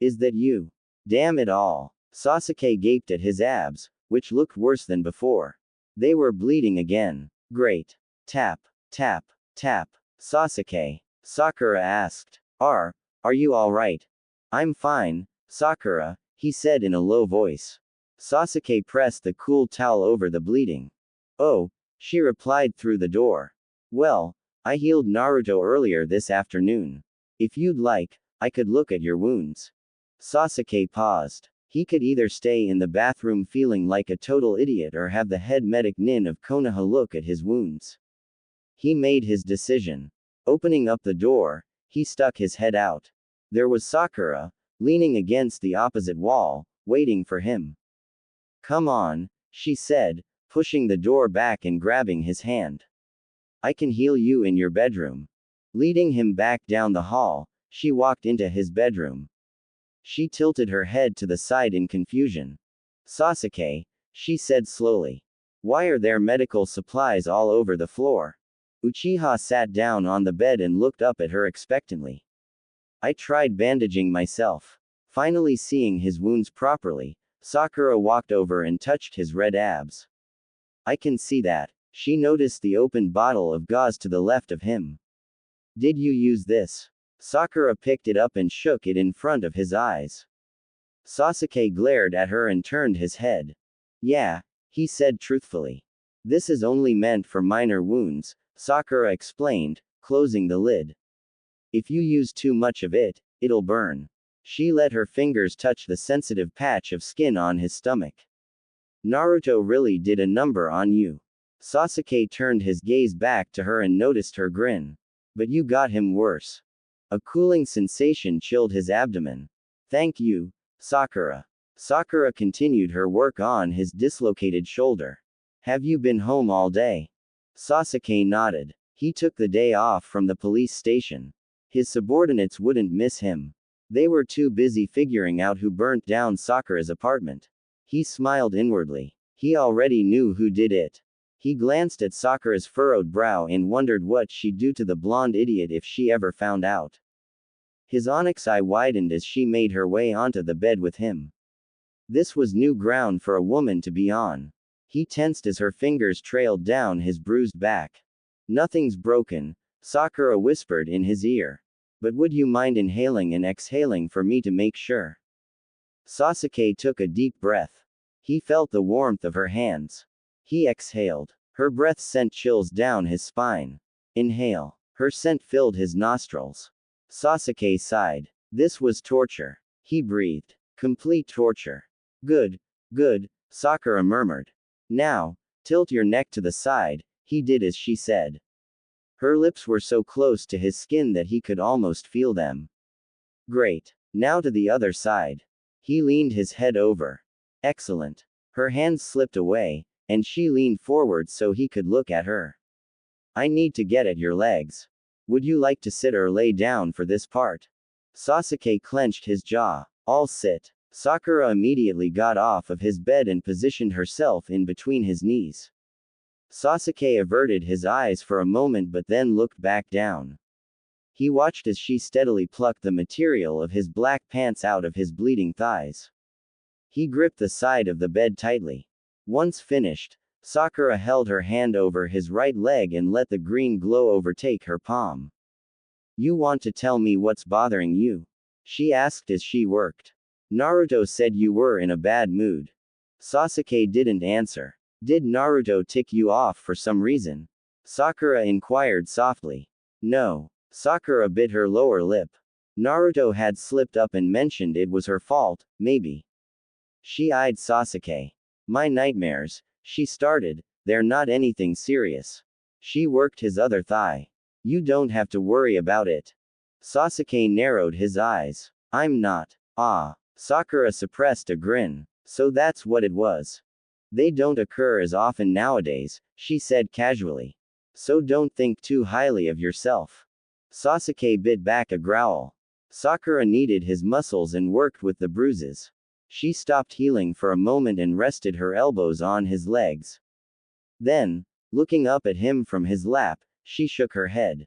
Speaker 1: Is that you? Damn it all. Sasuke gaped at his abs, which looked worse than before. They were bleeding again. Great. Tap, tap, tap. Sasuke. Sakura asked. Are you alright? I'm fine, Sakura, he said in a low voice. Sasuke pressed the cool towel over the bleeding. Oh, she replied through the door. Well, I healed Naruto earlier this afternoon. If you'd like, I could look at your wounds. Sasuke paused. He could either stay in the bathroom feeling like a total idiot or have the head medic Nin of Konoha look at his wounds. He made his decision. Opening up the door, he stuck his head out. There was Sakura, leaning against the opposite wall, waiting for him. Come on, she said, pushing the door back and grabbing his hand. I can heal you in your bedroom. Leading him back down the hall, she walked into his bedroom. She tilted her head to the side in confusion. Sasuke, she said slowly. Why are there medical supplies all over the floor? Uchiha sat down on the bed and looked up at her expectantly. I tried bandaging myself. Finally seeing his wounds properly, Sakura walked over and touched his red abs. I can see that. She noticed the open bottle of gauze to the left of him. Did you use this? Sakura picked it up and shook it in front of his eyes. Sasuke glared at her and turned his head. Yeah, he said truthfully. This is only meant for minor wounds, Sakura explained, closing the lid. If you use too much of it, it'll burn. She let her fingers touch the sensitive patch of skin on his stomach. Naruto really did a number on you. Sasuke turned his gaze back to her and noticed her grin. But you got him worse. A cooling sensation chilled his abdomen. Thank you, Sakura. Sakura continued her work on his dislocated shoulder. Have you been home all day? Sasuke nodded. He took the day off from the police station. His subordinates wouldn't miss him. They were too busy figuring out who burnt down Sakura's apartment. He smiled inwardly. He already knew who did it. He glanced at Sakura's furrowed brow and wondered what she'd do to the blonde idiot if she ever found out. His onyx eye widened as she made her way onto the bed with him. This was new ground for a woman to be on. He tensed as her fingers trailed down his bruised back. Nothing's broken, Sakura whispered in his ear. But would you mind inhaling and exhaling for me to make sure? Sasuke took a deep breath. He felt the warmth of her hands. He exhaled. Her breath sent chills down his spine. Inhale. Her scent filled his nostrils. Sasuke sighed. This was torture. He breathed. Complete torture. Good, good, Sakura murmured. Now, tilt your neck to the side. He did as she said. Her lips were so close to his skin that he could almost feel them. Great. Now to the other side. He leaned his head over. Excellent. Her hands slipped away, and she leaned forward so he could look at her. I need to get at your legs. Would you like to sit or lay down for this part? Sasuke clenched his jaw. I'll sit. Sakura immediately got off of his bed and positioned herself in between his knees. Sasuke averted his eyes for a moment but then looked back down. He watched as she steadily plucked the material of his black pants out of his bleeding thighs. He gripped the side of the bed tightly. Once finished, Sakura held her hand over his right leg and let the green glow overtake her palm. You want to tell me what's bothering you? She asked as she worked. Naruto said you were in a bad mood. Sasuke didn't answer. Did Naruto tick you off for some reason? Sakura inquired softly. No. Sakura bit her lower lip. Naruto had slipped up and mentioned it was her fault, maybe. She eyed Sasuke. My nightmares, she started, they're not anything serious. She worked his other thigh. You don't have to worry about it. Sasuke narrowed his eyes. I'm not. Ah. Sakura suppressed a grin. So that's what it was. They don't occur as often nowadays, she said casually. So don't think too highly of yourself. Sasuke bit back a growl. Sakura kneaded his muscles and worked with the bruises. She stopped healing for a moment and rested her elbows on his legs. Then, looking up at him from his lap, she shook her head.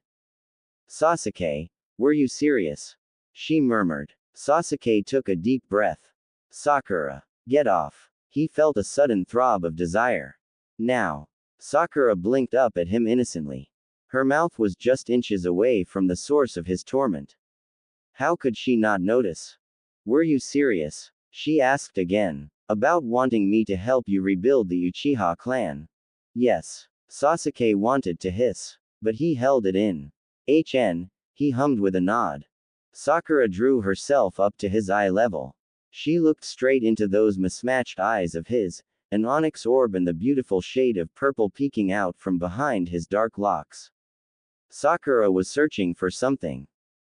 Speaker 1: Sasuke, were you serious? She murmured. Sasuke took a deep breath. Sakura, get off. He felt a sudden throb of desire. Now. Sakura blinked up at him innocently. Her mouth was just inches away from the source of his torment. How could she not notice? Were you serious? She asked again. About wanting me to help you rebuild the Uchiha clan. Yes. Sasuke wanted to hiss. But he held it in. He hummed with a nod. Sakura drew herself up to his eye level. She looked straight into those mismatched eyes of his, an onyx orb and the beautiful shade of purple peeking out from behind his dark locks. Sakura was searching for something.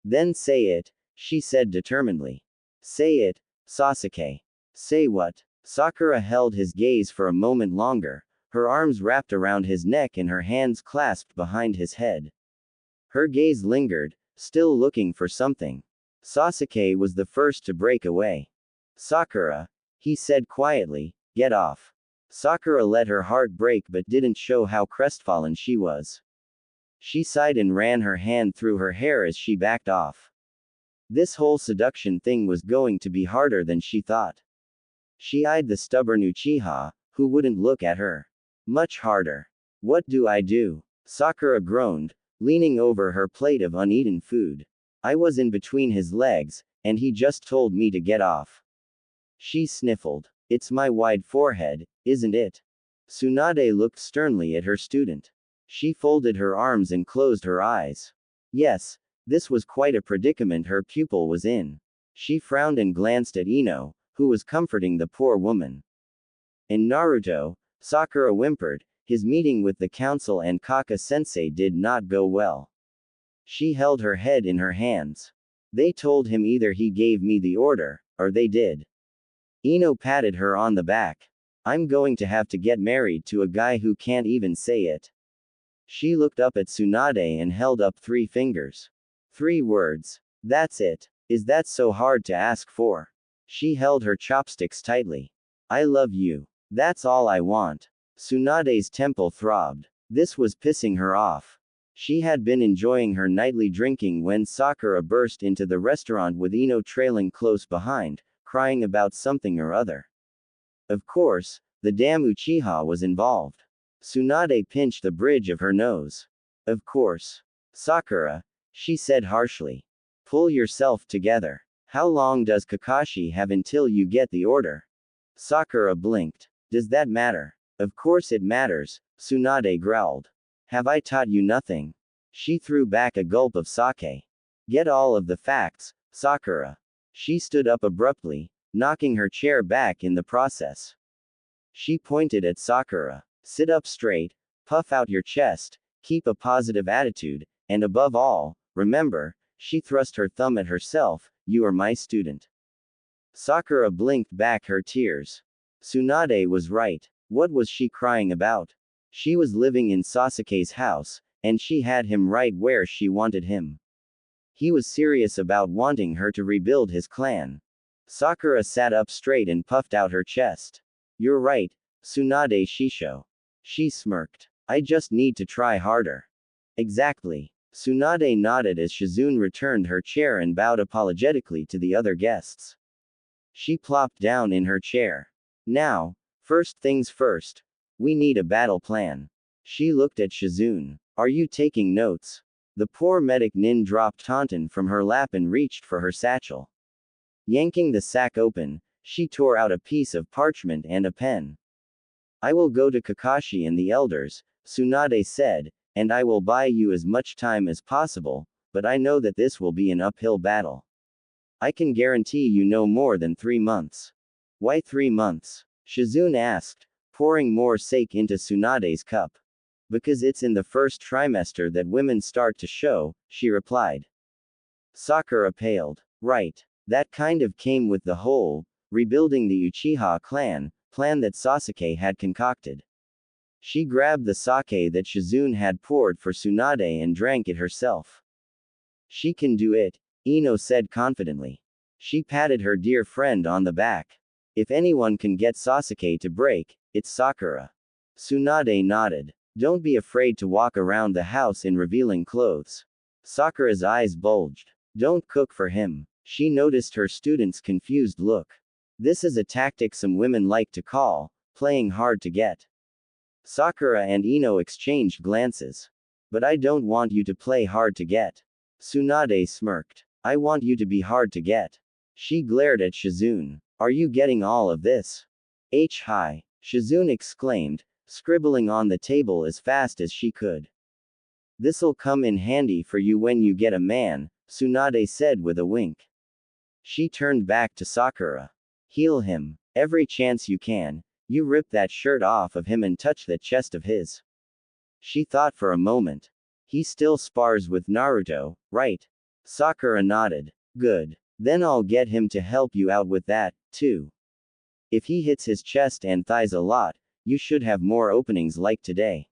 Speaker 1: Then say it, she said determinedly. Say it, Sasuke. Say what? Sakura held his gaze for a moment longer, her arms wrapped around his neck and her hands clasped behind his head. Her gaze lingered, still looking for something. Sasuke was the first to break away. Sakura, he said quietly, get off. Sakura let her heart break but didn't show how crestfallen she was. She sighed and ran her hand through her hair as she backed off. This whole seduction thing was going to be harder than she thought. She eyed the stubborn Uchiha, who wouldn't look at her. Much harder. What do I do? Sakura groaned, leaning over her plate of uneaten food. I was in between his legs, and he just told me to get off. She sniffled. It's my wide forehead, isn't it? Tsunade looked sternly at her student. She folded her arms and closed her eyes. Yes, this was quite a predicament her pupil was in. She frowned and glanced at Ino, who was comforting the poor woman. In Naruto, Sakura whimpered, his meeting with the council and Kaka-sensei did not go well. She held her head in her hands. They told him either he gave me the order, or they did. Ino patted her on the back. I'm going to have to get married to a guy who can't even say it. She looked up at Tsunade and held up 3 fingers. 3 words. That's it. Is that so hard to ask for? She held her chopsticks tightly. I love you. That's all I want. Tsunade's temple throbbed. This was pissing her off. She had been enjoying her nightly drinking when Sakura burst into the restaurant with Ino trailing close behind, crying about something or other. Of course, The damn Uchiha was involved. Tsunade pinched the bridge of her nose. Of course. Sakura, she said harshly. Pull yourself together. How long does Kakashi have until you get the order? Sakura blinked. Does that matter? Of course it matters, Tsunade growled. Have I taught you nothing? She threw back a gulp of sake. Get all of the facts, Sakura. She stood up abruptly, knocking her chair back in the process. She pointed at Sakura. Sit up straight, puff out your chest, keep a positive attitude, and above all, remember, she thrust her thumb at herself, you are my student. Sakura blinked back her tears. Tsunade was right. What was she crying about? She was living in Sasuke's house, and she had him right where she wanted him. He was serious about wanting her to rebuild his clan. Sakura sat up straight and puffed out her chest. You're right, Tsunade Shisho. She smirked. I just need to try harder. Exactly. Tsunade nodded as Shizune returned her chair and bowed apologetically to the other guests. She plopped down in her chair. Now, first things first. We need a battle plan. She looked at Shizune. Are you taking notes? The poor medic nin dropped Tauntaun from her lap and reached for her satchel. Yanking the sack open, she tore out a piece of parchment and a pen. I will go to Kakashi and the elders, Tsunade said, and I will buy you as much time as possible, but I know that this will be an uphill battle. I can guarantee you no more than 3 months. Why 3 months? Shizune asked, pouring more sake into Tsunade's cup. Because it's in the first trimester that women start to show, she replied. Sakura paled. Right. That kind of came with the whole, rebuilding the Uchiha clan, plan that Sasuke had concocted. She grabbed the sake that Shizune had poured for Tsunade and drank it herself. She can do it, Ino said confidently. She patted her dear friend on the back. If anyone can get Sasuke to break, it's Sakura. Tsunade nodded. Don't be afraid to walk around the house in revealing clothes. Sakura's eyes bulged. Don't cook for him. She noticed her student's confused look. This is a tactic some women like to call, playing hard to get. Sakura and Ino exchanged glances. But I don't want you to play hard to get. Tsunade smirked. I want you to be hard to get. She glared at Shizune. Are you getting all of this? Hi! Shizune exclaimed, scribbling on the table as fast as she could. This'll come in handy for you when you get a man, Tsunade said with a wink. She turned back to Sakura. Heal him. Every chance you can, you rip that shirt off of him and touch that chest of his. She thought for a moment. He still spars with Naruto, right? Sakura nodded. Good. Then I'll get him to help you out with that, too. If he hits his chest and thighs a lot, you should have more openings like today.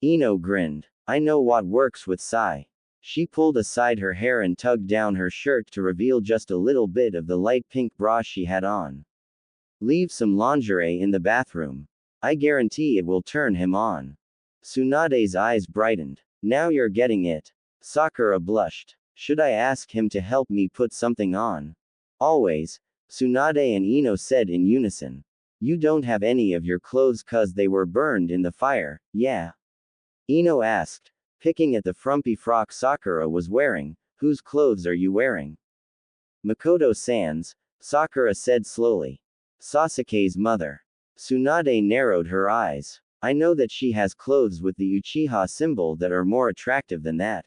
Speaker 1: Ino grinned. I know what works with Sai. She pulled aside her hair and tugged down her shirt to reveal just a little bit of the light pink bra she had on. Leave some lingerie in the bathroom. I guarantee it will turn him on. Tsunade's eyes brightened. Now you're getting it. Sakura blushed. Should I ask him to help me put something on? Always, Tsunade and Ino said in unison. You don't have any of your clothes 'cause they were burned in the fire, yeah? Ino asked, picking at the frumpy frock Sakura was wearing. Whose clothes are you wearing? Makoto-san's, Sakura said slowly. Sasuke's mother. Tsunade narrowed her eyes. I know that she has clothes with the Uchiha symbol that are more attractive than that.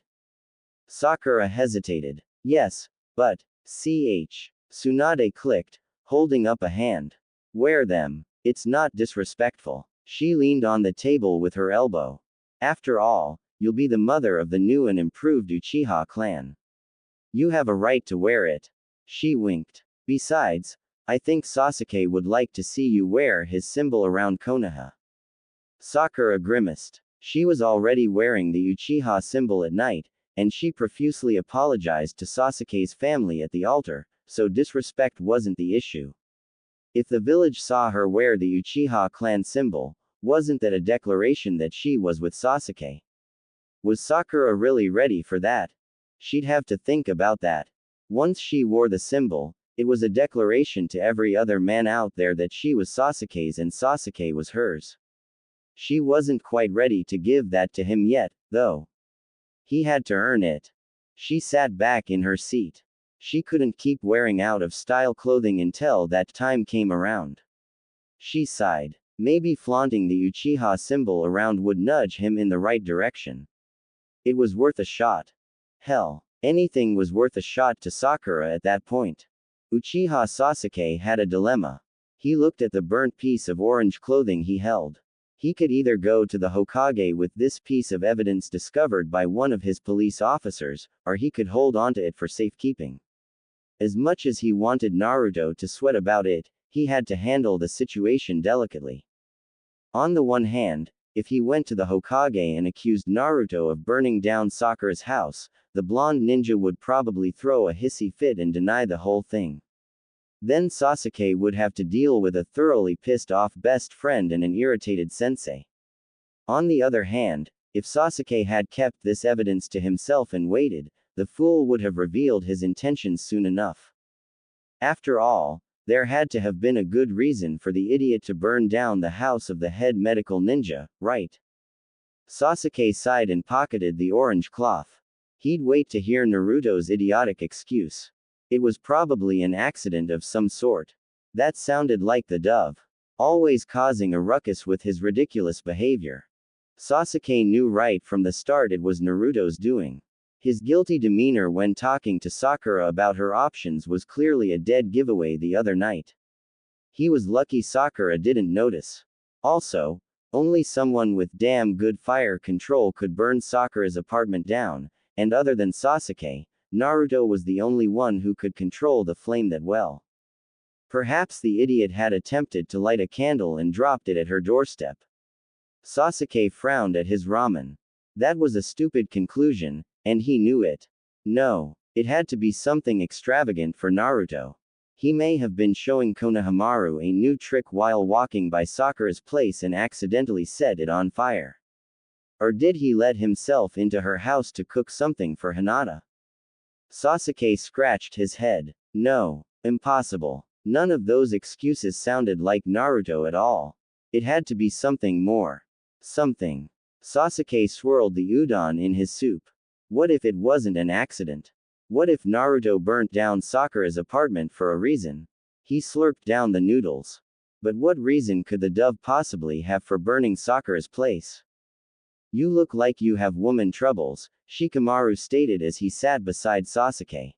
Speaker 1: Sakura hesitated. Yes, but, Tsunade clicked, holding up a hand. Wear them. It's not disrespectful. She leaned on the table with her elbow. After all, you'll be the mother of the new and improved Uchiha clan. You have a right to wear it. She winked. Besides, I think Sasuke would like to see you wear his symbol around Konoha. Sakura grimaced. She was already wearing the Uchiha symbol at night, and she profusely apologized to Sasuke's family at the altar, so disrespect wasn't the issue. If the village saw her wear the Uchiha clan symbol, wasn't that a declaration that she was with Sasuke? Was Sakura really ready for that? She'd have to think about that. Once she wore the symbol, It was a declaration to every other man out there that she was Sasuke's and Sasuke was hers. She wasn't quite ready to give that to him yet, though. He had to earn it. She sat back in her seat. She couldn't keep wearing out of style clothing until that time came around. She sighed. Maybe flaunting the Uchiha symbol around would nudge him in the right direction. It was worth a shot. Hell, anything was worth a shot to Sakura at that point. Uchiha Sasuke had a dilemma. He looked at the burnt piece of orange clothing he held. He could either go to the Hokage with this piece of evidence discovered by one of his police officers, or he could hold onto it for safekeeping. As much as he wanted Naruto to sweat about it, he had to handle the situation delicately. On the one hand, if he went to the Hokage and accused Naruto of burning down Sakura's house, the blonde ninja would probably throw a hissy fit and deny the whole thing. Then Sasuke would have to deal with a thoroughly pissed off best friend and an irritated sensei. On the other hand, if Sasuke had kept this evidence to himself and waited, the fool would have revealed his intentions soon enough. After all, there had to have been a good reason for the idiot to burn down the house of the head medical ninja, right? Sasuke sighed and pocketed the orange cloth. He'd wait to hear Naruto's idiotic excuse. It was probably an accident of some sort. That sounded like the dove. Always causing a ruckus with his ridiculous behavior. Sasuke knew right from the start it was Naruto's doing. His guilty demeanor when talking to Sakura about her options was clearly a dead giveaway the other night. He was lucky Sakura didn't notice. Also, only someone with damn good fire control could burn Sakura's apartment down, and other than Sasuke, Naruto was the only one who could control the flame that well. Perhaps the idiot had attempted to light a candle and dropped it at her doorstep. Sasuke frowned at his ramen. That was a stupid conclusion, and he knew it. No, it had to be something extravagant for Naruto. He may have been showing Konohamaru a new trick while walking by Sakura's place and accidentally set it on fire. Or did he let himself into her house to cook something for Hinata? Sasuke scratched his head. No, impossible. None of those excuses sounded like Naruto at all. It had to be something more. Something. Sasuke swirled the udon in his soup. What if it wasn't an accident? What if Naruto burnt down Sakura's apartment for a reason? He slurped down the noodles. But what reason could the dove possibly have for burning Sakura's place? You look like you have woman troubles, Shikamaru stated as he sat beside Sasuke.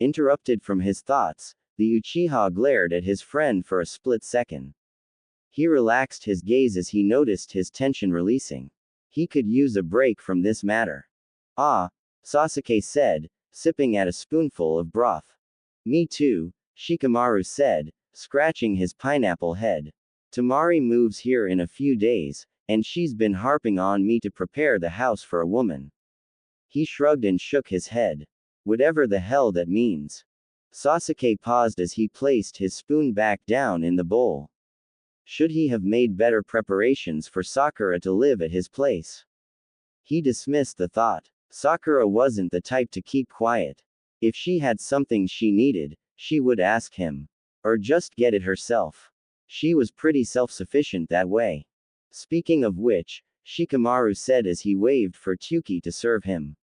Speaker 1: Interrupted from his thoughts, the Uchiha glared at his friend for a split second. He relaxed his gaze as he noticed his tension releasing. He could use a break from this matter. Ah, Sasuke said, sipping at a spoonful of broth. Me too, Shikamaru said, scratching his pineapple head. Tamari moves here in a few days, and she's been harping on me to prepare the house for a woman. He shrugged and shook his head. Whatever the hell that means. Sasuke paused as he placed his spoon back down in the bowl. Should he have made better preparations for Sakura to live at his place? He dismissed the thought. Sakura wasn't the type to keep quiet. If she had something she needed, she would ask him. Or just get it herself. She was pretty self-sufficient that way. Speaking of which, Shikamaru said as he waved for Tsuki to serve him.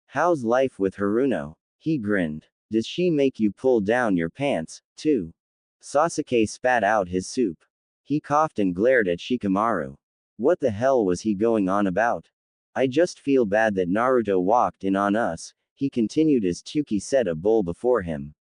Speaker 1: How's life with Haruno? He grinned. Does she make you pull down your pants, too? Sasuke spat out his soup. He coughed and glared at Shikamaru. What the hell was he going on about? I just feel bad that Naruto walked in on us, he continued as Tsuki set a bowl before him.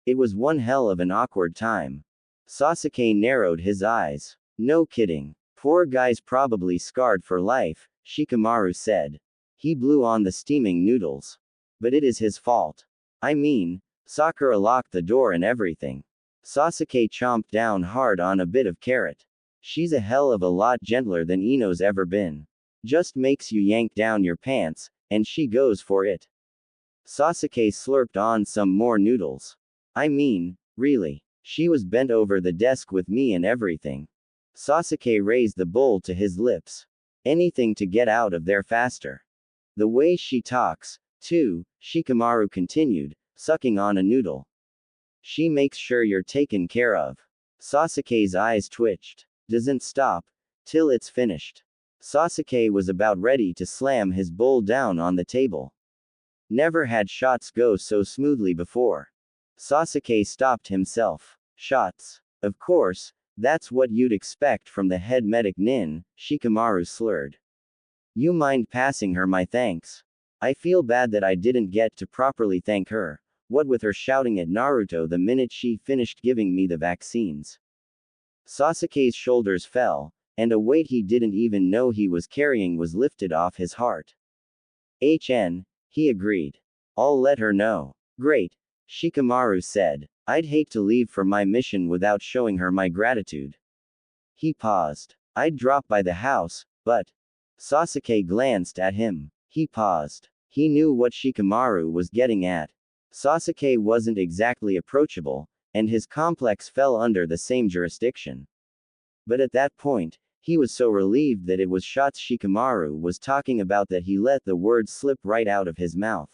Speaker 1: It was one hell of an awkward time. Sasuke narrowed his eyes. No kidding. Poor guy's probably scarred for life, Shikamaru said. He blew on the steaming noodles. But it is his fault. I mean, Sakura locked the door and everything. Sasuke chomped down hard on a bit of carrot. She's a hell of a lot gentler than Ino's ever been. Just makes you yank down your pants, and she goes for it. Sasuke slurped on some more noodles. I mean, really. She was bent over the desk with me and everything. Sasuke raised the bowl to his lips. Anything to get out of there faster. The way she talks, too, Shikamaru continued, sucking on a noodle. She makes sure you're taken care of. Sasuke's eyes twitched. Doesn't stop till it's finished. Sasuke was about ready to slam his bowl down on the table. Never had shots go so smoothly before. Sasuke stopped himself. Shots. Of course, that's what you'd expect from the head medic Nin, Shikamaru slurred. You mind passing her my thanks? I feel bad that I didn't get to properly thank her, what with her shouting at Naruto the minute she finished giving me the vaccines. Sasuke's shoulders fell, and a weight he didn't even know he was carrying was lifted off his heart. He agreed. I'll let her know. Great, Shikamaru said. I'd hate to leave for my mission without showing her my gratitude. He paused. I'd drop by the house, but. Sasuke glanced at him. He paused. He knew what Shikamaru was getting at. Sasuke wasn't exactly approachable, and his complex fell under the same jurisdiction. But at that point, he was so relieved that it was shots Shikamaru was talking about that he let the words slip right out of his mouth.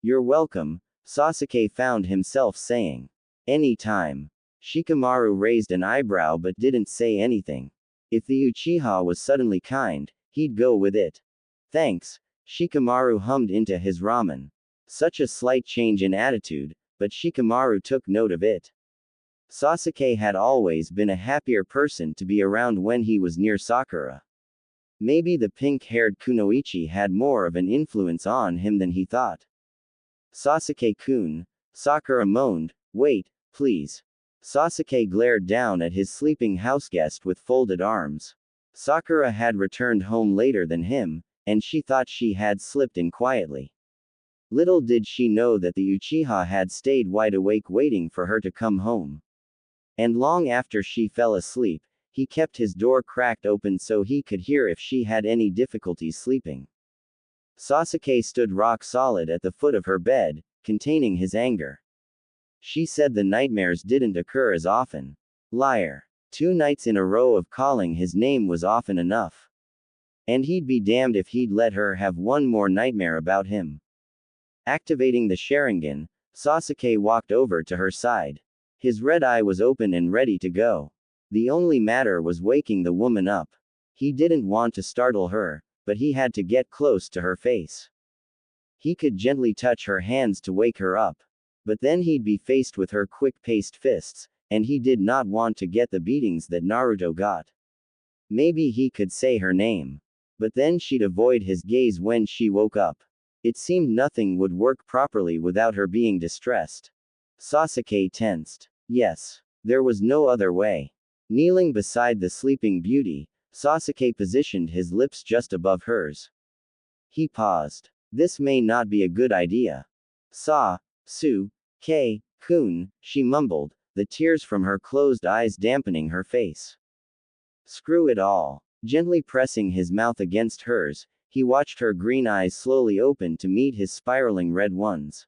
Speaker 1: You're welcome, Sasuke found himself saying. Any time. Shikamaru raised an eyebrow but didn't say anything. If the Uchiha was suddenly kind, he'd go with it. Thanks, Shikamaru hummed into his ramen. Such a slight change in attitude, but Shikamaru took note of it. Sasuke had always been a happier person to be around when he was near Sakura. Maybe the pink-haired Kunoichi had more of an influence on him than he thought. Sasuke-kun, Sakura moaned, wait, please. Sasuke glared down at his sleeping houseguest with folded arms. Sakura had returned home later than him, and she thought she had slipped in quietly. Little did she know that the Uchiha had stayed wide awake waiting for her to come home. And long after she fell asleep, he kept his door cracked open so he could hear if she had any difficulties sleeping. Sasuke stood rock solid at the foot of her bed, containing his anger. She said the nightmares didn't occur as often. Liar. 2 nights in a row of calling his name was often enough. And he'd be damned if he'd let her have one more nightmare about him. Activating the Sharingan, Sasuke walked over to her side. His red eye was open and ready to go. The only matter was waking the woman up. He didn't want to startle her, but he had to get close to her face. He could gently touch her hands to wake her up. But then he'd be faced with her quick-paced fists, and he did not want to get the beatings that Naruto got. Maybe he could say her name. But then she'd avoid his gaze when she woke up. It seemed nothing would work properly without her being distressed. Sasuke tensed. Yes. There was no other way. Kneeling beside the sleeping beauty, Sasuke positioned his lips just above hers. He paused. This may not be a good idea. Su-Ke-kun, she mumbled, the tears from her closed eyes dampening her face. Screw it all. Gently pressing his mouth against hers, he watched her green eyes slowly open to meet his spiraling red ones.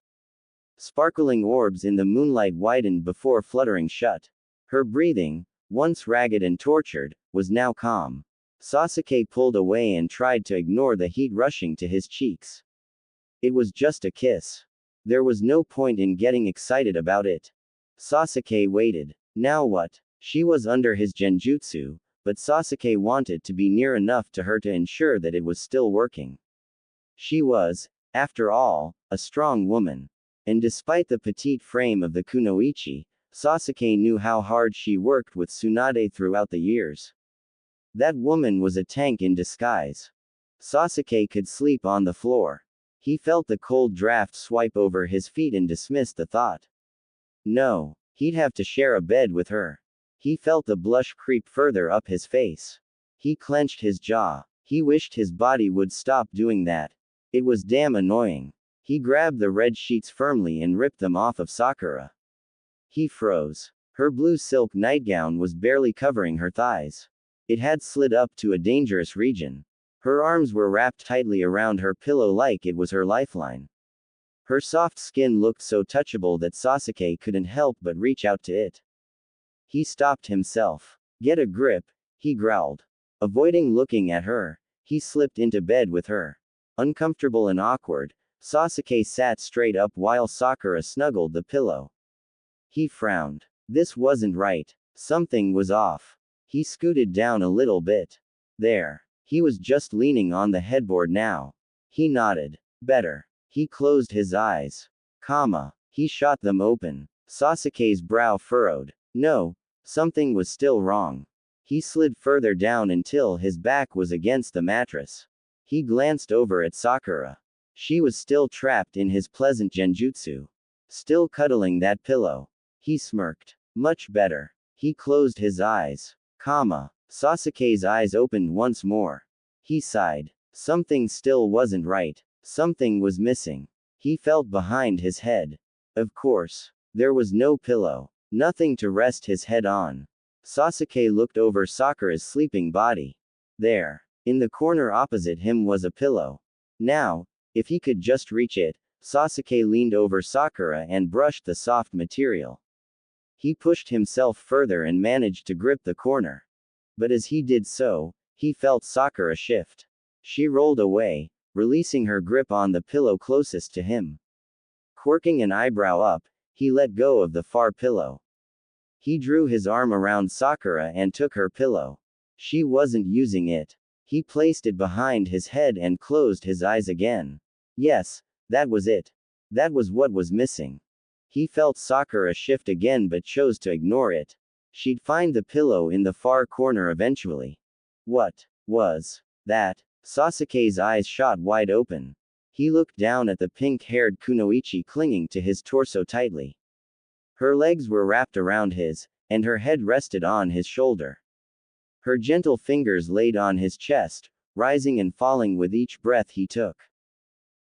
Speaker 1: Sparkling orbs in the moonlight widened before fluttering shut. Her breathing, once ragged and tortured, was now calm. Sasuke pulled away and tried to ignore the heat rushing to his cheeks. It was just a kiss. There was no point in getting excited about it. Sasuke waited. Now what? She was under his genjutsu, but Sasuke wanted to be near enough to her to ensure that it was still working. She was, after all, a strong woman. And despite the petite frame of the Kunoichi, Sasuke knew how hard she worked with Tsunade throughout the years. That woman was a tank in disguise. Sasuke could sleep on the floor. He felt the cold draft swipe over his feet and dismissed the thought. No, he'd have to share a bed with her. He felt the blush creep further up his face. He clenched his jaw. He wished his body would stop doing that. It was damn annoying. He grabbed the red sheets firmly and ripped them off of Sakura. He froze. Her blue silk nightgown was barely covering her thighs. It had slid up to a dangerous region. Her arms were wrapped tightly around her pillow like it was her lifeline. Her soft skin looked so touchable that Sasuke couldn't help but reach out to it. He stopped himself. Get a grip, he growled. Avoiding looking at her, he slipped into bed with her. Uncomfortable and awkward, Sasuke sat straight up while Sakura snuggled the pillow. He frowned. This wasn't right. Something was off. He scooted down a little bit. There. He was just leaning on the headboard now. He nodded. Better. He closed his eyes. He shot them open. Sasuke's brow furrowed. No, something was still wrong. He slid further down until his back was against the mattress. He glanced over at Sakura. She was still trapped in his pleasant genjutsu. Still cuddling that pillow. He smirked. Much better. He closed his eyes. Sasuke's eyes opened once more. He sighed. Something still wasn't right. Something was missing. He felt behind his head. Of course. There was no pillow. Nothing to rest his head on. Sasuke looked over Sakura's sleeping body. There. In the corner opposite him was a pillow. Now, if he could just reach it, Sasuke leaned over Sakura and brushed the soft material. He pushed himself further and managed to grip the corner. But as he did so, he felt Sakura shift. She rolled away, releasing her grip on the pillow closest to him. Quirking an eyebrow up, he let go of the far pillow. He drew his arm around Sakura and took her pillow. She wasn't using it. He placed it behind his head and closed his eyes again. Yes, that was it. That was what was missing. He felt Sakura shift again but chose to ignore it. She'd find the pillow in the far corner eventually. What was that? Sasuke's eyes shot wide open. He looked down at the pink-haired Kunoichi clinging to his torso tightly. Her legs were wrapped around his, and her head rested on his shoulder. Her gentle fingers laid on his chest, rising and falling with each breath he took.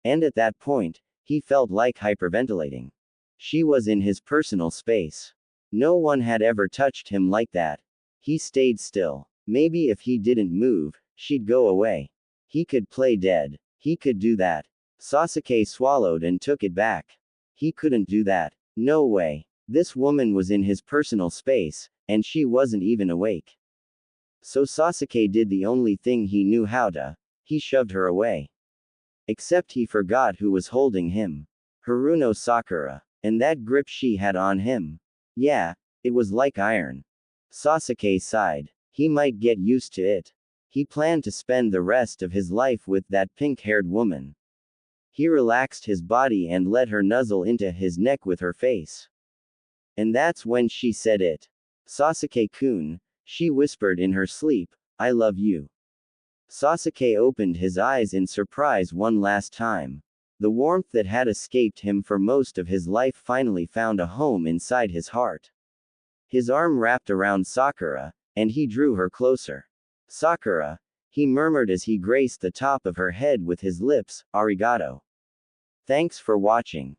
Speaker 1: And at that point, he felt like hyperventilating. She was in his personal space. No one had ever touched him like that. He stayed still. Maybe if he didn't move, she'd go away. He could play dead. He could do that. Sasuke swallowed and took it back. He couldn't do that. No way. This woman was in his personal space, and she wasn't even awake. So Sasuke did the only thing he knew how to. He shoved her away. Except he forgot who was holding him. Haruno Sakura. And that grip she had on him. Yeah, it was like iron. Sasuke sighed. He might get used to it. He planned to spend the rest of his life with that pink-haired woman. He relaxed his body and let her nuzzle into his neck with her face. And that's when she said it. Sasuke-kun, she whispered in her sleep, I love you. Sasuke opened his eyes in surprise one last time. The warmth that had escaped him for most of his life finally found a home inside his heart. His arm wrapped around Sakura, and he drew her closer. Sakura, he murmured as he graced the top of her head with his lips, arigato. Thanks for watching.